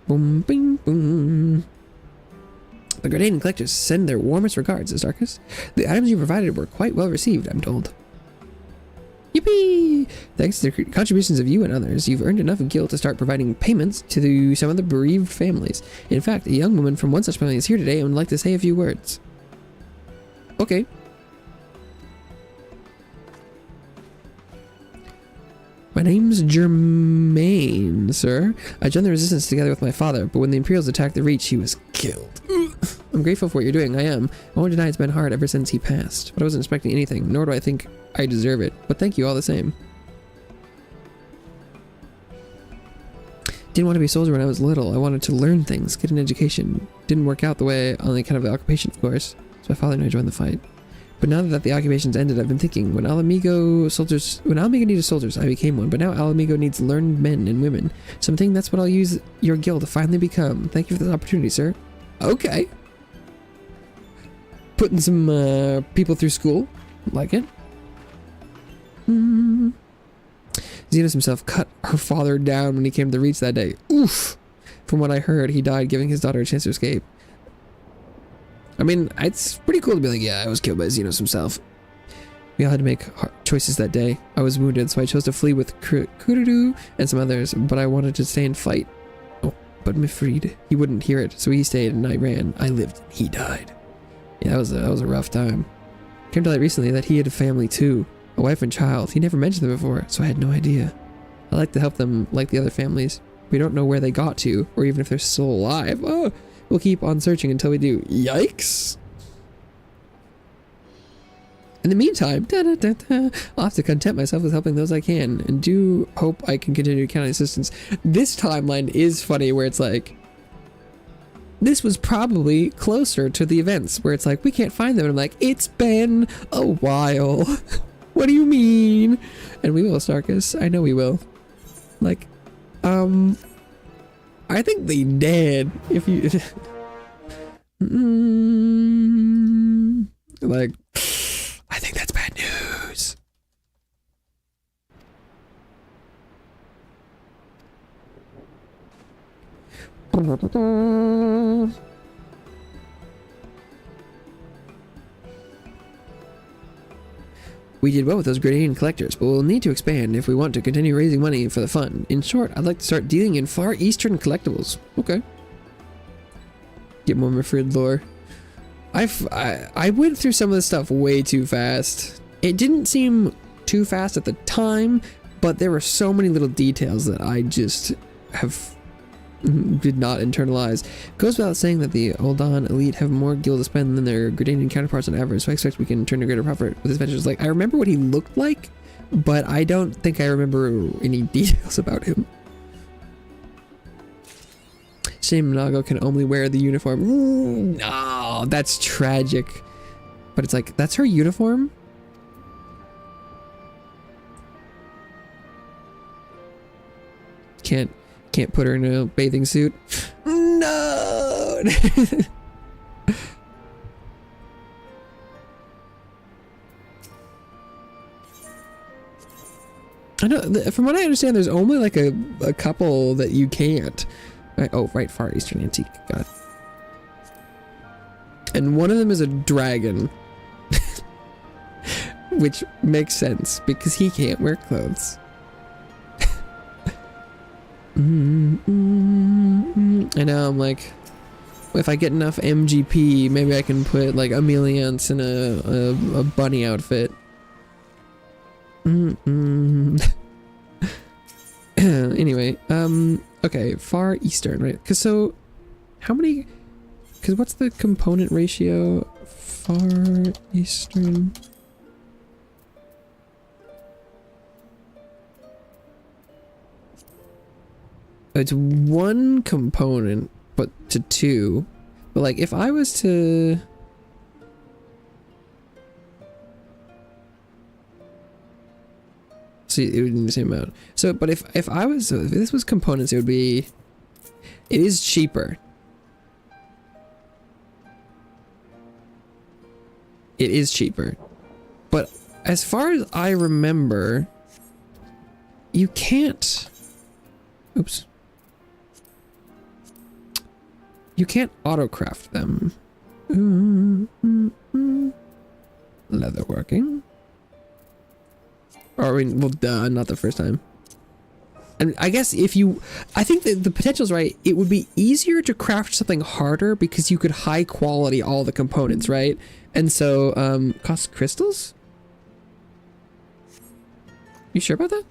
Boom, bing, boom. The Grenadian collectors send their warmest regards, Astarchus. The items you provided were quite well received, I'm told. Yippee! Thanks to the contributions of you and others, you've earned enough gil to start providing payments to some of the bereaved families. In fact, a young woman from one such family is here today and would like to say a few words. Okay. My name's Germain, sir. I joined the resistance together with my father, but when the Imperials attacked the Reach, he was killed. I'm grateful for what you're doing, I am. I won't deny it's been hard ever since he passed, but I wasn't expecting anything, nor do I think I deserve it, but thank you all the same. Didn't want to be a soldier when I was little. I wanted to learn things, get an education. Didn't work out the way on the kind of occupation, of course, so my father and I joined the fight. But now that the occupation's ended, I've been thinking, when Alamigo needed soldiers, I became one, but now Alamigo needs learned men and women. So I'm thinking that's what I'll use your guild to finally become. Thank you for this opportunity, sir. Okay. Putting some people through school. Like it. Xenos himself cut her father down when he came to the Reach that day. Oof! From what I heard, he died giving his daughter a chance to escape. I mean, it's pretty cool to be like, yeah, I was killed by Xenos himself. We all had to make hard choices that day. I was wounded, so I chose to flee with Kurudu and some others, but I wanted to stay and fight. Oh, but Mifrid, he wouldn't hear it, so he stayed and I ran. I lived, he died. Yeah, that was a rough time. Came to light recently that he had a family too, a wife and child. He never mentioned them before, so I had no idea. I like to help them like the other families. We don't know where they got to, or even if they're still alive. Oh, we'll keep on searching until we do. Yikes! In the meantime, I'll have to content myself with helping those I can, and do hope I can continue counting assistance. This timeline is funny, where it's like, this was probably closer to the events, where it's like, we can't find them, and I'm like, it's been a while. What do you mean? And we will, Starkus. I know we will. Like, I think they did. If you... Like, I think that's bad news. We did well with those Grenadian collectors, but we'll need to expand if we want to continue raising money for the fund. In short, I'd like to start dealing in Far Eastern collectibles. Okay. Get more Mifrid lore. I went through some of this stuff way too fast. It didn't seem too fast at the time, but there were so many little details that I just did not internalize. Goes without saying that the Oldan elite have more gil to spend than their Grenadian counterparts on average, so I expect we can turn a greater profit with this ventures. Like, I remember what he looked like, but I don't think I remember any details about him. Shame Nago can only wear the uniform. No, that's tragic. But it's like, that's her uniform? Can't put her in a bathing suit. No! I know, from what I understand, there's only like a couple that you can't. Right, oh, right, Far Eastern Antique. Got it. And one of them is a dragon. Which makes sense, because he can't wear clothes. And now I'm like, if I get enough MGP, maybe I can put like Ameliance in a bunny outfit. Anyway, okay, Far Eastern, right? Because so, how many, because what's the component ratio? Far Eastern. It's one component, but to two. But like, if I was to... See, it would be the same amount. So, but if this was components, it would be... It is cheaper. It is cheaper. But as far as I remember, you can't... Oops. You can't autocraft them. Leatherworking. Or, I mean, well, duh, not the first time. And I guess if you... I think that the potential's right. It would be easier to craft something harder because you could high quality all the components, right? And so, cost crystals? You sure about that?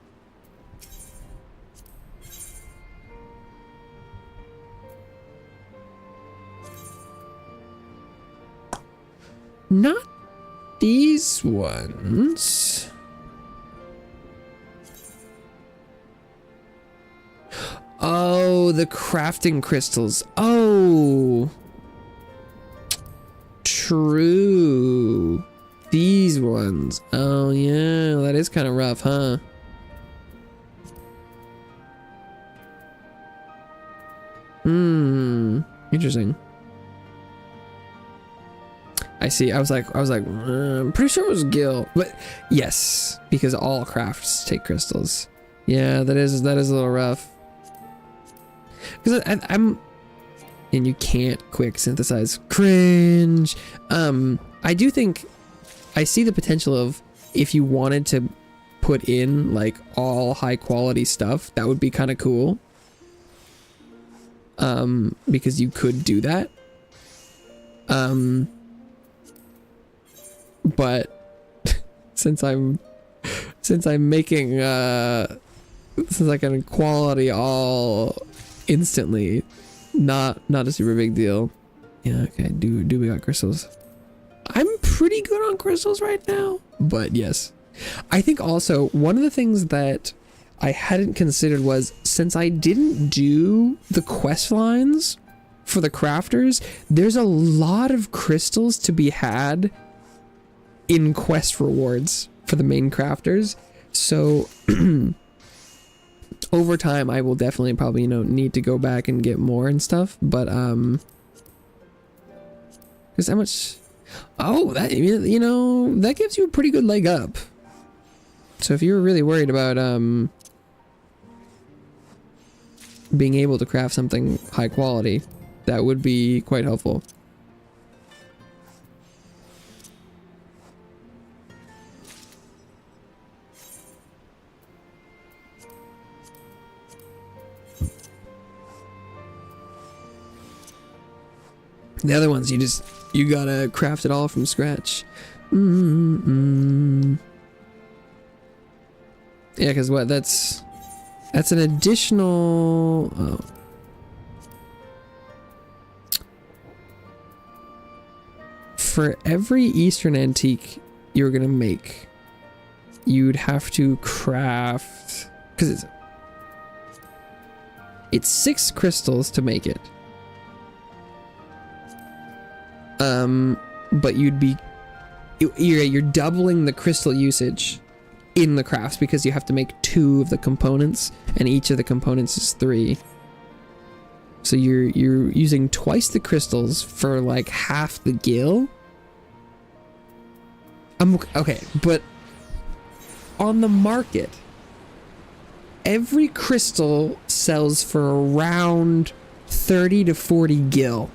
Not these ones. Oh, the crafting crystals. Oh. True. These ones. Oh, yeah. That is kind of rough, huh? Interesting. I see. I was like, I'm pretty sure it was Gil, but yes, because all crafts take crystals. Yeah, that is a little rough. Because I'm, and you can't quick synthesize. Cringe. I do think I see the potential of if you wanted to put in like all high quality stuff, that would be kind of cool. Because you could do that. But since I'm making since I can quality all instantly, not a super big deal. Yeah, okay, do we got crystals? I'm pretty good on crystals right now, but yes. I think also one of the things that I hadn't considered was, since I didn't do the quest lines for the crafters, there's a lot of crystals to be had in quest rewards for the main crafters. So over time I will definitely probably, you know, need to go back and get more and stuff, but Because how much... Oh, that, you know, that gives you a pretty good leg up. So if you were really worried about being able to craft something high quality, that would be quite helpful. The other ones, you gotta craft it all from scratch. Yeah, because what, that's an additional... Oh. For every Eastern antique you're gonna make, you'd have to craft... Because it's 6 crystals to make it. But you're doubling the crystal usage in the crafts because you have to make 2 of the components, and each of the components is 3. So you're using twice the crystals for like half the gil. Okay, but on the market, every crystal sells for around 30 to 40 gil.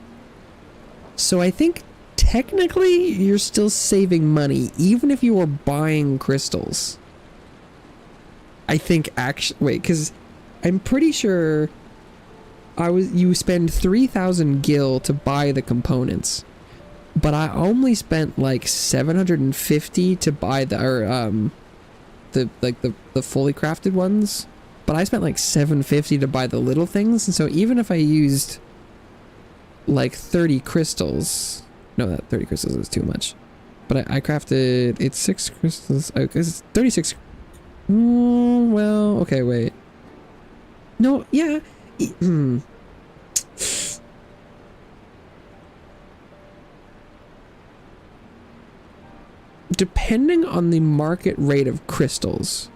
So I think technically you're still saving money, even if you were buying crystals. I think actually, wait, because I'm pretty sure you spend 3,000 gil to buy the components, but I only spent like 750 to buy the fully crafted ones. But I spent like 750 to buy the little things, and so even if I used like 30 crystals, no, that 30 crystals is too much, but I crafted, it's 6 crystals, it's 36. Well, okay, wait, no, yeah, depending on the market rate of crystals,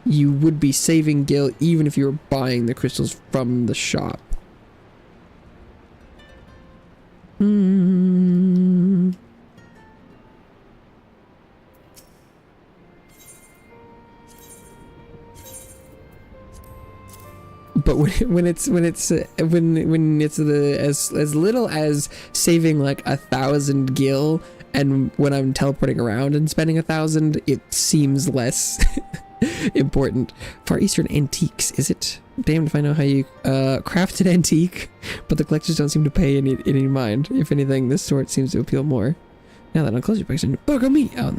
you would be saving gil even if you were buying the crystals from the shop. But when it's as little as saving like 1,000 gil, and when I'm teleporting around and spending 1,000, it seems less important. Far Eastern antiques, is it? Damned if I know how you craft an antique, but the collectors don't seem to pay any mind. If anything, this sort seems to appeal more. Now that unclose your section, bugger me! Oh,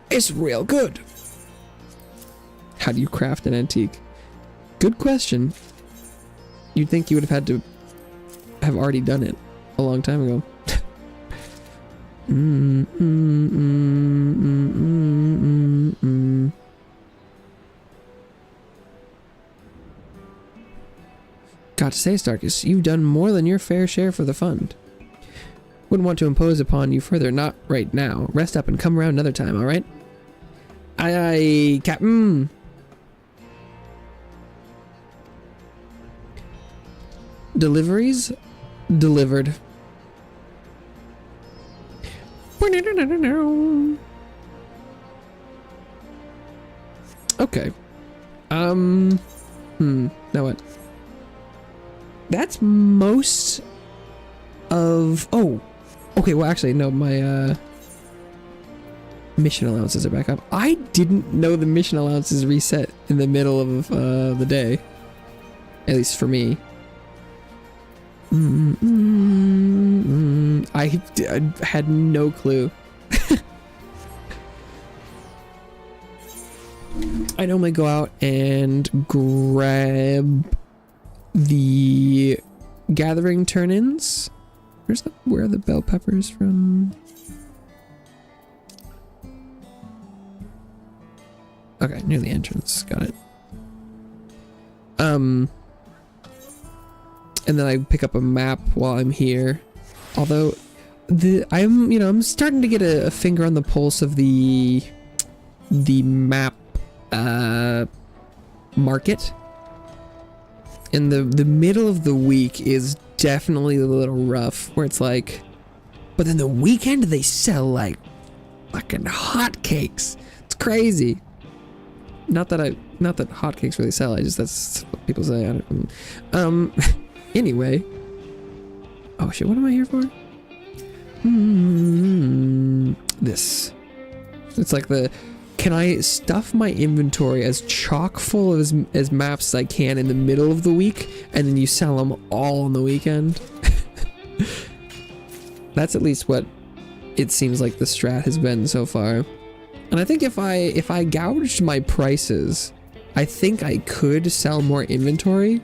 it's real good! How do you craft an antique? Good question. You'd think you would have had to have already done it a long time ago. Got to say, Starkus, you've done more than your fair share for the fund. Wouldn't want to impose upon you further, not right now. Rest up and come around another time, alright? Aye aye, Captain. Deliveries delivered. Okay. Now what? That's most of... Oh. Okay, well actually, no, my, mission allowances are back up. I didn't know the mission allowances reset in the middle of, the day. At least for me. I had no clue. I normally go out and grab the gathering turn-ins. Where are the bell peppers from? Okay, near the entrance. Got it. And then I pick up a map while I'm here. Although I'm starting to get a finger on the pulse of the map market. And the middle of the week is definitely a little rough, where it's like but then the weekend they sell like fucking hotcakes. It's crazy. Not that hotcakes really sell. That's what people say. I don't. Anyway. Oh shit! What am I here for? This. It's like the. Can I stuff my inventory as chock full as maps as I can in the middle of the week, and then you sell them all on the weekend? That's at least what it seems like the strat has been so far. And I think if I gouged my prices, I think I could sell more inventory.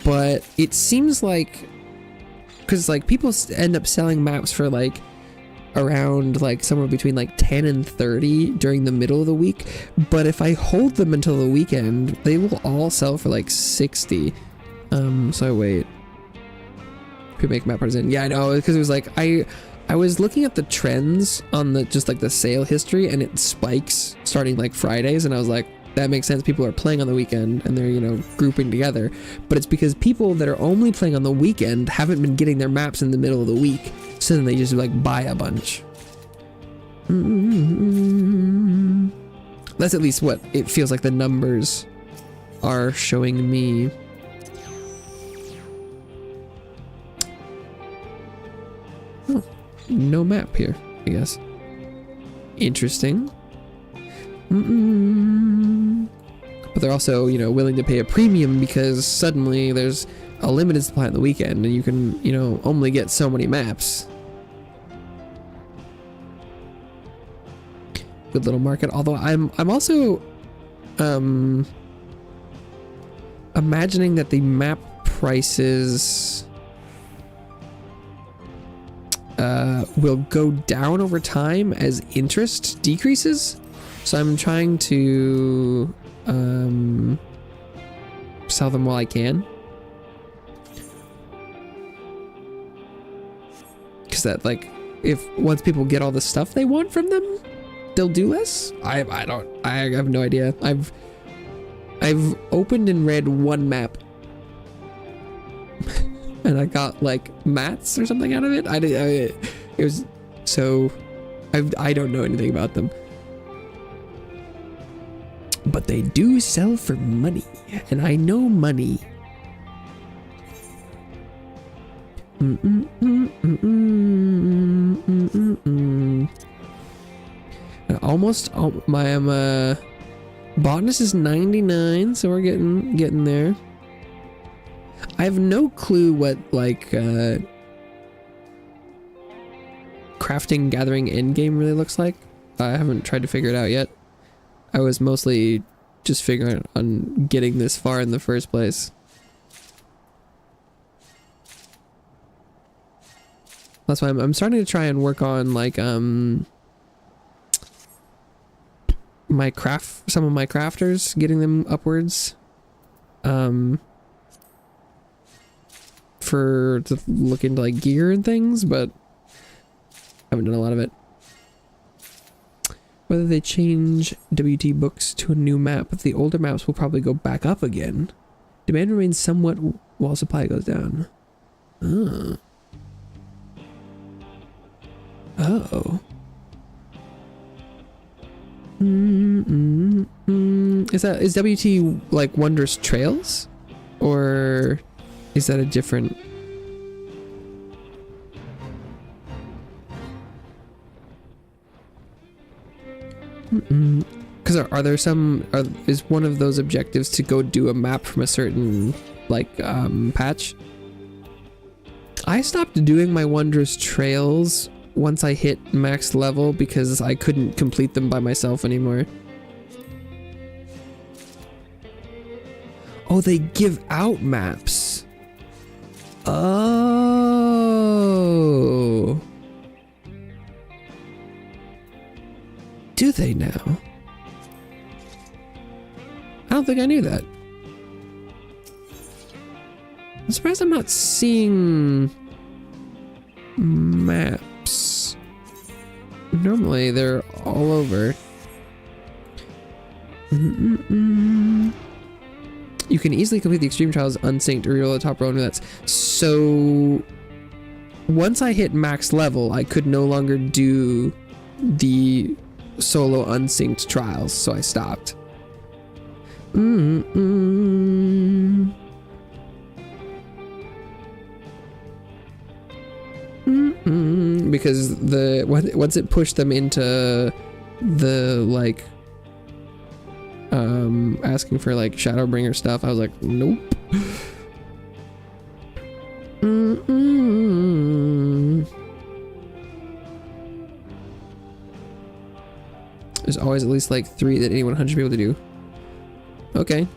But it seems like, because like people end up selling maps for like around like somewhere between like 10 and 30 during the middle of the week, but if I hold them until the weekend, they will all sell for like 60. So I wait. Could make map partisan. Yeah, I know, because it was like I was looking at the trends on the just like the sale history, and it spikes starting like Fridays, and I was like, that makes sense. People are playing on the weekend and they're, you know, grouping together. But it's because people that are only playing on the weekend haven't been getting their maps in the middle of the week, so then they just like buy a bunch. That's at least what it feels like the numbers are showing me. Oh, no map here, I guess. Interesting. But they're also, you know, willing to pay a premium because suddenly there's a limited supply on the weekend and you can, you know, only get so many maps. Good little market. Although I'm also imagining that the map prices will go down over time as interest decreases. So I'm trying to sell them while I can, because that, like, if once people get all the stuff they want from them, they'll do less. I have no idea. I've opened and read one map and I got like mats or something out of it. It was so I don't know anything about them. But they do sell for money, and I know money. Almost, my botanist is 99, so we're getting there. I have no clue what like crafting, gathering endgame really looks like. I haven't tried to figure it out yet. I was mostly just figuring on getting this far in the first place. That's why I'm starting to try and work on like some of my crafters, getting them upwards. To look into like gear and things, but I haven't done a lot of it. Whether they change WT books to a new map, but the older maps will probably go back up again. Demand remains somewhat while supply goes down. Oh. Is WT like Wondrous Trails? Or is that a different... Because are there some... is one of those objectives to go do a map from a certain, like, patch? I stopped doing my Wondrous Trails once I hit max level because I couldn't complete them by myself anymore. Oh, they give out maps. Oh. Do they now? I don't think I knew that. I'm surprised I'm not seeing maps. Normally they're all over. You can easily complete the extreme trials unsynced or reroll the top row. That's so. Once I hit max level, I could no longer do the solo unsynced trials, so I stopped. Because once it pushed them into the like asking for like Shadowbringer stuff, I was like, nope. There's always at least like 3 that any 100 should be able to do. Okay.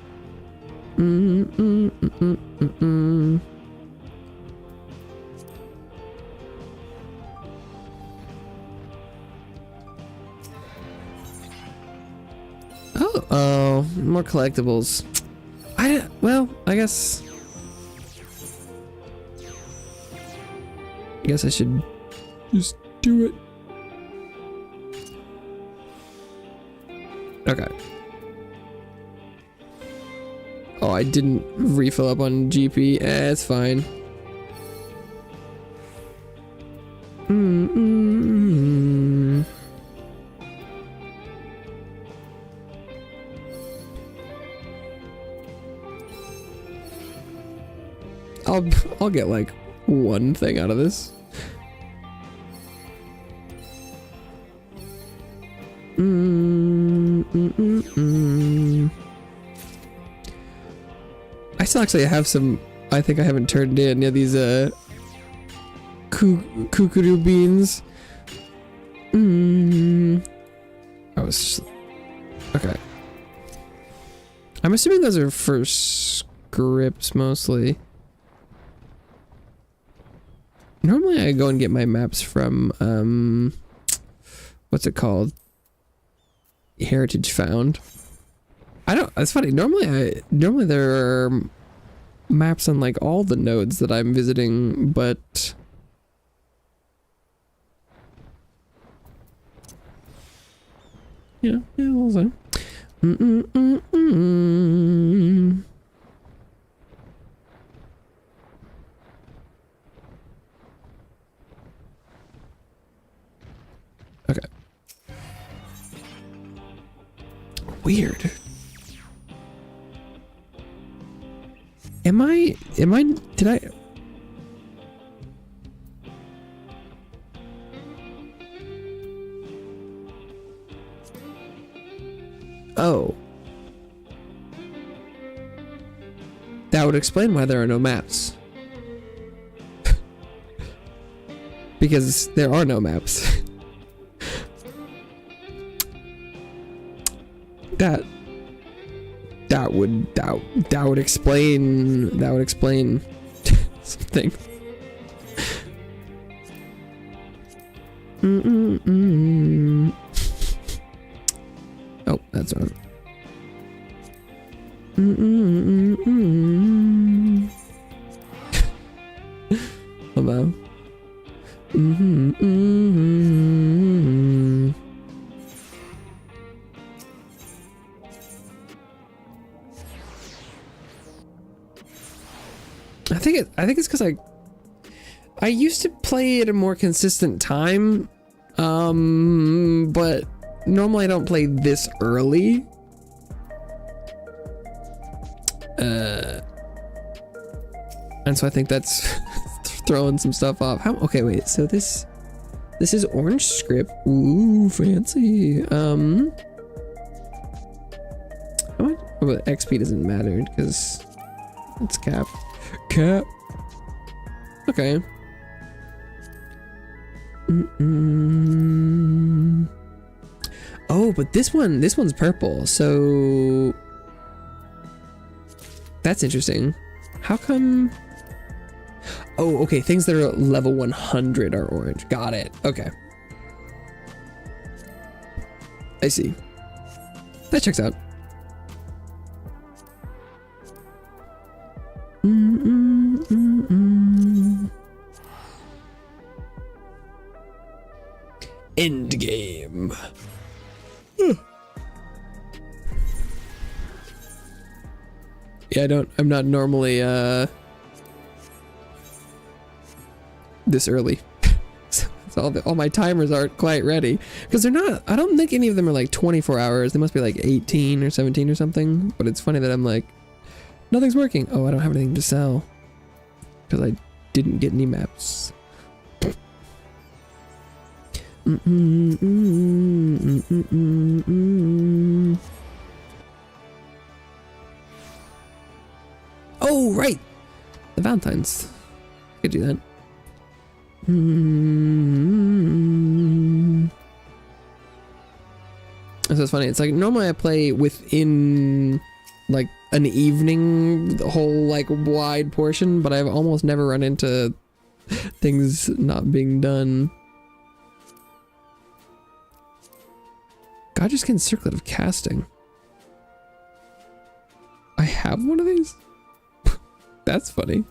Oh, more collectibles. Well, I guess I should just do it. Okay. Oh, I didn't refill up on GP. It's fine. I'll get like one thing out of this. I still actually have some. I think I haven't turned in. Yeah, these kukuru beans. Okay. I'm assuming those are for scripts mostly. Normally I go and get my maps from what's it called? Heritage Found. It's funny. Normally there are maps on like all the nodes that I'm visiting, but yeah, also. Okay. Weird. Did I? Oh. That would explain why there are no maps. Because there are no maps. That would explain something. Oh, that's wrong. Hello. I think it's because I used to play at a more consistent time, but normally I don't play this early. And so I think that's throwing some stuff off. Okay, wait. So this is orange script. Ooh, fancy. How much? Oh, but XP doesn't matter because it's cap. Okay. Oh, but this one's purple. So that's interesting. How come? Oh, okay. Things that are level 100 are orange. Got it. Okay. I see. That checks out. End game. Yeah, I'm not normally this early. So all my timers aren't quite ready because they're not. I don't think any of them are like 24 hours. They must be like 18 or 17 or something. But it's funny that I'm like, nothing's working. Oh, I don't have anything to sell because I didn't get any maps. Oh, right, the Valentine's. I could do that. So it's funny. It's like normally I play within like an evening, the whole like wide portion, but I've almost never run into things not being done. God, just circlet of casting. I have one of these? That's funny.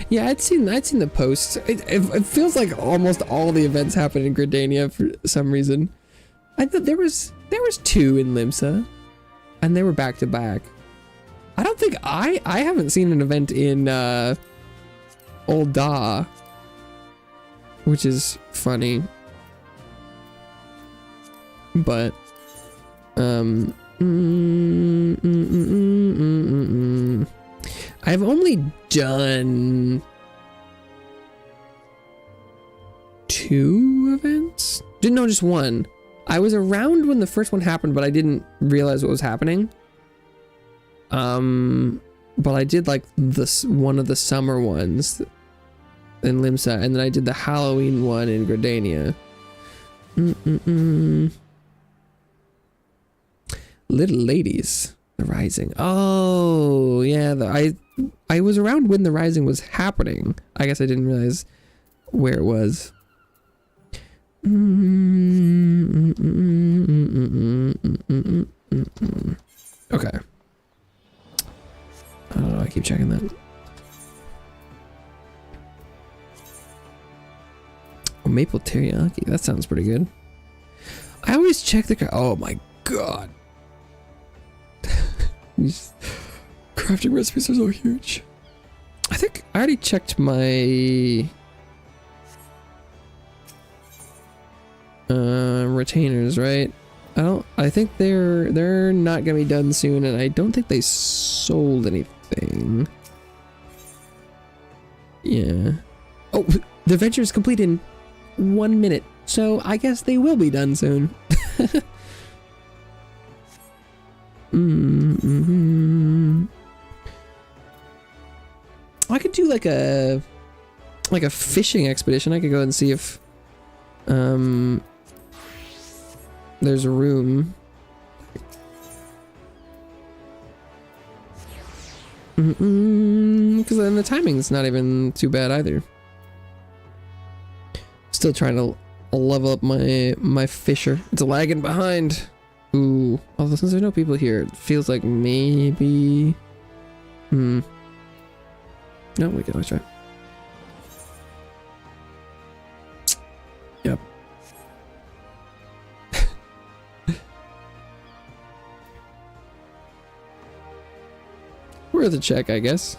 Yeah, I'd seen the posts. It feels like almost all the events happen in Gridania for some reason. I thought there was 2 in Limsa, and they were back to back. I don't think I haven't seen an event in Old Da, which is funny. But I've only done 2 events. No, just 1. I was around when the first one happened, but I didn't realize what was happening. But I did like one of the summer ones in Limsa, and then I did the Halloween one in Gridania. Little Ladies, the Rising. Oh yeah, I was around when the Rising was happening. I guess I didn't realize where it was. Okay. I don't know, I keep checking that. Oh, maple teriyaki, that sounds pretty good. I always check the oh my god. These crafting recipes are so huge. I think I already checked my retainers, right? I think they're not gonna be done soon, and I don't think they sold anything. Yeah. Oh, the adventure is complete in 1 minute, so I guess they will be done soon. I could do like a fishing expedition. I could go and see if there's a room. Because then the timing's not even too bad either. Still trying to level up my fisher. It's lagging behind. Ooh, although since there's no people here, it feels like maybe. No, we can always try. Yep. Worth a check, I guess.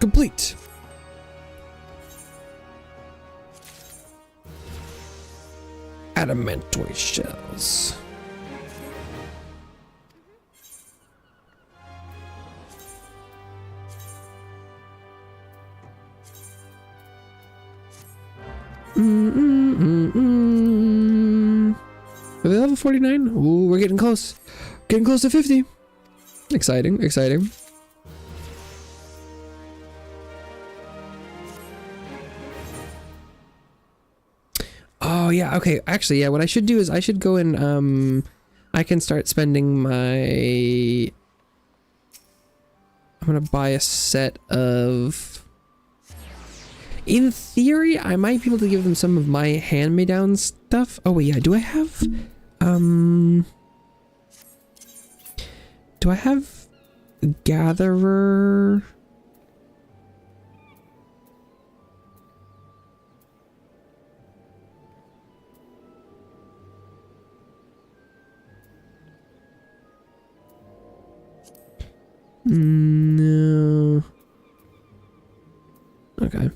Complete. Adamantoid shells. Are they level 49? Ooh, we're getting close. Getting close to 50. Exciting, exciting. Oh yeah, okay. Actually, yeah, what I should do is I should go and I can start spending my I'm gonna buy a set of... In theory, I might be able to give them some of my hand-me-down stuff. Oh wait, yeah, do I have... Do I have Gatherer? No. Okay.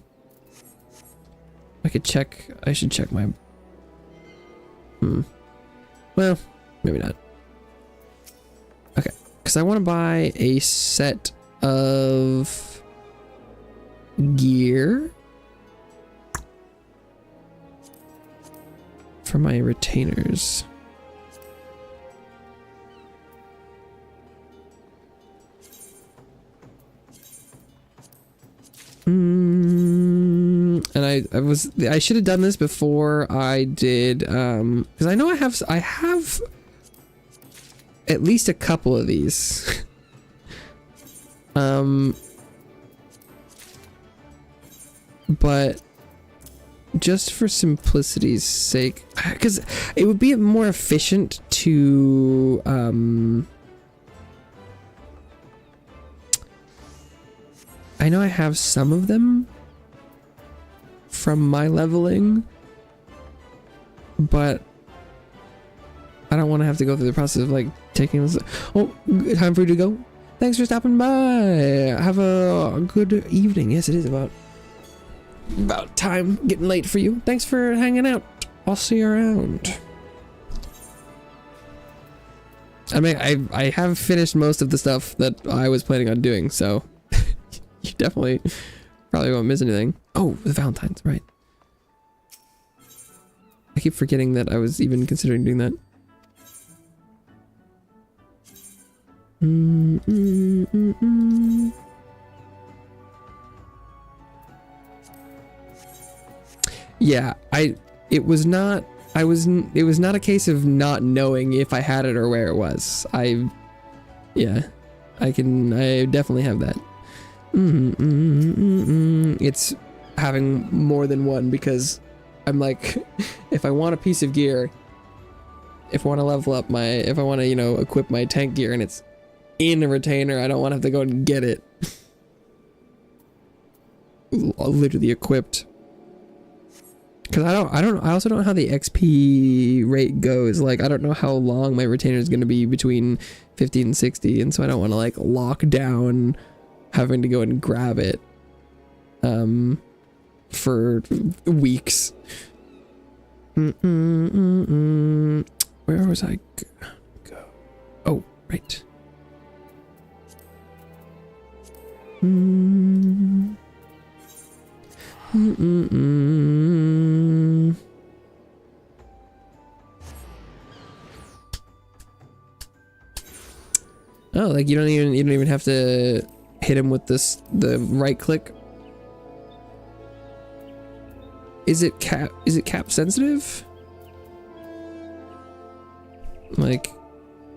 I could check. I should check my... Well, maybe not. Okay. Because I want to buy a set of gear for my retainers. And I should have done this before I did, because I know I have at least a couple of these. But just for simplicity's sake, because it would be more efficient to, I know I have some of them from my leveling, but I don't want to have to go through the process of like taking this. Oh, time for you to go. Thanks for stopping by. Have a good evening. Yes, it is about time. Getting late for you. Thanks for hanging out. I'll see you around. I mean, I have finished most of the stuff that I was planning on doing, so you definitely probably won't miss anything. Oh, the Valentine's, right. I keep forgetting that I was even considering doing that. Yeah, it was not a case of not knowing if I had it or where it was. I definitely have that. It's having more than one, because I'm like, if I want a piece of gear, if I want to level up if I want to, you know, equip my tank gear and it's in a retainer, I don't want to have to go and get it. Literally equipped. Because I also don't know how the XP rate goes. Like, I don't know how long my retainer is going to be between 50 and 60, and so I don't want to like lock down having to go and grab it for weeks. Where was I go? Oh, right. Oh, like you don't even have to hit him with the right click. Is it cap sensitive? Like,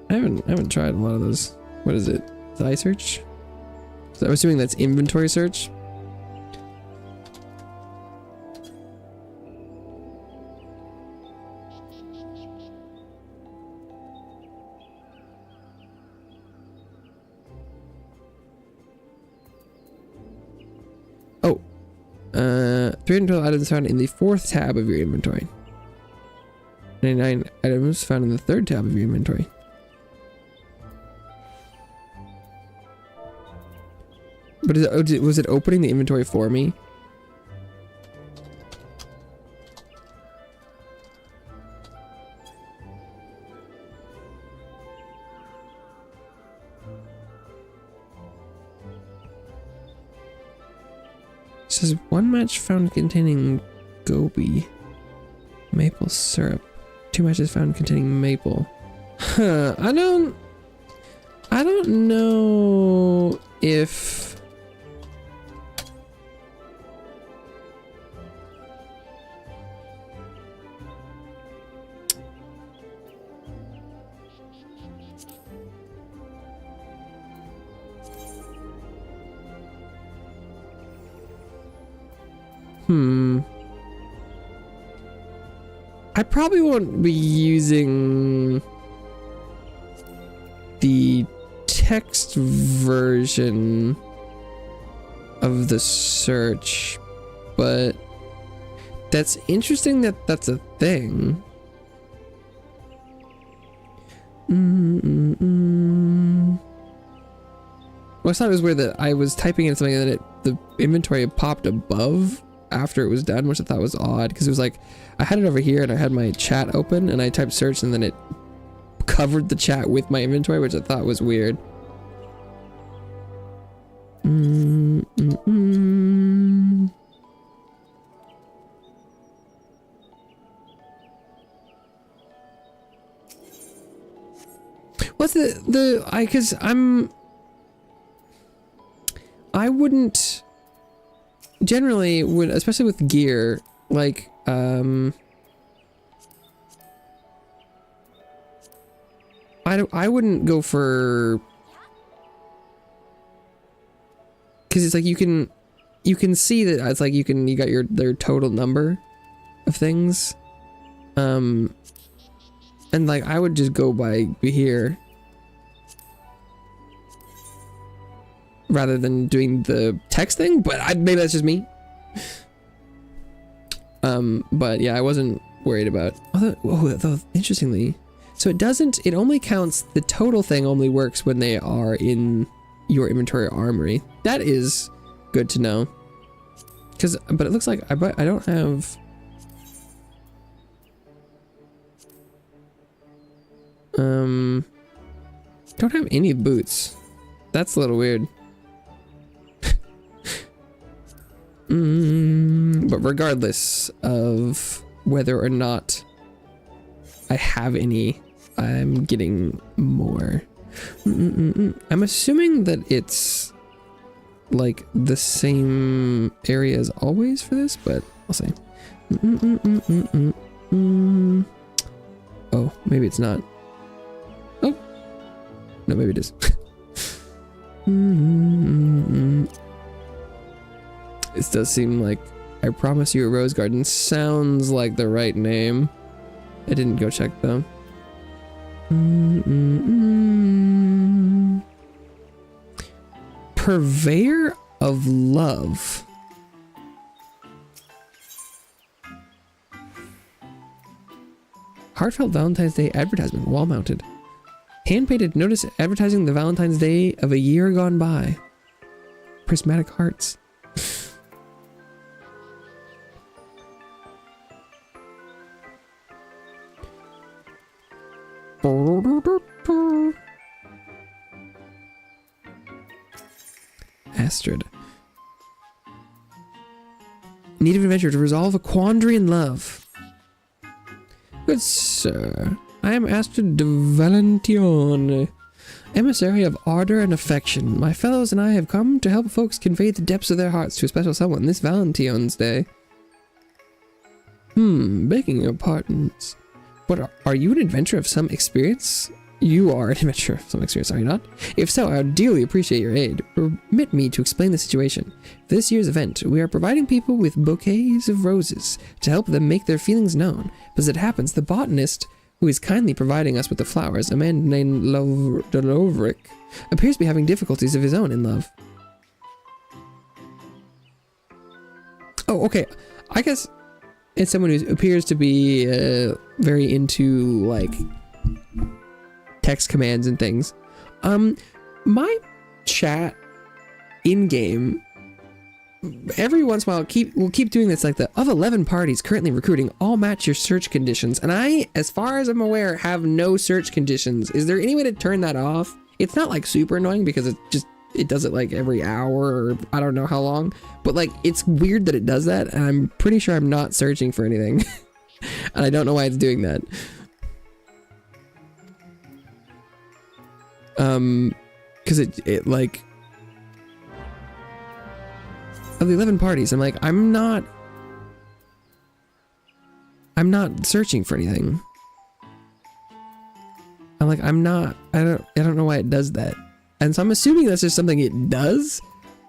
I haven't tried a lot of those. What is it? The eye search? So I'm assuming that's inventory search. Oh, 312 items found in the 4th tab of your inventory. 99 items found in the 3rd tab of your inventory. But was it opening the inventory for me? It says one match found containing goby, maple syrup. 2 matches found containing maple. Huh, I don't know if I probably won't be using the text version of the search, but that's interesting that that's a thing. Well, I thought it was weird that I was typing in something and then the inventory popped above after it was done, which I thought was odd because it was like I had it over here and I had my chat open and I typed search and then it covered the chat with my inventory, which I thought was weird. What's because I wouldn't generally would, especially with gear, like I wouldn't go for, because it's like you can see that it's like you got their total number of things, and like I would just go by here rather than doing the text thing, but maybe that's just me. But yeah, I wasn't worried about. Although interestingly, so it only counts, the total thing only works when they are in your inventory or armory. That is good to know. But it looks like I don't have. Don't have any boots. That's a little weird. But regardless of whether or not I have any, I'm getting more. I'm assuming that it's like the same area as always for this, but I'll see. Oh, maybe it's not. Oh, no, maybe it is. This does seem like I Promise You a Rose Garden sounds like the right name. I didn't go check though. Purveyor of Love. Heartfelt Valentine's Day advertisement, wall mounted. Hand painted notice advertising the Valentine's Day of a year gone by. Prismatic hearts. Astrid. Need of adventure to resolve a quandary in love. Good sir, I am Astrid de Valentine, emissary of ardor and affection. My fellows and I have come to help folks convey the depths of their hearts to a special someone this Valentine's Day. Begging your pardons. But are you an adventurer of some experience? You are an adventurer of some experience, are you not? If so, I would dearly appreciate your aid. Permit me to explain the situation. For this year's event, we are providing people with bouquets of roses to help them make their feelings known. But as it happens, the botanist who is kindly providing us with the flowers, a man named Delovric, appears to be having difficulties of his own in love. Oh, okay. I guess it's someone who appears to be very into, like, text commands and things. My chat in-game, every once in a while, we'll keep doing this, like the of 11 parties currently recruiting, all match your search conditions. And I, as far as I'm aware, have no search conditions. Is there any way to turn that off? It's not, like, super annoying because it does it like every hour or I don't know how long, but like it's weird that it does that, and I'm pretty sure I'm not searching for anything. And I don't know why it's doing that. Because it like of the 11 parties, I'm like I'm not searching for anything. I'm like I don't know why it does that. And so I'm assuming that's just something it does,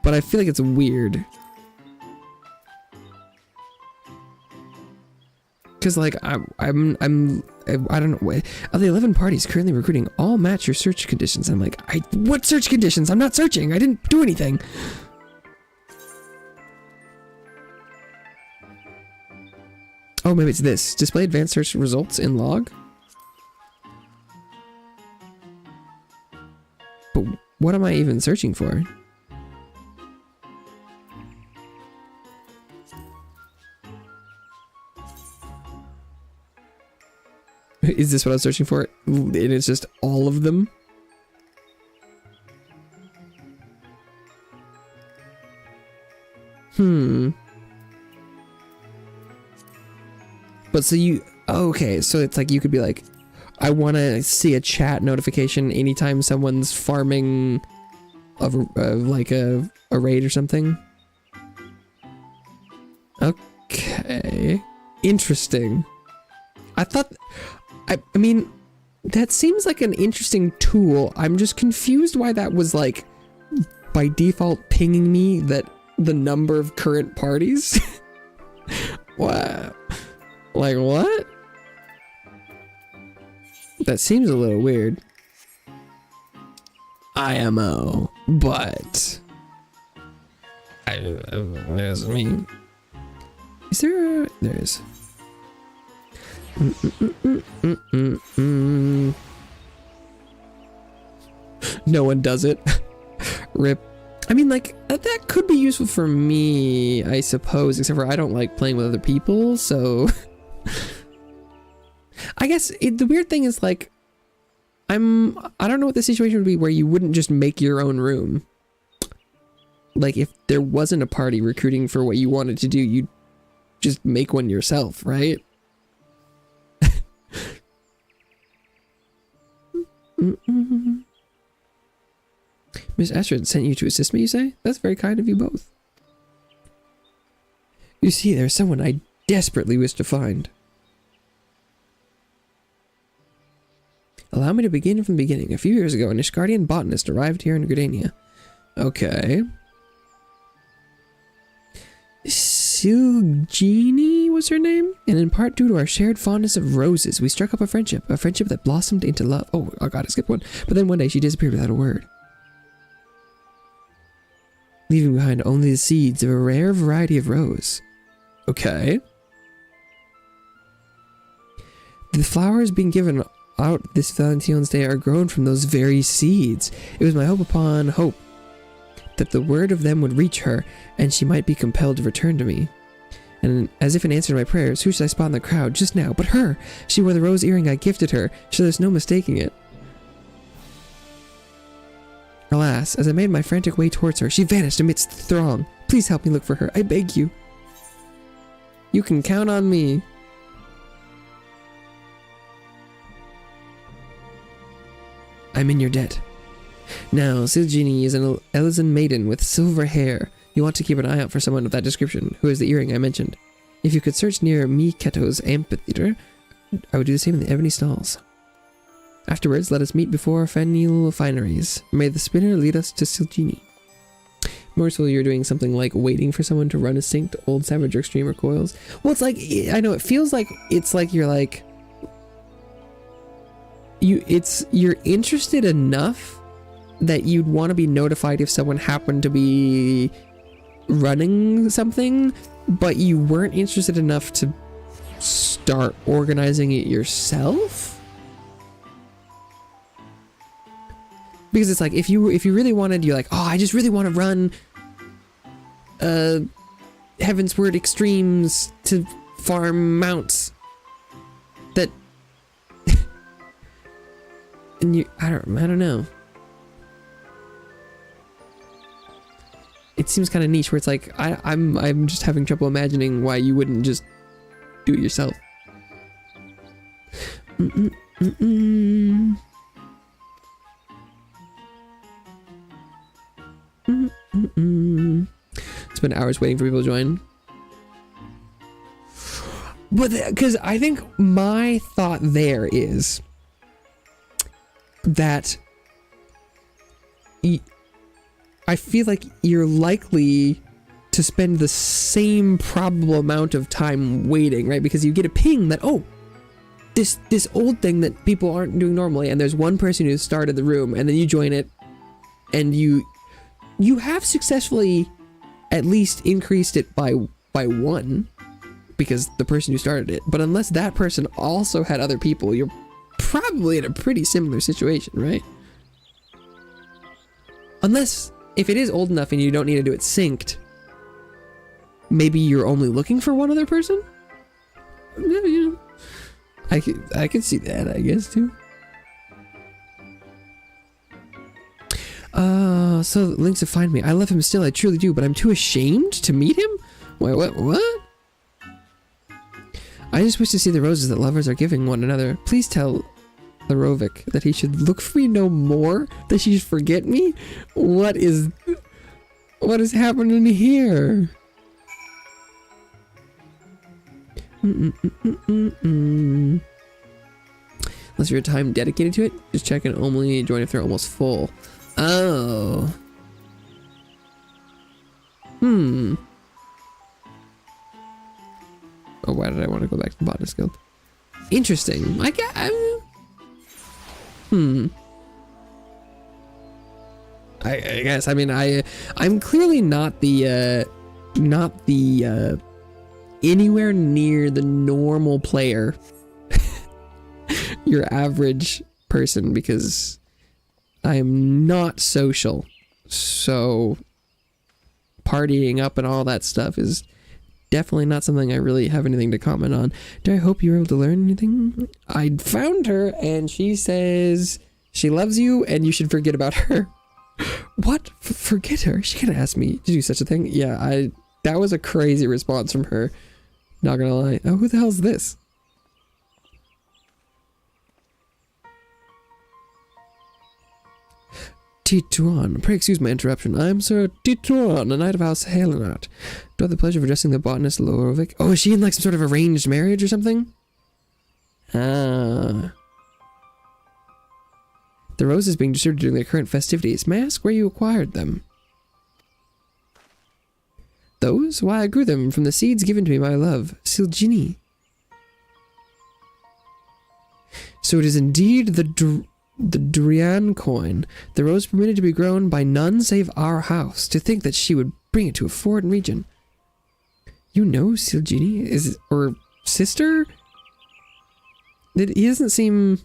but I feel like it's weird. Because like I don't know. Of the 11 parties currently recruiting, all match your search conditions. I'm like, what search conditions? I'm not searching. I didn't do anything. Oh, maybe it's this. Display advanced search results in log. But what am I even searching for? Is this what I was searching for? And it's just all of them? But so you... Okay, so it's like you could be like, I want to see a chat notification anytime someone's farming like a raid or something. Okay. Interesting. I mean, that seems like an interesting tool. I'm just confused why that was like by default pinging me that the number of current parties. What? Like what? That seems a little weird. IMO, but there's me. Is there a, there is. No one does it. Rip. I mean, like, that could be useful for me, I suppose, except for I don't like playing with other people, so... I guess the weird thing is, like, I don't know what the situation would be where you wouldn't just make your own room. Like, if there wasn't a party recruiting for what you wanted to do, you'd just make one yourself, right? Miss Astrid sent you to assist me, you say? That's very kind of you both. You see, there's someone I desperately wish to find. Allow me to begin from the beginning. A few years ago, an Ishgardian botanist arrived here in Gridania. Okay. Silgini was her name? And in part due to our shared fondness of roses, we struck up a friendship that blossomed into love. Oh god, I skipped one. But then one day she disappeared without a word, leaving behind only the seeds of a rare variety of rose. Okay. The flowers being given out this Valentine's Day are grown from those very seeds. It was my hope upon hope that the word of them would reach her, and she might be compelled to return to me. And as if in answer to my prayers, who should I spot in the crowd just now but her? She wore the rose earring I gifted her, so there's no mistaking it. Alas, as I made my frantic way towards her, she vanished amidst the throng. Please help me look for her, I beg you. You can count on me. I'm in your debt. Now, Silgini is an Elizan maiden with silver hair. You want to keep an eye out for someone of that description, who is the earring I mentioned. If you could search near Miketo's amphitheater, I would do the same in the ebony stalls. Afterwards, let us meet before Fanil Fineries. May the spinner lead us to Silgini. Morsel, you're doing something like waiting for someone to run a synced old Savage or Extreme or Coils. Well, it's like, I know, it feels like it's like you're like... You're interested enough that you'd want to be notified if someone happened to be running something, but you weren't interested enough to start organizing it yourself? Because it's like, if you really wanted, you're like, oh, I just really want to run Heavensward Extremes to farm mounts that and you I don't know. It seems kind of niche where it's like I'm just having trouble imagining why you wouldn't just do it yourself. Spend hours waiting for people to join. But because I think my thought there is that I feel like you're likely to spend the same probable amount of time waiting, right? Because you get a ping that, oh, this old thing that people aren't doing normally, and there's one person who started the room, and then you join it, and you have successfully at least increased it by one, because the person who started it. But unless that person also had other people, you're probably in a pretty similar situation, right? Unless, if it is old enough and you don't need to do it synced, maybe you're only looking for one other person? You know, I could see that, I guess, too. So links to find me. I love him still, I truly do, but I'm too ashamed to meet him? Wait, what? I just wish to see the roses that lovers are giving one another. Please tell Larovic that he should look for me no more, that she should forget me? What is happening here? Unless you have time dedicated to it, just check and only join if they're almost full. Oh. Oh, why did I want to go back to the botanist guild? Interesting. I guess. I mean, I'm clearly not the anywhere near the normal player, your average person, because I am not social. So partying up and all that stuff is definitely not something I really have anything to comment on. Do I hope you were able to learn anything? I found her and she says she loves you and you should forget about her. What? Forget her? She could have asked me to do such a thing. Yeah, that was a crazy response from her. Not gonna lie. Oh, who the hell's this? Tituan. Pray excuse my interruption. I'm Sir Tituan, a knight of House Helenat. Do I have the pleasure of addressing the botanist Lorovic? Oh, is she in like some sort of arranged marriage or something? Ah. The roses being distributed during the current festivities. May I ask where you acquired them? Those? Why, I grew them from the seeds given to me by love, Silgini. So it is indeed the Drian coin, the rose permitted to be grown by none save our house. To think that she would bring it to a foreign region. You know Silgini? Is it, or sister? He doesn't seem...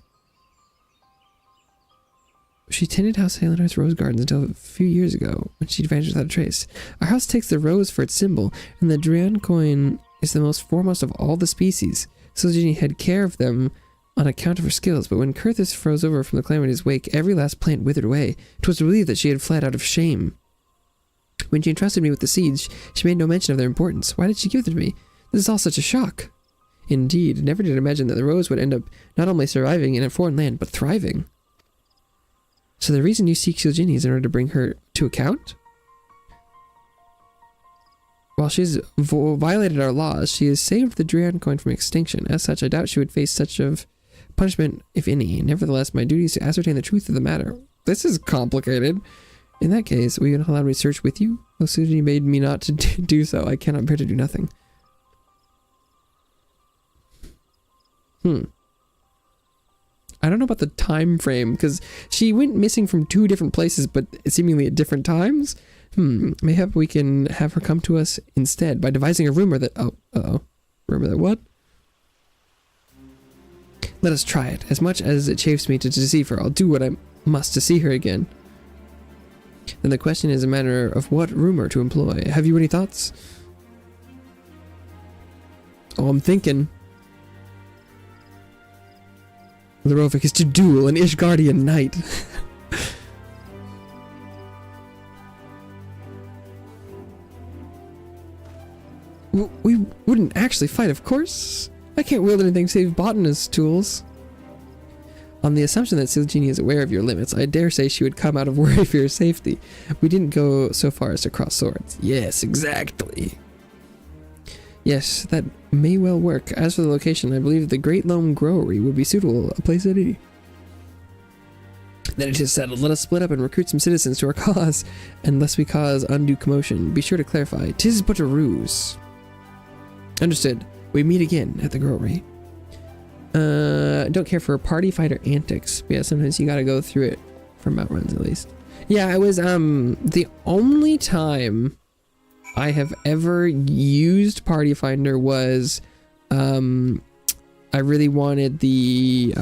She tended House Helenar's rose gardens until a few years ago, when she vanished without a trace. Our house takes the rose for its symbol, and the Drian coin is the most foremost of all the species. Silgini had care of them on account of her skills, but when Kurthus froze over from the calamity's wake, every last plant withered away. 'Twas believed that she had fled out of shame. When she entrusted me with the seeds, she made no mention of their importance. Why did she give them to me? This is all such a shock. Indeed, never did imagine that the rose would end up not only surviving in a foreign land, but thriving. So the reason you seek Silgini is in order to bring her to account? While she's violated our laws, she has saved the Drian coin from extinction. As such, I doubt she would face such of punishment, if any. Nevertheless, my duty is to ascertain the truth of the matter. This is complicated. In that case, will you not allow me to search with you? Though Silgini made me not to do so, I cannot bear to do nothing. I don't know about the time frame, because she went missing from 2 different places, but seemingly at different times. Mayhap we can have her come to us instead by devising a rumor that... Rumor that what? Let us try it. As much as it chafes me to deceive her, I'll do what I must to see her again. Then the question is a matter of what rumor to employ. Have you any thoughts? Oh, I'm thinking... Larovic is to duel an Ishgardian knight. We wouldn't actually fight, of course. I can't wield anything save botanist tools. On the assumption that Silgini is aware of your limits, I dare say she would come out of worry for your safety. We didn't go so far as to cross swords. Yes, exactly. Yes, that may well work. As for the location, I believe the Great Loam Growery would be suitable, a place at any. Then it is settled. Let us split up and recruit some citizens to our cause, and lest we cause undue commotion. Be sure to clarify. 'Tis but a ruse. Understood. We meet again at the Growry. Don't care for party fighter antics. But yeah, sometimes you gotta go through it for mount runs at least. Yeah, I was the only time I have ever used Party Finder was I really wanted the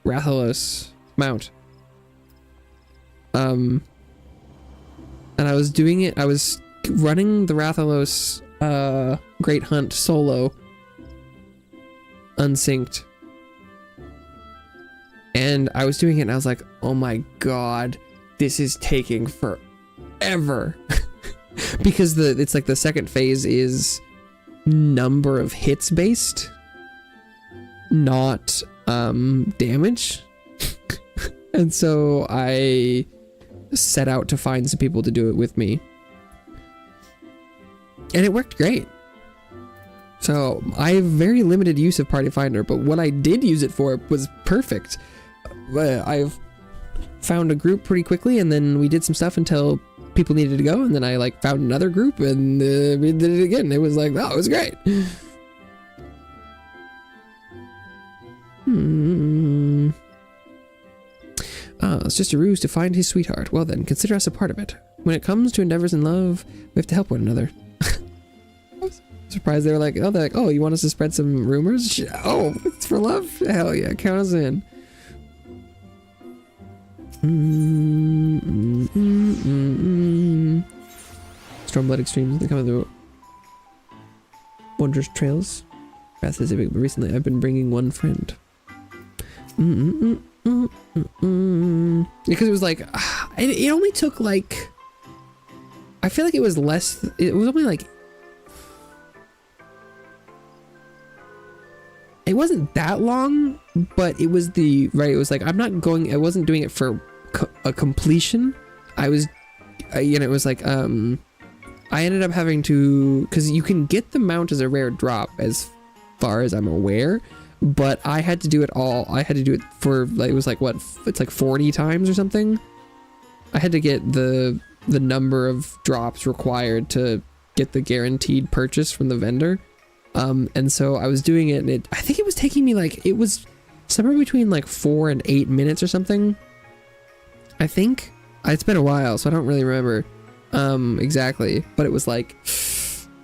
Rathalos mount. And I was doing it, I was running the Rathalos Great Hunt solo unsynced. And I was doing it and I was like, oh my god, this is taking forever. Because it's like the second phase is number of hits based, not damage. And so I set out to find some people to do it with me. And it worked great. So I have very limited use of Party Finder, but what I did use it for was perfect. I've found a group pretty quickly, and then we did some stuff until people needed to go, and then I like found another group, and we did it again. It was like, oh, it was great. It's just a ruse to find his sweetheart. Well then, consider us a part of it. When it comes to endeavors in love, we have to help one another. Surprised they were like, oh, you want us to spread some rumors? Oh, it's for love? Hell yeah, count us in. Stormblood extremes, they come through wondrous trails. Path is epic, but recently I've been bringing one friend. Because it was like, it only took like, I feel like it was less, it was only like, it wasn't that long, but it was it was like, I wasn't doing it for a completion. I was, it was like, I ended up having to, because you can get the mount as a rare drop as far as I'm aware, but I had to do it all. I had to do it for, like, it was like, what, it's like 40 times or something. I had to get the number of drops required to get the guaranteed purchase from the vendor. And so I was doing it, and I think it was taking me like, it was somewhere between like 4 and 8 minutes or something. I think it's been a while, so I don't really remember exactly, but it was like,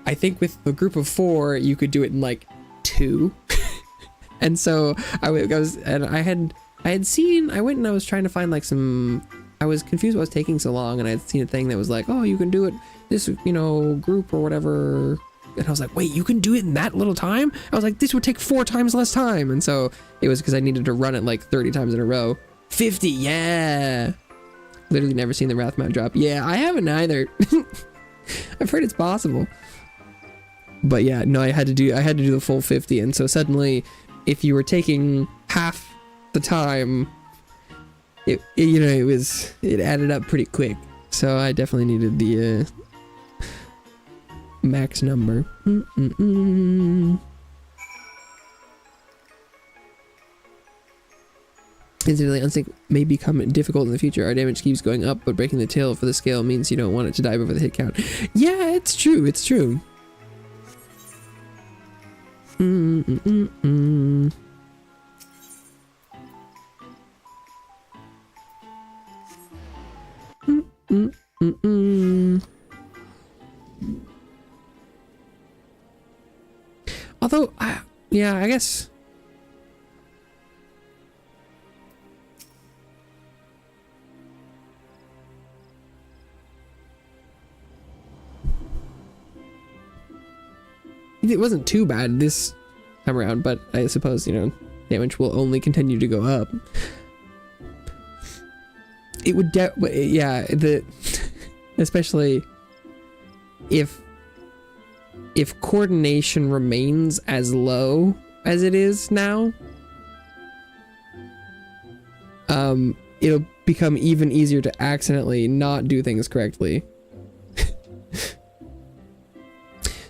I think with a group of 4 you could do it in like 2. And so I was, and I went and I was trying to find like I was confused why it was taking so long, and I had seen a thing that was like, oh, you can do it this group or whatever. And I was like, wait, you can do it in that little time? I was like, this would take 4 times less time. And so it was because I needed to run it like 30 times in a row. 50, yeah. Literally never seen the Wrath mount drop. Yeah, I haven't either. I've heard it's possible. But yeah, no, I had to do the full 50. And so suddenly, if you were taking half the time, it added up pretty quick. So I definitely needed the max number. Incidentally, unsync may become difficult in the future. Our damage keeps going up, but breaking the tail for the scale means you don't want it to die before the hit count. Yeah, it's true. It's true. Although, yeah, I guess. It wasn't too bad this time around, but I suppose, damage will only continue to go up. It would, yeah, especially if coordination remains as low as it is now, it'll become even easier to accidentally not do things correctly.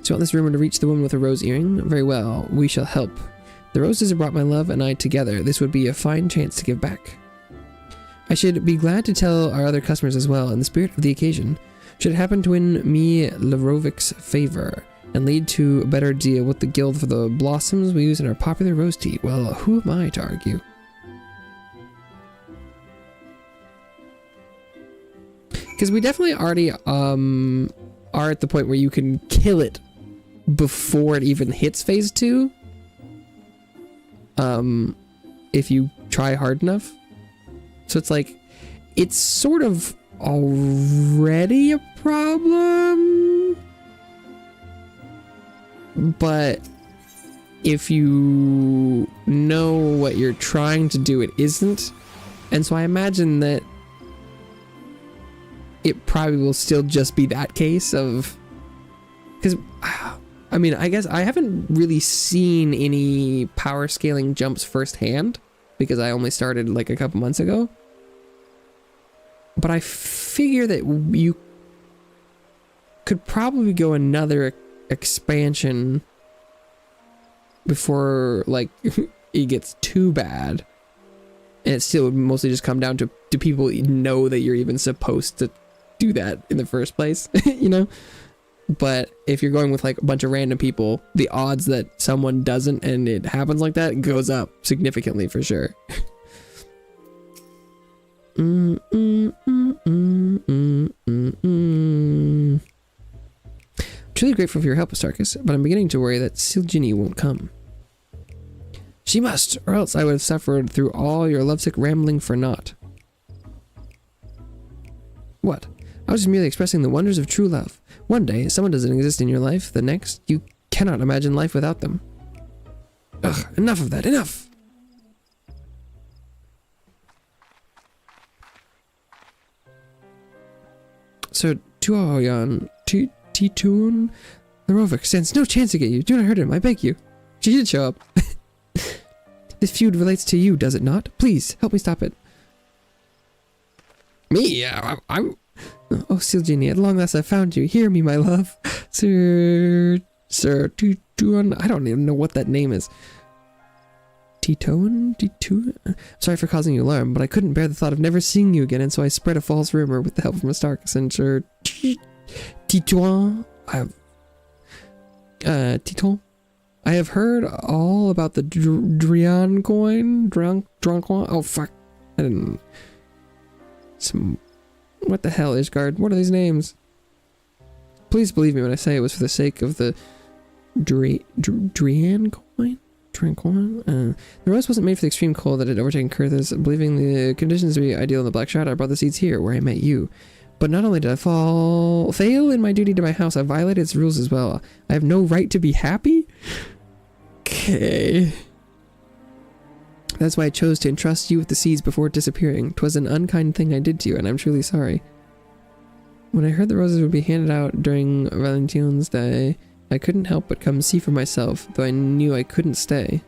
So you want this rumor to reach the woman with a rose earring? Very well, we shall help The roses have brought my love and I together. This would be a fine chance to give back. I should be glad to tell our other customers as well, in the spirit of the occasion. Should it happen to win me Larovic's favor and lead to a better deal with the guild for the blossoms we use in our popular rose tea, well, who am I to argue? Because we definitely already are at the point where you can kill it before it even hits phase 2. If you try hard enough. So it's like, it's sort of already a problem. But if you know what you're trying to do, it isn't. And so I imagine that it probably will still just be that case of, because I mean, I guess I haven't really seen any power scaling jumps firsthand because I only started like a couple months ago. But I figure that you could probably go another expansion before like it gets too bad. And it still would mostly just come down to, do people know that you're even supposed to do that in the first place, you know? But if you're going with like a bunch of random people, the odds that someone doesn't and it happens like that goes up significantly for sure. Truly grateful for your help, Astarchus, but I'm beginning to worry that Silgini won't come. She must, or else I would have suffered through all your lovesick rambling for naught. What? I was just merely expressing the wonders of true love. One day, someone doesn't exist in your life, the next, you cannot imagine life without them. Ugh, enough of that, enough! Sir Tuoyan, Titoon, Larovic stands no chance to get you. Do not hurt him, I beg you. She should show up. This feud relates to you, does it not? Please, help me stop it. Me? Yeah, I'm... Oh, Silgini, at long last I found you. Hear me, my love. Sir Titoon, I don't even know what that name is. Titoon? Sorry for causing you alarm, but I couldn't bear the thought of never seeing you again, and so I spread a false rumor with the help from Astarchus and Sir Titoon. Titon? I have heard all about the Drian coin. Drancoin? Oh, fuck. I didn't... What the hell, Ishgard? What are these names? Please believe me when I say it was for the sake of the Drian coin? The rose wasn't made for the extreme cold that had overtaken Kurthas. Believing the conditions to be ideal in the Black Shadow, I brought the seeds here, where I met you. But not only did I fail in my duty to my house, I violated its rules as well. I have no right to be happy? Okay. That's why I chose to entrust you with the seeds before disappearing. 'Twas an unkind thing I did to you, and I'm truly sorry. When I heard the roses would be handed out during Valentine's Day, I couldn't help but come see for myself, though I knew I couldn't stay.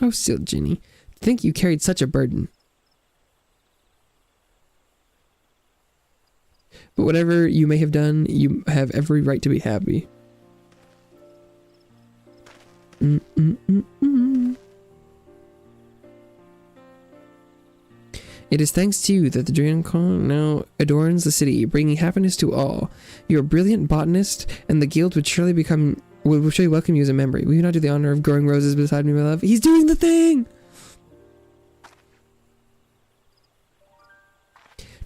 Oh, Silgini, to think you carried such a burden. But whatever you may have done, you have every right to be happy. It is thanks to you that the Draencon now adorns the city, bringing happiness to all. You're a brilliant botanist, and the guild would surely welcome you as a member. Will you not do the honor of growing roses beside me, my love? He's doing the thing!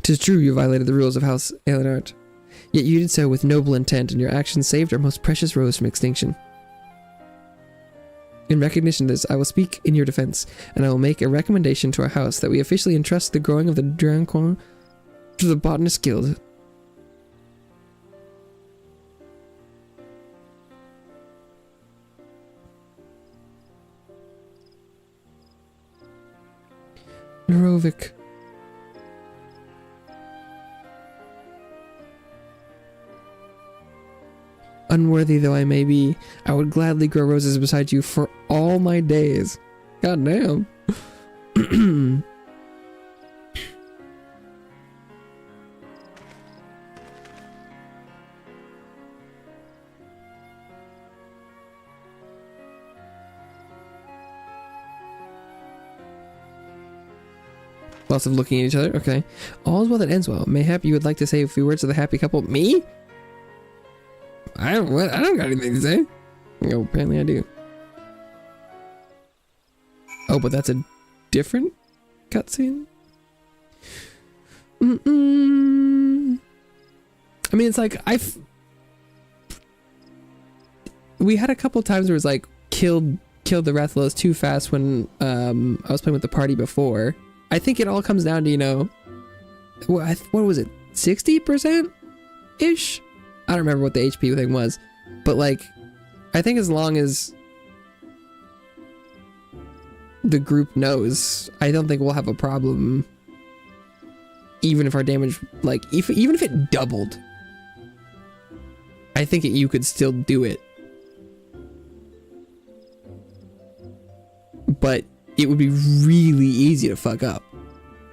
'Tis true you violated the rules of House Elenart, yet you did so with noble intent, and your actions saved our most precious rose from extinction. In recognition of this, I will speak in your defense, and I will make a recommendation to our house that we officially entrust the growing of the Draencon to the Botanist Guild. Larovic. Unworthy though I may be, I would gladly grow roses beside you for all my days. God damn. Lots of looking at each other. Okay. All's well that ends well. Mayhap you would like to say a few words to the happy couple. Me? I don't got anything to say. Oh, apparently I do. Oh, but that's a different cutscene? I mean, it's like, we had a couple times where it was like, killed the Rathalos too fast when I was playing with the party before. I think it all comes down to, you know, what was it, 60%-ish? I don't remember what the HP thing was, but like, I think as long as the group knows, I don't think we'll have a problem. Even if our damage, like, even if it doubled, I think you could still do it. But it would be really easy to fuck up.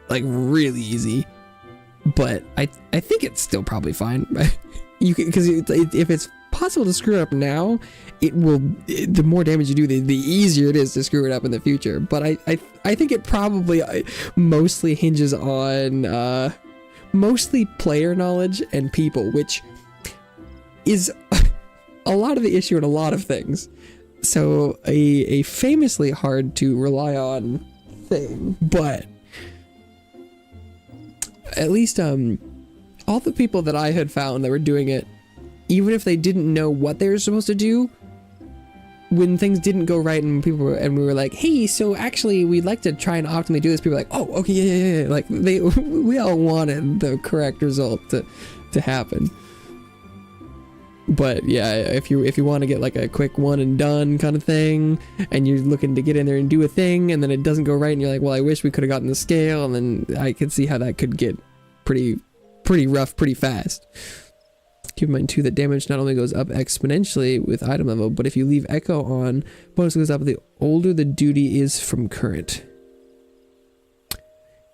Like, really easy. But I think it's still probably fine. You can, because if it's possible to screw it up now, the more damage you do, the easier it is to screw it up in the future. But I think it probably mostly hinges on mostly player knowledge and people, which is a lot of the issue in a lot of things. So a famously hard to rely on thing, but at least all the people that I had found that were doing it, even if they didn't know what they were supposed to do, when things didn't go right and we were like, hey, so actually we'd like to try and optimally do this, people were like, oh, okay, yeah. Like we all wanted the correct result to happen. But yeah, if you want to get like a quick one and done kind of thing, and you're looking to get in there and do a thing, and then it doesn't go right, and you're like, well, I wish we could have gotten the scale, and then I could see how that could get pretty rough pretty fast. Keep in mind too that damage not only goes up exponentially with item level, but if you leave Echo on, bonus goes up the older the duty is from current.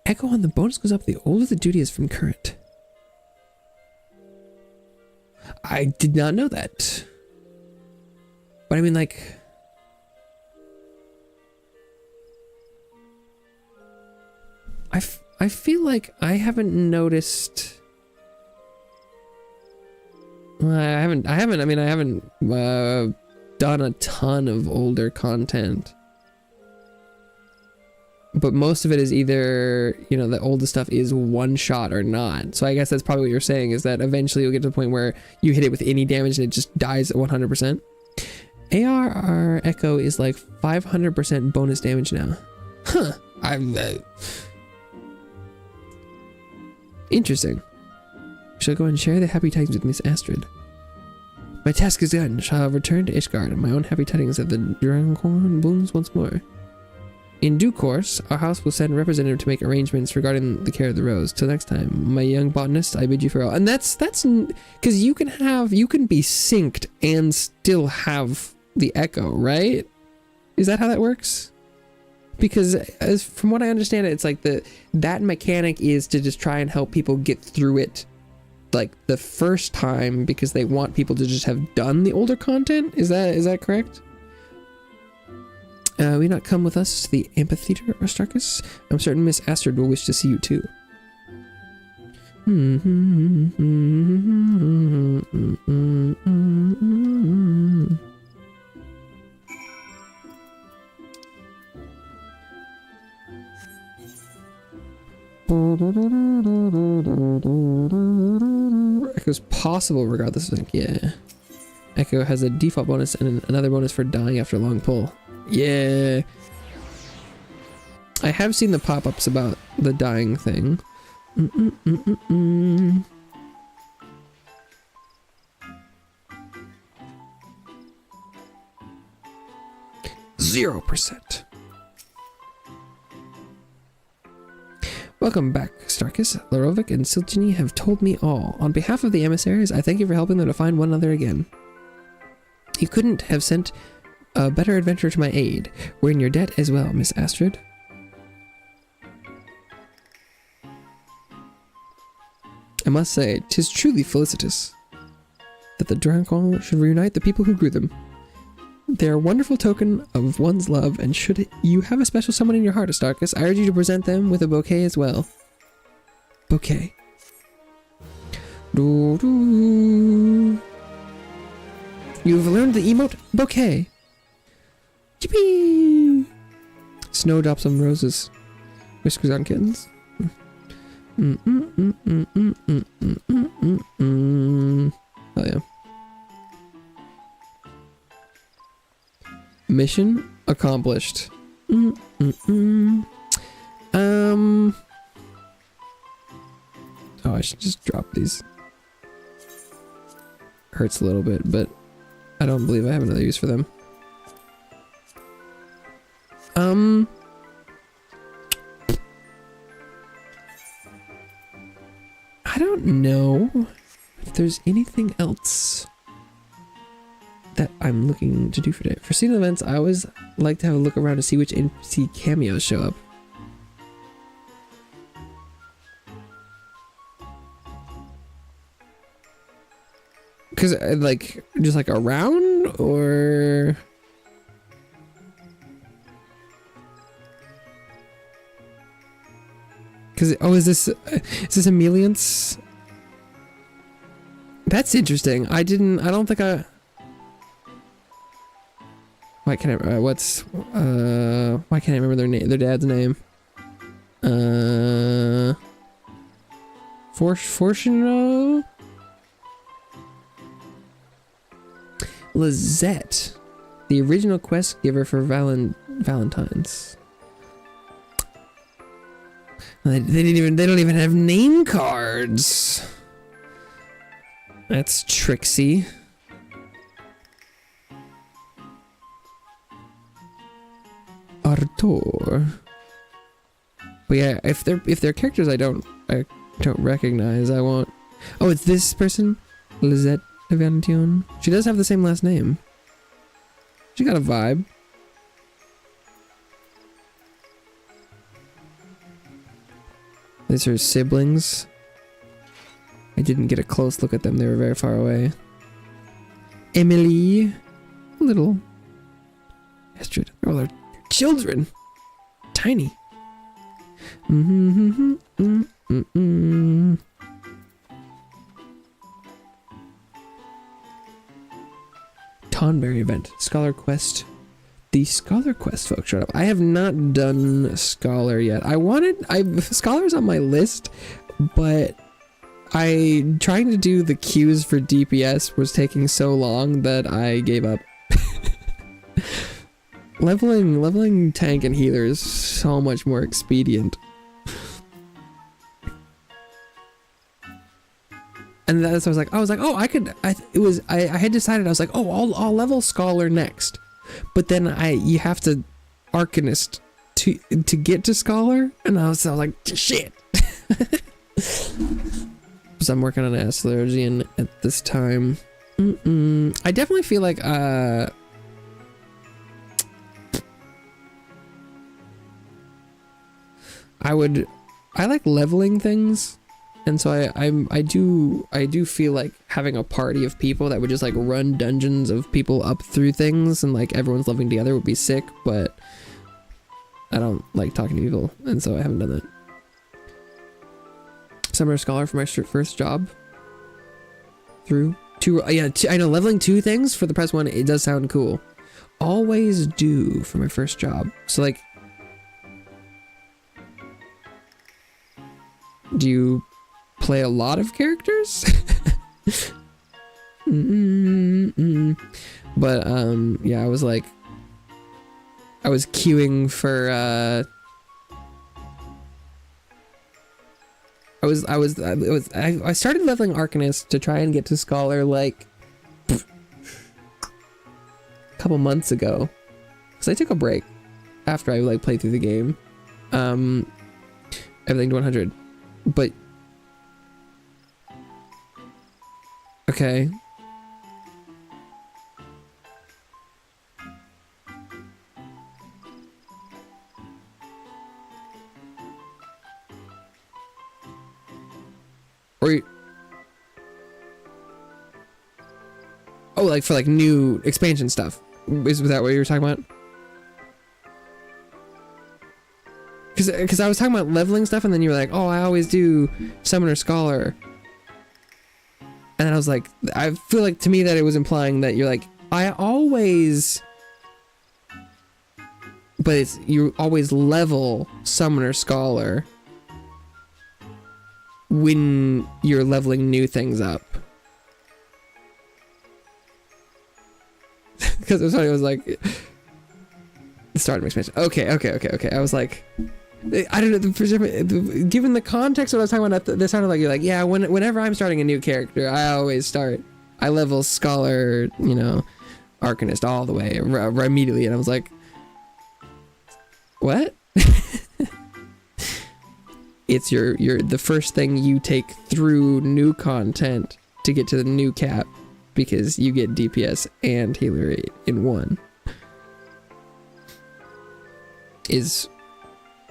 Echo on, the bonus goes up the older the duty is from current. I did not know that. But I mean, like, I feel like I haven't noticed. I haven't done a ton of older content. But most of it is either, you know, the oldest stuff is one shot or not. So I guess that's probably what you're saying, is that eventually you'll get to the point where you hit it with any damage and it just dies at 100%. ARR Echo is like 500% bonus damage now. Huh. Interesting. Shall I go and share the happy tidings with Miss Astrid? My task is done. Shall return to Ishgard and my own happy tidings of the Dragoncorn blooms once more. In due course, our house will send a representative to make arrangements regarding the care of the rose. Till next time, my young botanist, I bid you farewell. And that's because you can be synced and still have the echo, right? Is that how that works? Because as from what I understand it, it's like that mechanic is to just try and help people get through it like the first time, because they want people to just have done the older content. Is that correct? Will you not come with us to the amphitheater, Aristarchus? I'm certain Miss Astrid will wish to see you too. Echo's possible regardless of, yeah. Echo has a default bonus and another bonus for dying after a long pull. Yeah. I have seen the pop-ups about the dying thing. 0%. Welcome back, Starkus. Larovic and Silchini have told me all. On behalf of the emissaries, I thank you for helping them to find one another again. You couldn't have sent a better adventurer to my aid. We're in your debt as well, Miss Astrid. I must say, 'tis truly felicitous that the Dragoncorn should reunite the people who grew them. They're a wonderful token of one's love, and should you have a special someone in your heart, Astarchus, I urge you to present them with a bouquet as well. Bouquet. Doo-doo. You've learned the emote bouquet. Yippee! Snowdrops on roses. Whiskers on kittens. Oh yeah. Mission accomplished. Oh, I should just drop these. Hurts a little bit, but I don't believe I have another use for them. I don't know if there's anything else that I'm looking to do for today. For seasonal events, I always like to have a look around to see which NPC cameos show up. Cause like, just like around, or... Cause, oh, is this Emelian's? That's interesting. I don't think I... Why can't I, why can't I remember their dad's name? Fortuno? Lizette, the original quest giver for Valentine's. They don't even have name cards. That's tricksy. Artur. But yeah, if they're characters I don't recognize, I won't. Oh, it's this person, Lizette Valentine. She does have the same last name. She got a vibe. These are her siblings. I didn't get a close look at them. They were very far away. Emily, little Astrid. Oh, they're children. Tiny. Tonberry event. Scholar Quest. The Scholar Quest folks showed up. I have not done Scholar yet. Scholar's on my list, but trying to do the queues for DPS was taking so long that I gave up. Leveling tank and healer is so much more expedient. And that's what I was like, oh, I had decided, I was like, oh, I'll level Scholar next. But then you have to Arcanist to get to Scholar, and I was like, shit. So I'm working on Astrologian at this time. I definitely feel like I like leveling things. And so I do feel like having a party of people that would just like run dungeons of people up through things and like everyone's living together would be sick, but I don't like talking to people, and so I haven't done that. Summer Scholar for my first job. I know, leveling 2 things for the press 1, it does sound cool. Always do for my first job. So like, do you play a lot of characters? But yeah, I was queuing for I started leveling Arcanist to try and get to Scholar like a couple months ago, because I took a break after I like played through the game, everything to 100, but okay. Or oh, like for like new expansion stuff. Is that what you were talking about? Because I was talking about leveling stuff, and then you were like, oh, I always do Summoner Scholar. And then I was like, I feel like to me that it was implying that you're like, I always... But it's, you always level Summoner Scholar when you're leveling new things up. Because it was like... It started an expansion. Okay. I was like... I don't know, given the context of what I was talking about, this sounded like you're like, yeah, whenever I'm starting a new character, I level Scholar, you know, Arcanist all the way, immediately, and I was like, what? It's the first thing you take through new content to get to the new cap, because you get DPS and healer rate in one. Is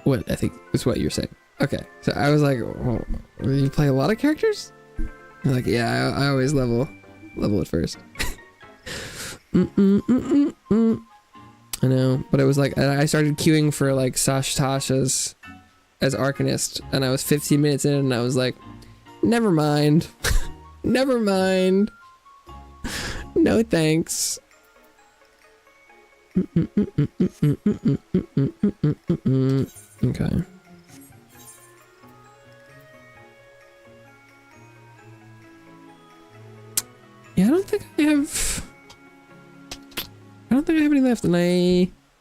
what I think is what you're saying. Okay, so I was like, well, you play a lot of characters? You're like, yeah, I always level it first. I know, but it was like, I started queuing for like Tasha's as Arcanist, and I was 15 minutes in, and I was like, never mind. Never mind. No thanks. Okay. Yeah, I don't think I have any left, and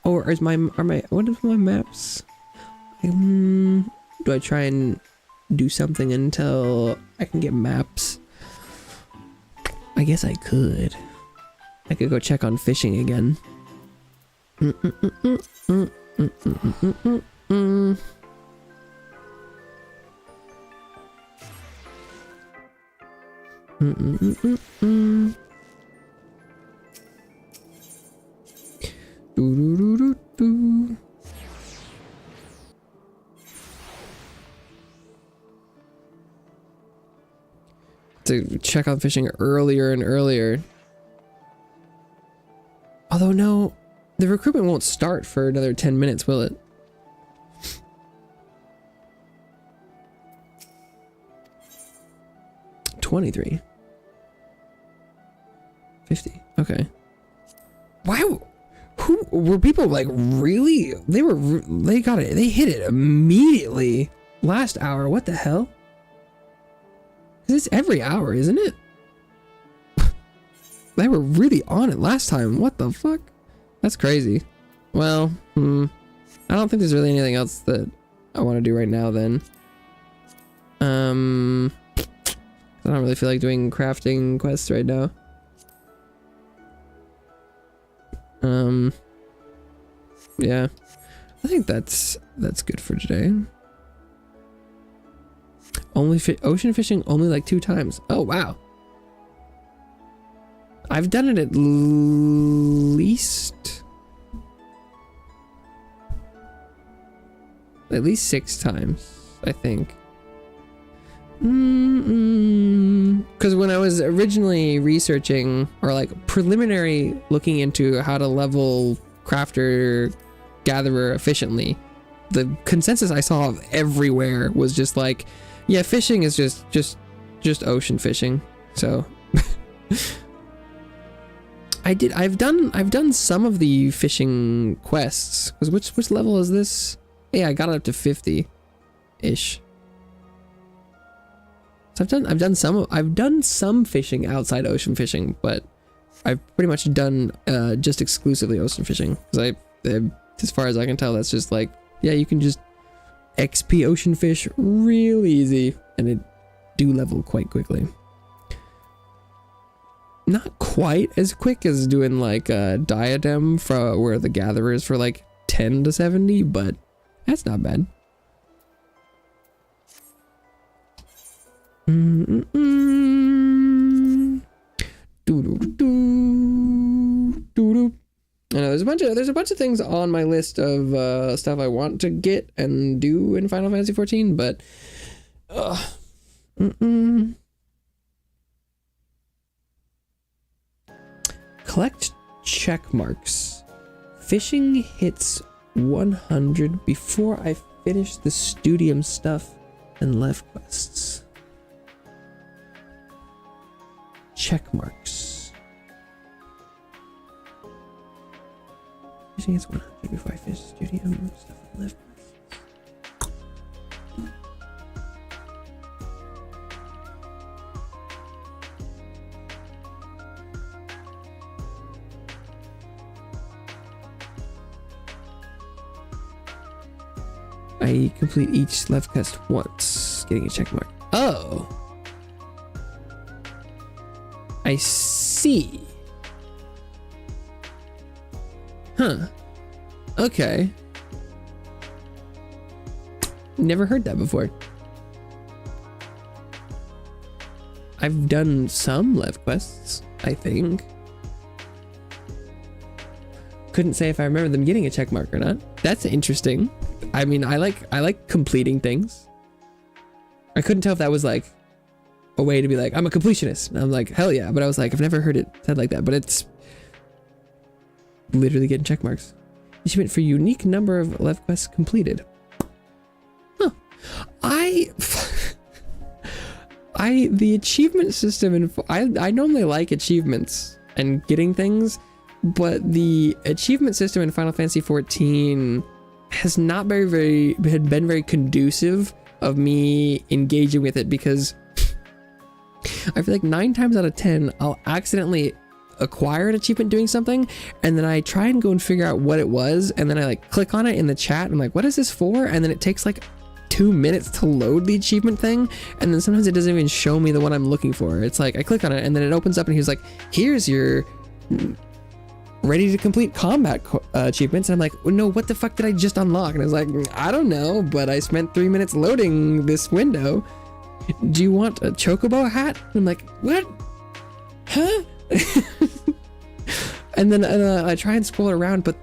what are my maps? Do I try and do something until I can get maps? I guess I could. I could go check on fishing again. To check on fishing earlier and earlier. Although no, the recruitment won't start for another 10 minutes, will it? $23. $50. Okay. Wow. Who were people like really? They got it. They hit it immediately last hour. What the hell? It's every hour, isn't it? They were really on it last time. What the fuck? That's crazy. Well, I don't think there's really anything else that I want to do right now then. I don't really feel like doing crafting quests right now. Yeah. I think that's good for today. Ocean fishing only like 2 times. Oh, wow. I've done it at least 6 times, I think. Because when I was originally researching, or like preliminary looking into how to level crafter gatherer efficiently, the consensus I saw everywhere was just like, yeah, fishing is just ocean fishing. So I've done some of the fishing quests. Because which level is this? Yeah, I got it up to 50-ish. So I've done some fishing outside ocean fishing, but I've pretty much done just exclusively ocean fishing. Because as far as I can tell, that's just like, yeah, you can just XP ocean fish real easy, and it do level quite quickly. Not quite as quick as doing like a diadem for where the gatherer is for like 10 to 70, but that's not bad. I know there's a bunch of things on my list of stuff I want to get and do in Final Fantasy XIV, but collect check marks. Fishing hits 100 before I finish the studium stuff and left quests. Check marks. Fishing hits 100 before I finish the studium stuff and left quests. I complete each left quest once, getting a check mark. Oh, I see. Huh. Okay. Never heard that before. I've done some left quests, I think. Couldn't say if I remember them getting a check mark or not. That's interesting. I mean, I like completing things. I couldn't tell if that was like a way to be like, I'm a completionist. And I'm like, hell yeah. But I was like, I've never heard it said like that, but it's literally getting check marks. Achievement for unique number of left quests completed. Huh. The achievement system, and I normally like achievements and getting things, but the achievement system in Final Fantasy XIV has not been very conducive of me engaging with it, because I feel like 9 times out of 10 I'll accidentally acquire an achievement doing something, and then I try and go and figure out what it was, and then I like click on it in the chat and I'm like, what is this for? And then it takes like 2 minutes to load the achievement thing, and then sometimes it doesn't even show me the one I'm looking for. It's like I click on it and then it opens up and he's like, here's your ready to complete combat achievements, and I'm like, well, no, what the fuck did I just unlock? And I was like, I don't know, but I spent 3 minutes loading this window. Do you want a chocobo hat? And I'm like, what? Huh? And then I try and scroll around, but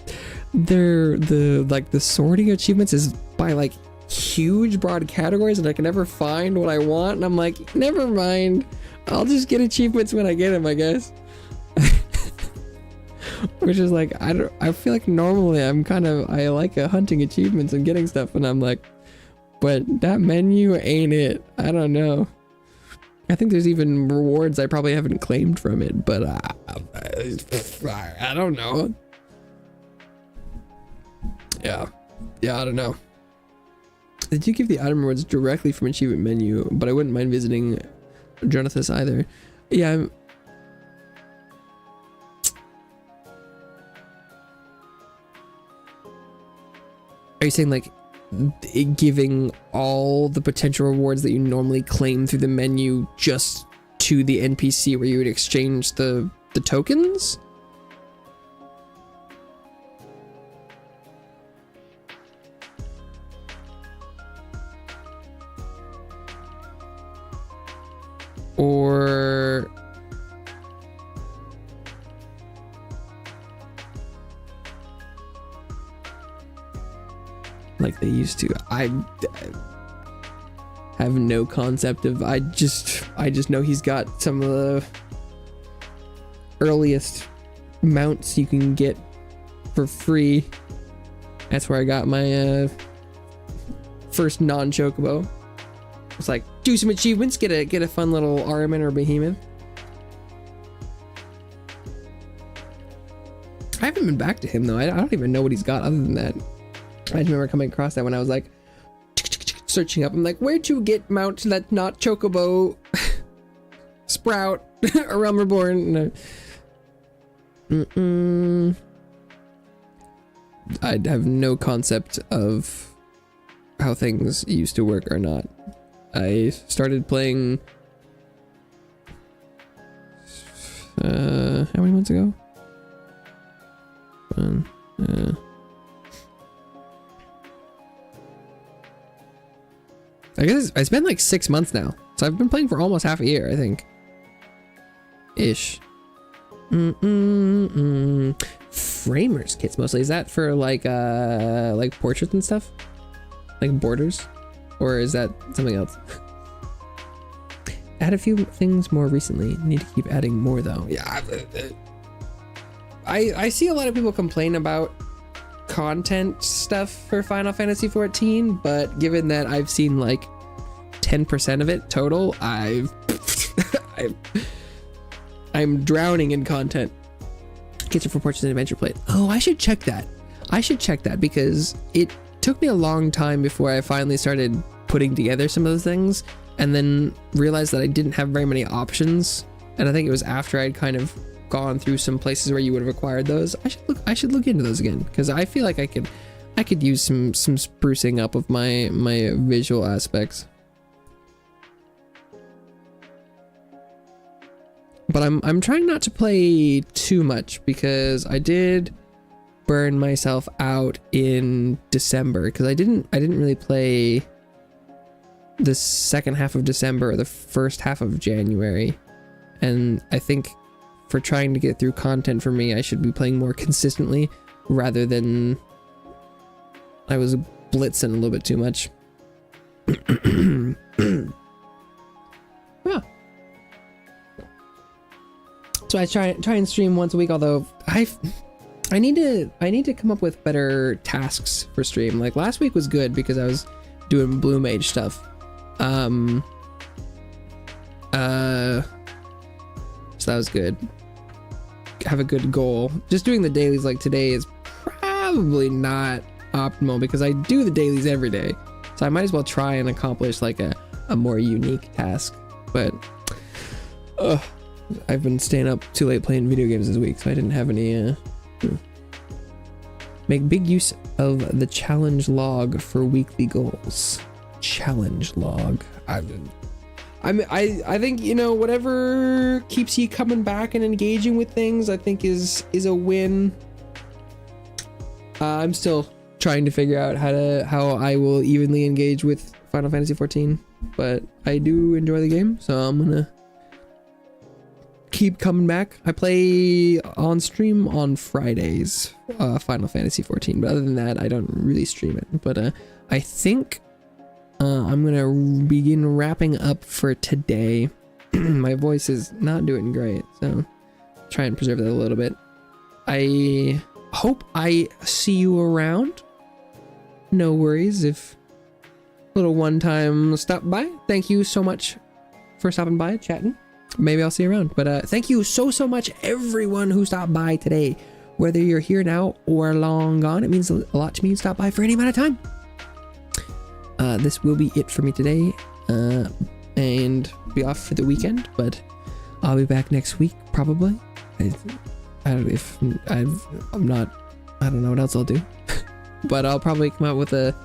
the sorting achievements is by like huge broad categories, and I can never find what I want, and I'm like, never mind, I'll just get achievements when I get them, I guess. Which is like, I feel like normally I like hunting achievements and getting stuff, and I'm like, but that menu ain't it. I don't know. I think there's even rewards I probably haven't claimed from it, but I don't know. Yeah, I don't know. They do give the item rewards directly from achievement menu, but I wouldn't mind visiting Jonathan either. Yeah, are you saying like giving all the potential rewards that you normally claim through the menu just to the NPC where you would exchange the tokens? Or like they used to? I have no concept of. I just know he's got some of the earliest mounts you can get for free. That's where I got my first non-chocobo. It's like, do some achievements, get a fun little Armin or Behemoth. I haven't been back to him though. I don't even know what he's got other than that. I just remember coming across that when I was like searching up. I'm like, where'd you get mount that's not chocobo, sprout, or Realm Reborn? I have no concept of how things used to work or not. I started playing how many months ago? I guess it's been like 6 months now, so I've been playing for almost half a year, I think, ish. Framers kits mostly. Is that for like portraits and stuff, like borders, or is that something else? Add a few things more recently. Need to keep adding more though. Yeah, I see a lot of people complain about content stuff for Final Fantasy XIV, but given that I've seen like 10% of it total, I'm drowning in content. Kitchen for Portraits and Adventure Plate. Oh, I should check that. I should check that because it took me a long time before I finally started putting together some of those things, and then realized that I didn't have very many options. And I think it was after I'd kind of gone through some places where you would have acquired those. I should look into those again, because I feel like I could use some sprucing up of my visual aspects. But I'm trying not to play too much, because I did burn myself out in December, because I didn't really play the second half of December or the first half of January. And I think for trying to get through content for me, I should be playing more consistently rather than I was blitzing a little bit too much. Yeah. So I try and stream once a week, although I need to come up with better tasks for stream. Like last week was good because I was doing Blue Mage stuff. So that was good. Have a good goal. Just doing the dailies like today is probably not optimal because I do the dailies every day. So I might as well try and accomplish like a more unique task. But I've been staying up too late playing video games this week, so I didn't have any make big use of the challenge log for weekly goals. Challenge log. I think, you know, whatever keeps you coming back and engaging with things, I think is a win. I'm still trying to figure out how I will evenly engage with Final Fantasy XIV, but I do enjoy the game, so I'm gonna keep coming back. I play on stream on Fridays, Final Fantasy XIV, but other than that, I don't really stream it. But I think I'm gonna begin wrapping up for today. My voice is not doing great, so try and preserve that a little bit. I hope I see you around. No worries if a little one-time stop by. Thank you so much for stopping by, chatting. Maybe I'll see you around. But thank you so much, everyone who stopped by today. Whether you're here now or long gone, it means a lot to me to stop by for any amount of time. This will be it for me today, and be off for the weekend, but I'll be back next week probably. I don't know what else I'll do, but I'll probably come out with a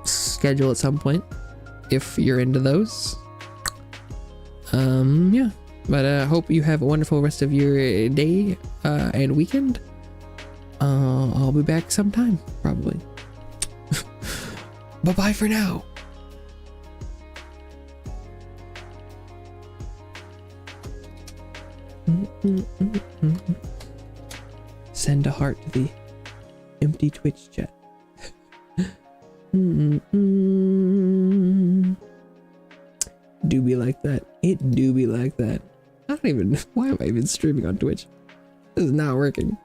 schedule at some point if you're into those. Yeah, but I hope you have a wonderful rest of your day and weekend. I'll be back sometime probably. Bye-bye for now. Send a heart to the empty Twitch chat. Do be like that. It do be like that. I don't even... Why am I even streaming on Twitch? This is not working.